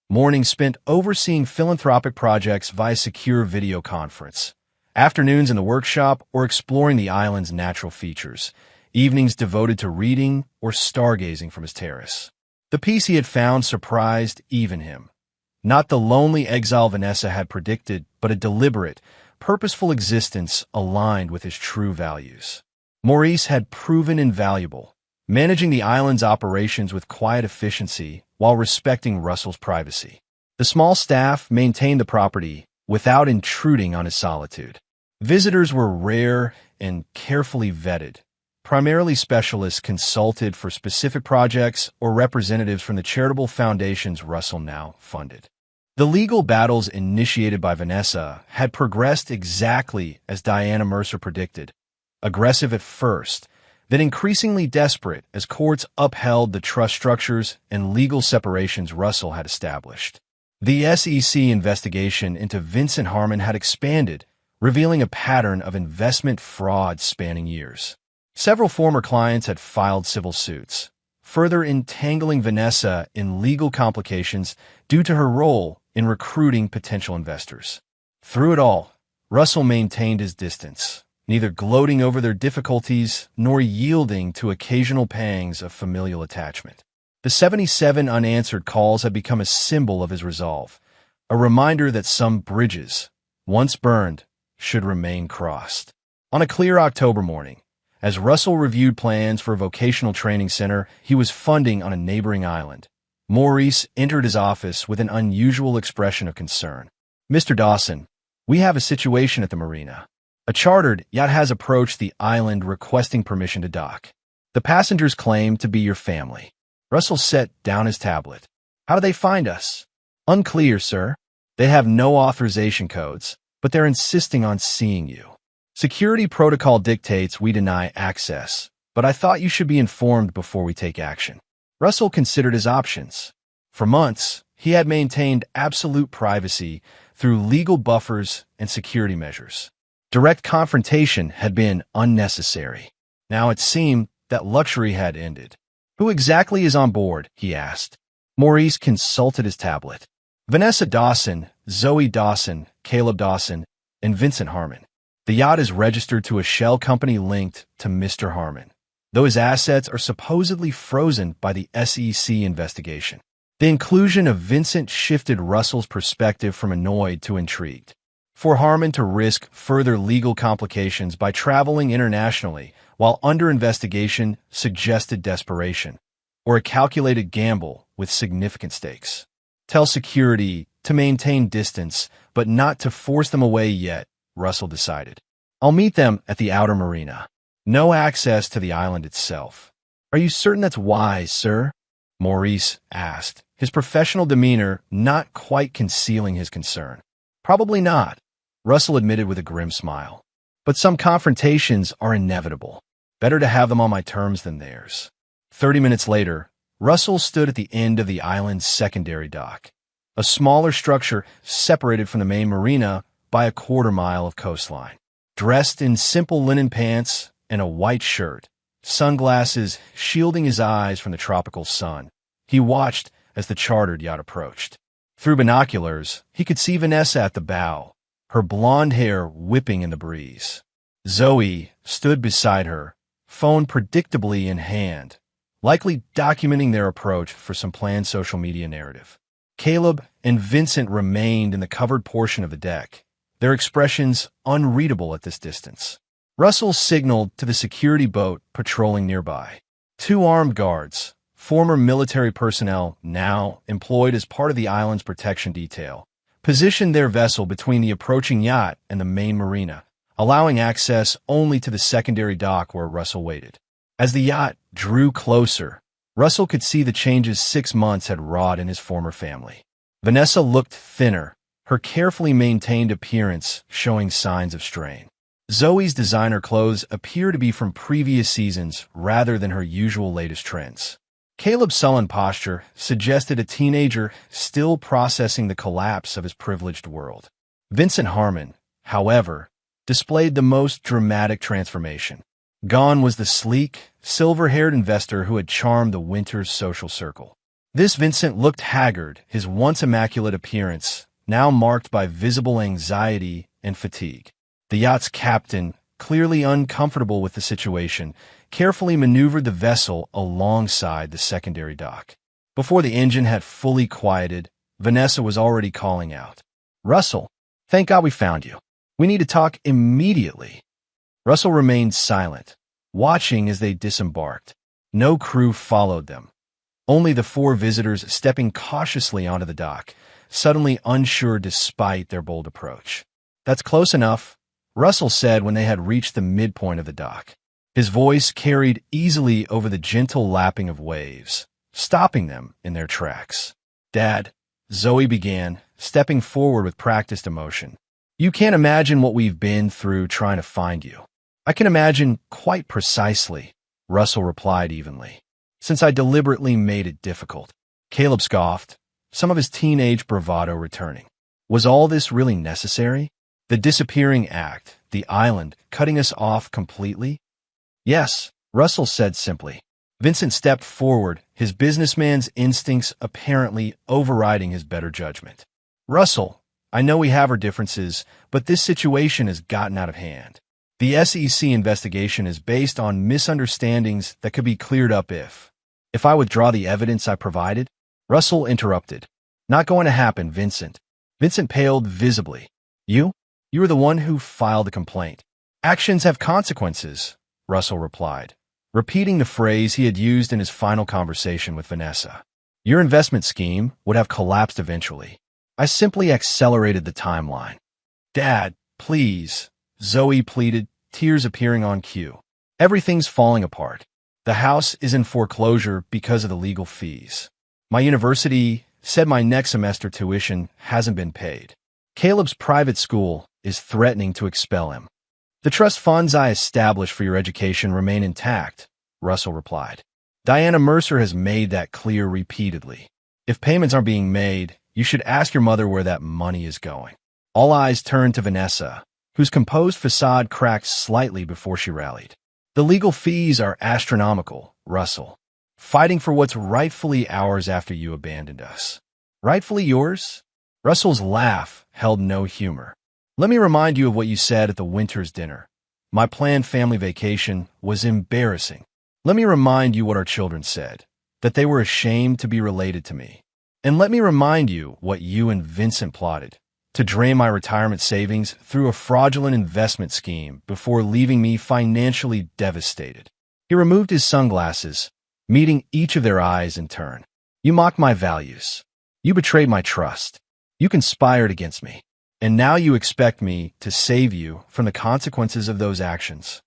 Mornings spent overseeing philanthropic projects via secure video conference. Afternoons in the workshop or exploring the island's natural features. Evenings devoted to reading or stargazing from his terrace. The peace he had found surprised even him. Not the lonely exile Vanessa had predicted, but a deliberate, purposeful existence aligned with his true values. Maurice had proven invaluable, managing the island's operations with quiet efficiency while respecting Russell's privacy. The small staff maintained the property without intruding on his solitude. Visitors were rare and carefully vetted, primarily specialists consulted for specific projects or representatives from the charitable foundations Russell now funded. The legal battles initiated by Vanessa had progressed exactly as Diana Mercer predicted, aggressive at first, then increasingly desperate as courts upheld the trust structures and legal separations Russell had established. The SEC investigation into Vincent Harmon had expanded, revealing a pattern of investment fraud spanning years. Several former clients had filed civil suits, further entangling Vanessa in legal complications due to her role in recruiting potential investors. Through it all, Russell maintained his distance, neither gloating over their difficulties nor yielding to occasional pangs of familial attachment. The 77 unanswered calls had become a symbol of his resolve, a reminder that some bridges, once burned, should remain crossed. On a clear October morning, as Russell reviewed plans for a vocational training center he was funding on a neighboring island, Maurice entered his office with an unusual expression of concern. "Mr. Dawson, we have a situation at the marina. A chartered yacht has approached the island requesting permission to dock. The passengers claim to be your family." Russell set down his tablet. "How do they find us?" "Unclear, sir. They have no authorization codes, but they're insisting on seeing you. Security protocol dictates we deny access, but I thought you should be informed before we take action." Russell considered his options. For months, he had maintained absolute privacy through legal buffers and security measures. Direct confrontation had been unnecessary. Now it seemed that luxury had ended. "Who exactly is on board?" he asked. Maurice consulted his tablet. "Vanessa Dawson, Zoe Dawson, Caleb Dawson, and Vincent Harmon. The yacht is registered to a shell company linked to Mr. Harmon, though his assets are supposedly frozen by the SEC investigation." The inclusion of Vincent shifted Russell's perspective from annoyed to intrigued. For Harmon to risk further legal complications by traveling internationally while under investigation suggested desperation, or a calculated gamble with significant stakes. Tell security to maintain distance, but not to force them away yet, Russell decided. "I'll meet them at the outer marina. No access to the island itself." "Are you certain that's wise, sir?" Maurice asked, his professional demeanor not quite concealing his concern. "Probably not," Russell admitted with a grim smile. "But some confrontations are inevitable. Better to have them on my terms than theirs." 30 minutes later, Russell stood at the end of the island's secondary dock, a smaller structure separated from the main marina by a quarter-mile of coastline. Dressed in simple linen pants and a white shirt, sunglasses shielding his eyes from the tropical sun, he watched as the chartered yacht approached. Through binoculars, he could see Vanessa at the bow, her blonde hair whipping in the breeze. Zoe stood beside her, phone predictably in hand, likely documenting their approach for some planned social media narrative. Caleb and Vincent remained in the covered portion of the deck, their expressions unreadable at this distance. Russell signaled to the security boat patrolling nearby. 2 armed guards, former military personnel now employed as part of the island's protection detail, positioned their vessel between the approaching yacht and the main marina, allowing access only to the secondary dock where Russell waited. As the yacht drew closer, Russell could see the changes 6 months had wrought in his former family. Vanessa looked thinner, her carefully maintained appearance showing signs of strain. Zoe's designer clothes appear to be from previous seasons rather than her usual latest trends. Caleb's sullen posture suggested a teenager still processing the collapse of his privileged world. Vincent Harmon, however, displayed the most dramatic transformation. Gone was the sleek, silver-haired investor who had charmed the winter's social circle. This Vincent looked haggard, his once immaculate appearance now marked by visible anxiety and fatigue. The yacht's captain, clearly uncomfortable with the situation, carefully maneuvered the vessel alongside the secondary dock. Before the engine had fully quieted, Vanessa was already calling out, "Russell, thank God we found you. We need to talk immediately. Russell remained silent, watching as they disembarked. No crew followed them. Only the four visitors stepping cautiously onto the dock, suddenly unsure despite their bold approach. "That's close enough," Russell said when they had reached the midpoint of the dock. His voice carried easily over the gentle lapping of waves, stopping them in their tracks. "Dad," Zoe began, stepping forward with practiced emotion. "You can't imagine what we've been through trying to find you." "I can imagine quite precisely," Russell replied evenly, "since I deliberately made it difficult." Caleb scoffed, some of his teenage bravado returning. Was all this really necessary? The disappearing act, the island, cutting us off completely? "Yes," Russell said simply. Vincent stepped forward, his businessman's instincts apparently overriding his better judgment. "Russell, I know we have our differences, but this situation has gotten out of hand. The SEC investigation is based on misunderstandings that could be cleared up if I withdraw the evidence I provided." Russell interrupted. "Not going to happen, Vincent." Vincent paled visibly. You? You were the one who filed the complaint." "Actions have consequences," Russell replied, repeating the phrase he had used in his final conversation with Vanessa. "Your investment scheme would have collapsed eventually. I simply accelerated the timeline." "Dad, please," Zoe pleaded, tears appearing on cue. "Everything's falling apart. The house is in foreclosure because of the legal fees. My university said my next semester tuition hasn't been paid. Caleb's private school is threatening to expel him. The trust funds I established for your education remain intact," Russell replied. "Diana Mercer has made that clear repeatedly. If payments aren't being made, you should ask your mother where that money is going." All eyes turned to Vanessa, whose composed facade cracked slightly before she rallied. "The legal fees are astronomical, Russell. Fighting for what's rightfully ours after you abandoned us." "Rightfully yours?" Russell's laugh held no humor. "Let me remind you of what you said at the winter's dinner. My planned family vacation was embarrassing. Let me remind you what our children said, that they were ashamed to be related to me. And let me remind you what you and Vincent plotted, to drain my retirement savings through a fraudulent investment scheme before leaving me financially devastated." He removed his sunglasses, meeting each of their eyes in turn. "You mocked my values. You betrayed my trust. You conspired against me. And now you expect me to save you from the consequences of those actions."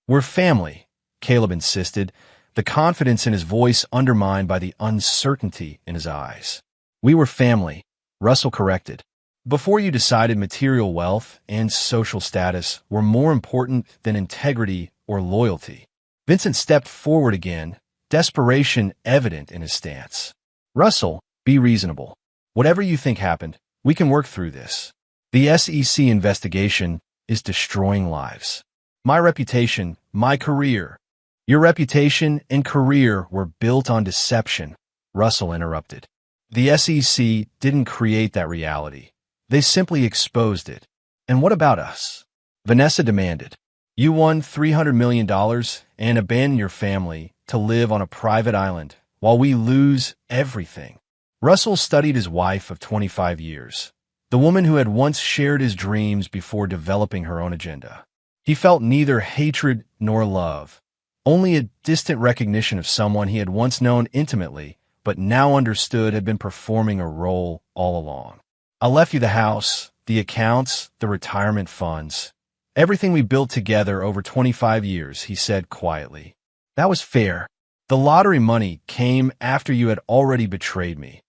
"We're family," Caleb insisted, the confidence in his voice undermined by the uncertainty in his eyes. "We were family," Russell corrected. "Before you decided material wealth and social status were more important than integrity or loyalty." Vincent stepped forward again, desperation evident in his stance. "Russell, be reasonable. Whatever you think happened, we can work through this. The SEC investigation is destroying lives. My reputation, my career." "Your reputation and career were built on deception," Russell interrupted. "The SEC didn't create that reality. They simply exposed it. And what about us?" Vanessa demanded. "You won $300 million and abandoned your family to live on a private island while we lose everything." Russell studied his wife of 25 years, the woman who had once shared his dreams before developing her own agenda. He felt neither hatred nor love, only a distant recognition of someone he had once known intimately, but now understood had been performing a role all along. "I left you the house, the accounts, the retirement funds. Everything we built together over 25 years, he said quietly. "That was fair. The lottery money came after you had already betrayed me,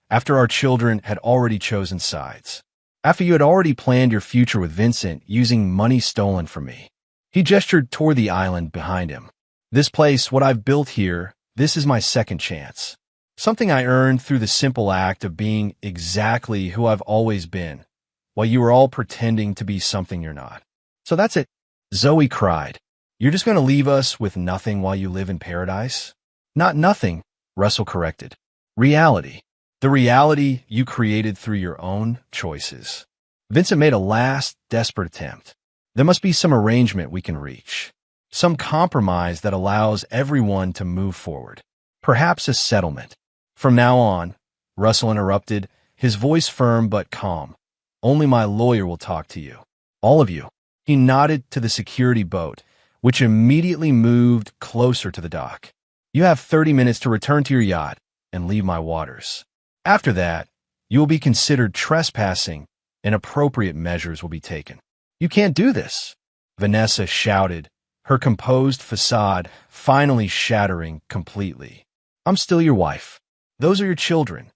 after our children had already chosen sides, after you had already planned your future with Vincent using money stolen from me." He gestured toward the island behind him. "This place, what I've built here, this is my second chance. Something I earned through the simple act of being exactly who I've always been, while you were all pretending to be something you're not." "So that's it," Zoe cried. "You're just going to leave us with nothing while you live in paradise?" "Not nothing," Russell corrected. "Reality. The reality you created through your own choices." Vincent made a last, desperate attempt. "There must be some arrangement we can reach. Some compromise that allows everyone to move forward. Perhaps a settlement." "From now on," Russell interrupted, his voice firm but calm, "only my lawyer will talk to you. All of you. He nodded to the security boat, which immediately moved closer to the dock. You have 30 minutes to return to your yacht and leave my waters. After that, you will be considered trespassing and appropriate measures will be taken. You can't do this, Vanessa shouted, her composed facade finally shattering completely. I'm still your wife. Those are your children.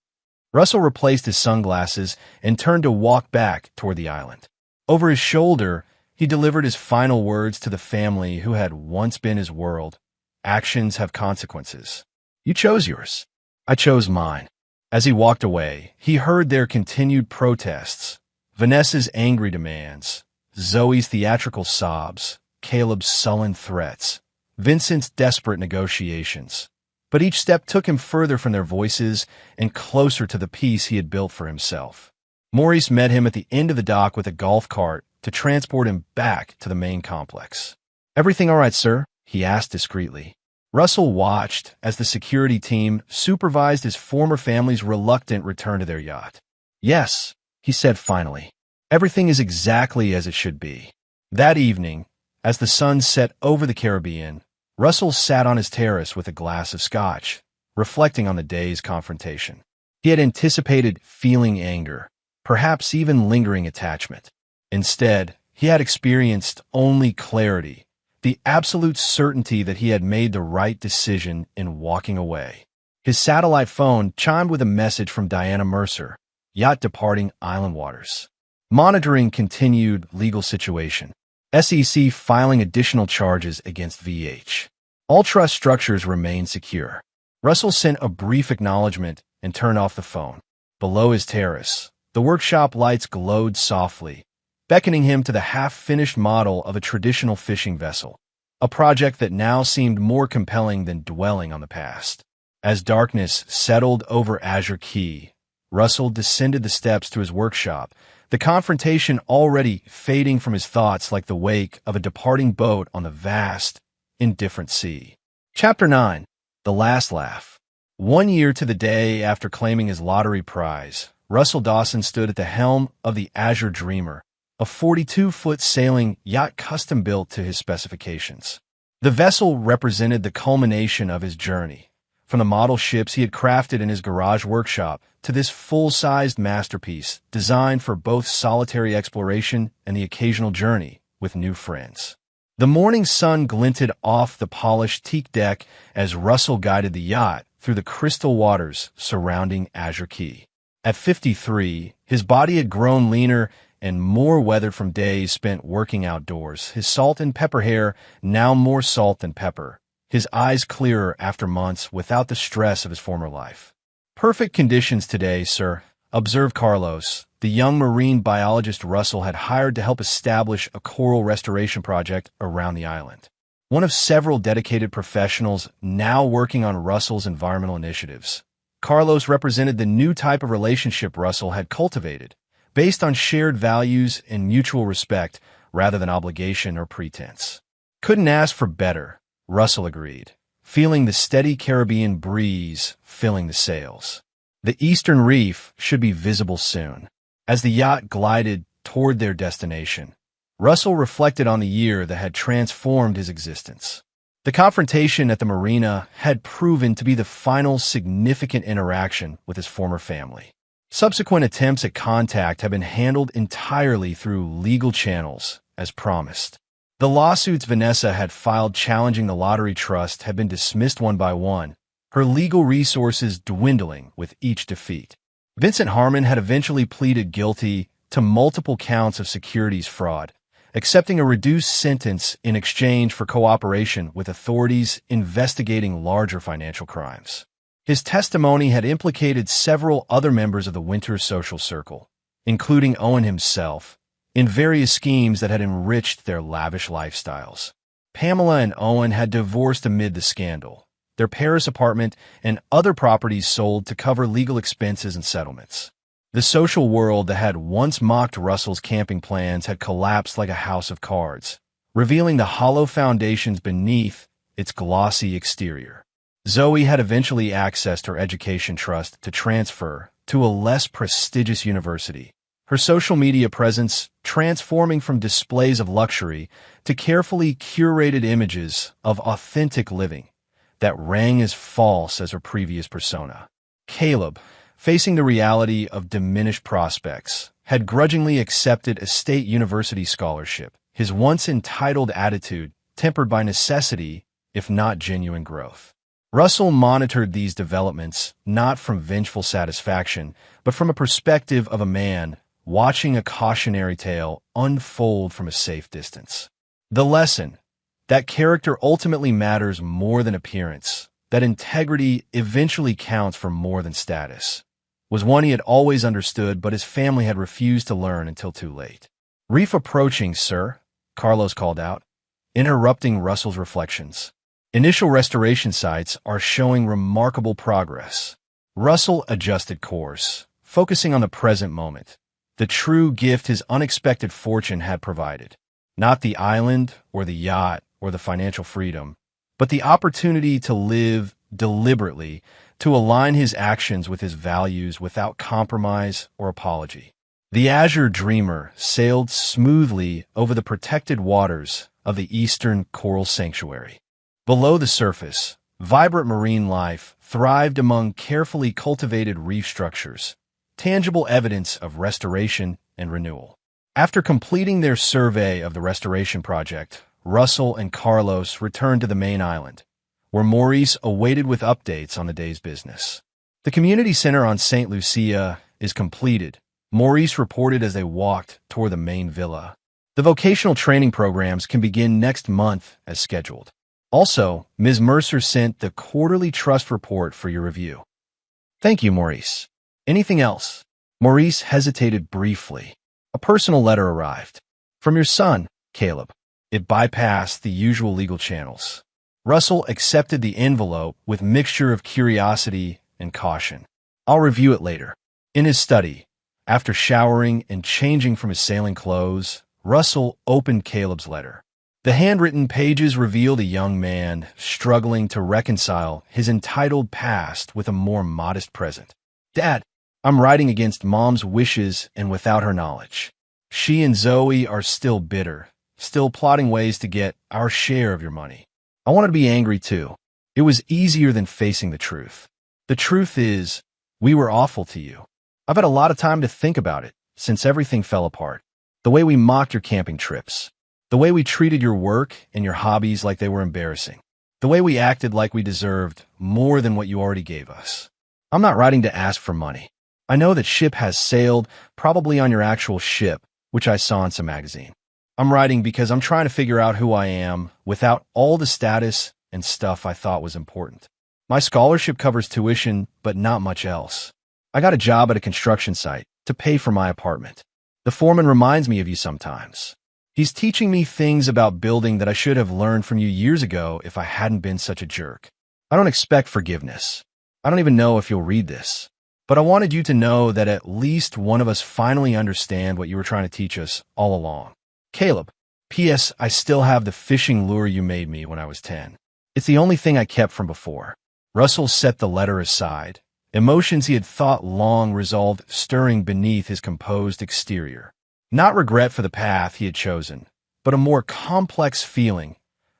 Russell replaced his sunglasses and turned to walk back toward the island. Over his shoulder, he delivered his final words to the family who had once been his world. Actions have consequences. You chose yours. I chose mine. As he walked away, he heard their continued protests, Vanessa's angry demands, Zoe's theatrical sobs, Caleb's sullen threats, Vincent's desperate negotiations. But each step took him further from their voices and closer to the peace he had built for himself. Maurice met him at the end of the dock with a golf cart to transport him back to the main complex. Everything all right, sir? He asked discreetly. Russell watched as the security team supervised his former family's reluctant return to their yacht. Yes, he said finally. Everything is exactly as it should be. That evening, as the sun set over the Caribbean, Russell sat on his terrace with a glass of scotch, reflecting on the day's confrontation. He had anticipated feeling anger, perhaps even lingering attachment. Instead, he had experienced only clarity, the absolute certainty that he had made the right decision in walking away. His satellite phone chimed with a message from Diana Mercer, yacht departing island waters. Monitoring continued legal situation. SEC filing additional charges against VH. All trust structures remain secure. Russell sent a brief acknowledgement and turned off the phone. Below his terrace, the workshop lights glowed softly, beckoning him to the half-finished model of a traditional fishing vessel, a project that now seemed more compelling than dwelling on the past. As darkness settled over Azure Key, Russell descended the steps to his workshop, the confrontation already fading from his thoughts like the wake of a departing boat on the vast, indifferent sea. Chapter 9. The Last Laugh. 1 year to the day after claiming his lottery prize, Russell Dawson stood at the helm of the Azure Dreamer, a 42-foot sailing yacht custom-built to his specifications. The vessel represented the culmination of his journey, from the model ships he had crafted in his garage workshop to this full-sized masterpiece designed for both solitary exploration and the occasional journey with new friends. The morning sun glinted off the polished teak deck as Russell guided the yacht through the crystal waters surrounding Azure Key. At 53, his body had grown leaner and more weathered from days spent working outdoors, his salt and pepper hair now more salt than pepper, his eyes clearer after months without the stress of his former life. Perfect conditions today, sir, observed Carlos, the young marine biologist Russell had hired to help establish a coral restoration project around the island. One of several dedicated professionals now working on Russell's environmental initiatives. Carlos represented the new type of relationship Russell had cultivated, based on shared values and mutual respect rather than obligation or pretense. Couldn't ask for better, Russell agreed, feeling the steady Caribbean breeze filling the sails. The eastern reef should be visible soon. As the yacht glided toward their destination, Russell reflected on the year that had transformed his existence. The confrontation at the marina had proven to be the final significant interaction with his former family. Subsequent attempts at contact have been handled entirely through legal channels, as promised. The lawsuits Vanessa had filed challenging the lottery trust had been dismissed one by one, her legal resources dwindling with each defeat. Vincent Harmon had eventually pleaded guilty to multiple counts of securities fraud, accepting a reduced sentence in exchange for cooperation with authorities investigating larger financial crimes. His testimony had implicated several other members of the Winters social circle, including Owen himself, in various schemes that had enriched their lavish lifestyles. Pamela and Owen had divorced amid the scandal, their Paris apartment and other properties sold to cover legal expenses and settlements. The social world that had once mocked Russell's camping plans had collapsed like a house of cards, revealing the hollow foundations beneath its glossy exterior. Zoe had eventually accessed her education trust to transfer to a less prestigious university, her social media presence transforming from displays of luxury to carefully curated images of authentic living that rang as false as her previous persona. Caleb, facing the reality of diminished prospects, had grudgingly accepted a state university scholarship, his once entitled attitude tempered by necessity, if not genuine growth. Russell monitored these developments not from vengeful satisfaction, but from a perspective of a man watching a cautionary tale unfold from a safe distance. The lesson: that character ultimately matters more than appearance, that integrity eventually counts for more than status, was one he had always understood, but his family had refused to learn until too late. "Reef approaching, sir," Carlos called out, interrupting Russell's reflections. Initial restoration sites are showing remarkable progress. Russell adjusted course, focusing on the present moment, the true gift his unexpected fortune had provided. Not the island or the yacht or the financial freedom, but the opportunity to live deliberately, to align his actions with his values without compromise or apology. The Azure Dreamer sailed smoothly over the protected waters of the Eastern Coral Sanctuary. Below the surface, vibrant marine life thrived among carefully cultivated reef structures, tangible evidence of restoration and renewal. After completing their survey of the restoration project, Russell and Carlos returned to the main island, where Maurice awaited with updates on the day's business. "The community center on St. Lucia is completed," Maurice reported as they walked toward the main villa. "The vocational training programs can begin next month as scheduled. Also, Ms. Mercer sent the quarterly trust report for your review." "Thank you, Maurice. Anything else?" Maurice hesitated briefly. A personal letter arrived. "From your son, Caleb." It bypassed the usual legal channels. Russell accepted the envelope with mixture of curiosity and caution. "I'll review it later." In his study, after showering and changing from his sailing clothes, Russell opened Caleb's letter. The handwritten pages revealed a young man struggling to reconcile his entitled past with a more modest present. "Dad, I'm writing against Mom's wishes and without her knowledge. She and Zoe are still bitter, still plotting ways to get our share of your money. I wanted to be angry too. It was easier than facing the truth. The truth is, we were awful to you. I've had a lot of time to think about it since everything fell apart. The way we mocked your camping trips. The way we treated your work and your hobbies like they were embarrassing. The way we acted like we deserved more than what you already gave us. I'm not writing to ask for money. I know that ship has sailed, probably on your actual ship, which I saw in some magazine. I'm writing because I'm trying to figure out who I am without all the status and stuff I thought was important. My scholarship covers tuition, but not much else. I got a job at a construction site to pay for my apartment. The foreman reminds me of you sometimes. He's teaching me things about building that I should have learned from you years ago if I hadn't been such a jerk. I don't expect forgiveness. I don't even know if you'll read this. But I wanted you to know that at least one of us finally understand what you were trying to teach us all along. Caleb, P.S. I still have the fishing lure you made me when I was 10. It's the only thing I kept from before." Russell set the letter aside. Emotions he had thought long resolved stirring beneath his composed exterior. Not regret for the path he had chosen, but a more complex feeling,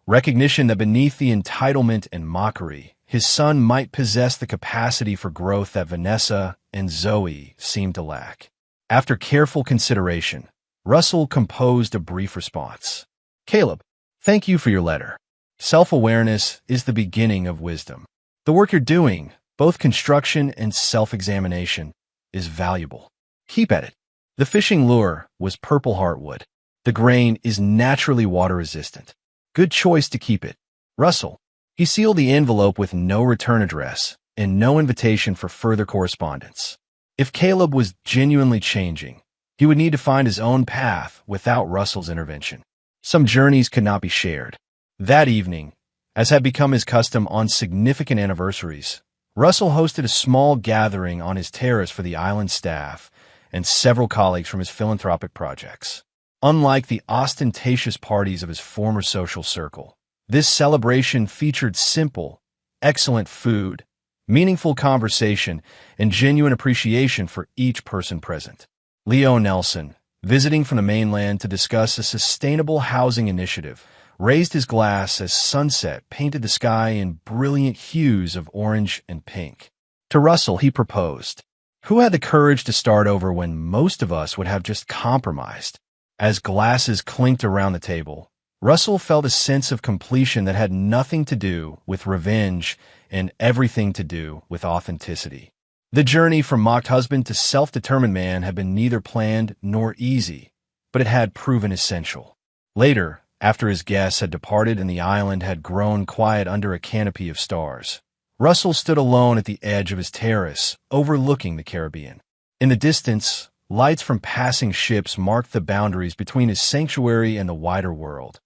recognition that beneath the entitlement and mockery, his son might possess the capacity for growth that Vanessa and Zoe seemed to lack. After careful consideration, Russell composed a brief response. "Caleb, thank you for your letter. Self-awareness is the beginning of wisdom. The work you're doing, both construction and self-examination, is valuable. Keep at it." The fishing lure was purple heartwood. The grain is naturally water-resistant. Good choice to keep it. Russell. He sealed the envelope with no return address and no invitation for further correspondence. If Caleb was genuinely changing, he would need to find his own path without Russell's intervention. Some journeys could not be shared. That evening, as had become his custom on significant anniversaries, Russell hosted a small gathering on his terrace for the island staff and several colleagues from his philanthropic projects. Unlike the ostentatious parties of his former social circle, this celebration featured simple, excellent food, meaningful conversation, and genuine appreciation for each person present. Leo Nelson, visiting from the mainland to discuss a sustainable housing initiative, raised his glass as sunset painted the sky in brilliant hues of orange and pink. To Russell, he proposed, who had the courage to start over when most of us would have just compromised. As glasses clinked around the table, Russell felt a sense of completion that had nothing to do with revenge and everything to do with authenticity. The journey from mocked husband to self-determined man had been neither planned nor easy, but it had proven essential. Later, after his guests had departed and the island had grown quiet under a canopy of stars, Russell stood alone at the edge of his terrace, overlooking the Caribbean. In the distance, lights from passing ships marked the boundaries between his sanctuary and the wider world,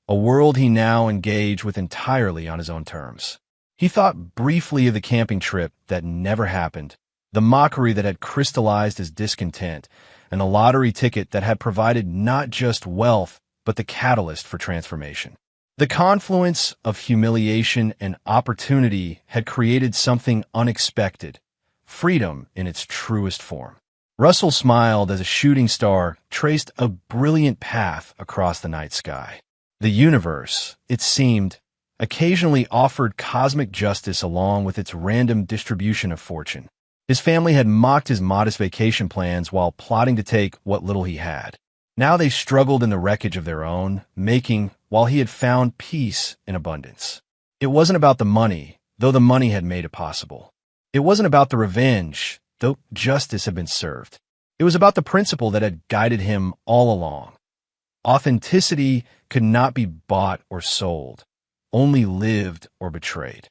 a world he now engaged with entirely on his own terms. He thought briefly of the camping trip that never happened, the mockery that had crystallized his discontent, and the lottery ticket that had provided not just wealth, but the catalyst for transformation. The confluence of humiliation and opportunity had created something unexpected, freedom in its truest form. Russell smiled as a shooting star traced a brilliant path across the night sky. The universe, it seemed, occasionally offered cosmic justice along with its random distribution of fortune. His family had mocked his modest vacation plans while plotting to take what little he had. Now they struggled in the wreckage of their own making, while he had found peace in abundance. It wasn't about the money, though the money had made it possible. It wasn't about the revenge, though justice had been served. It was about the principle that had guided him all along. Authenticity could not be bought or sold, only lived or betrayed.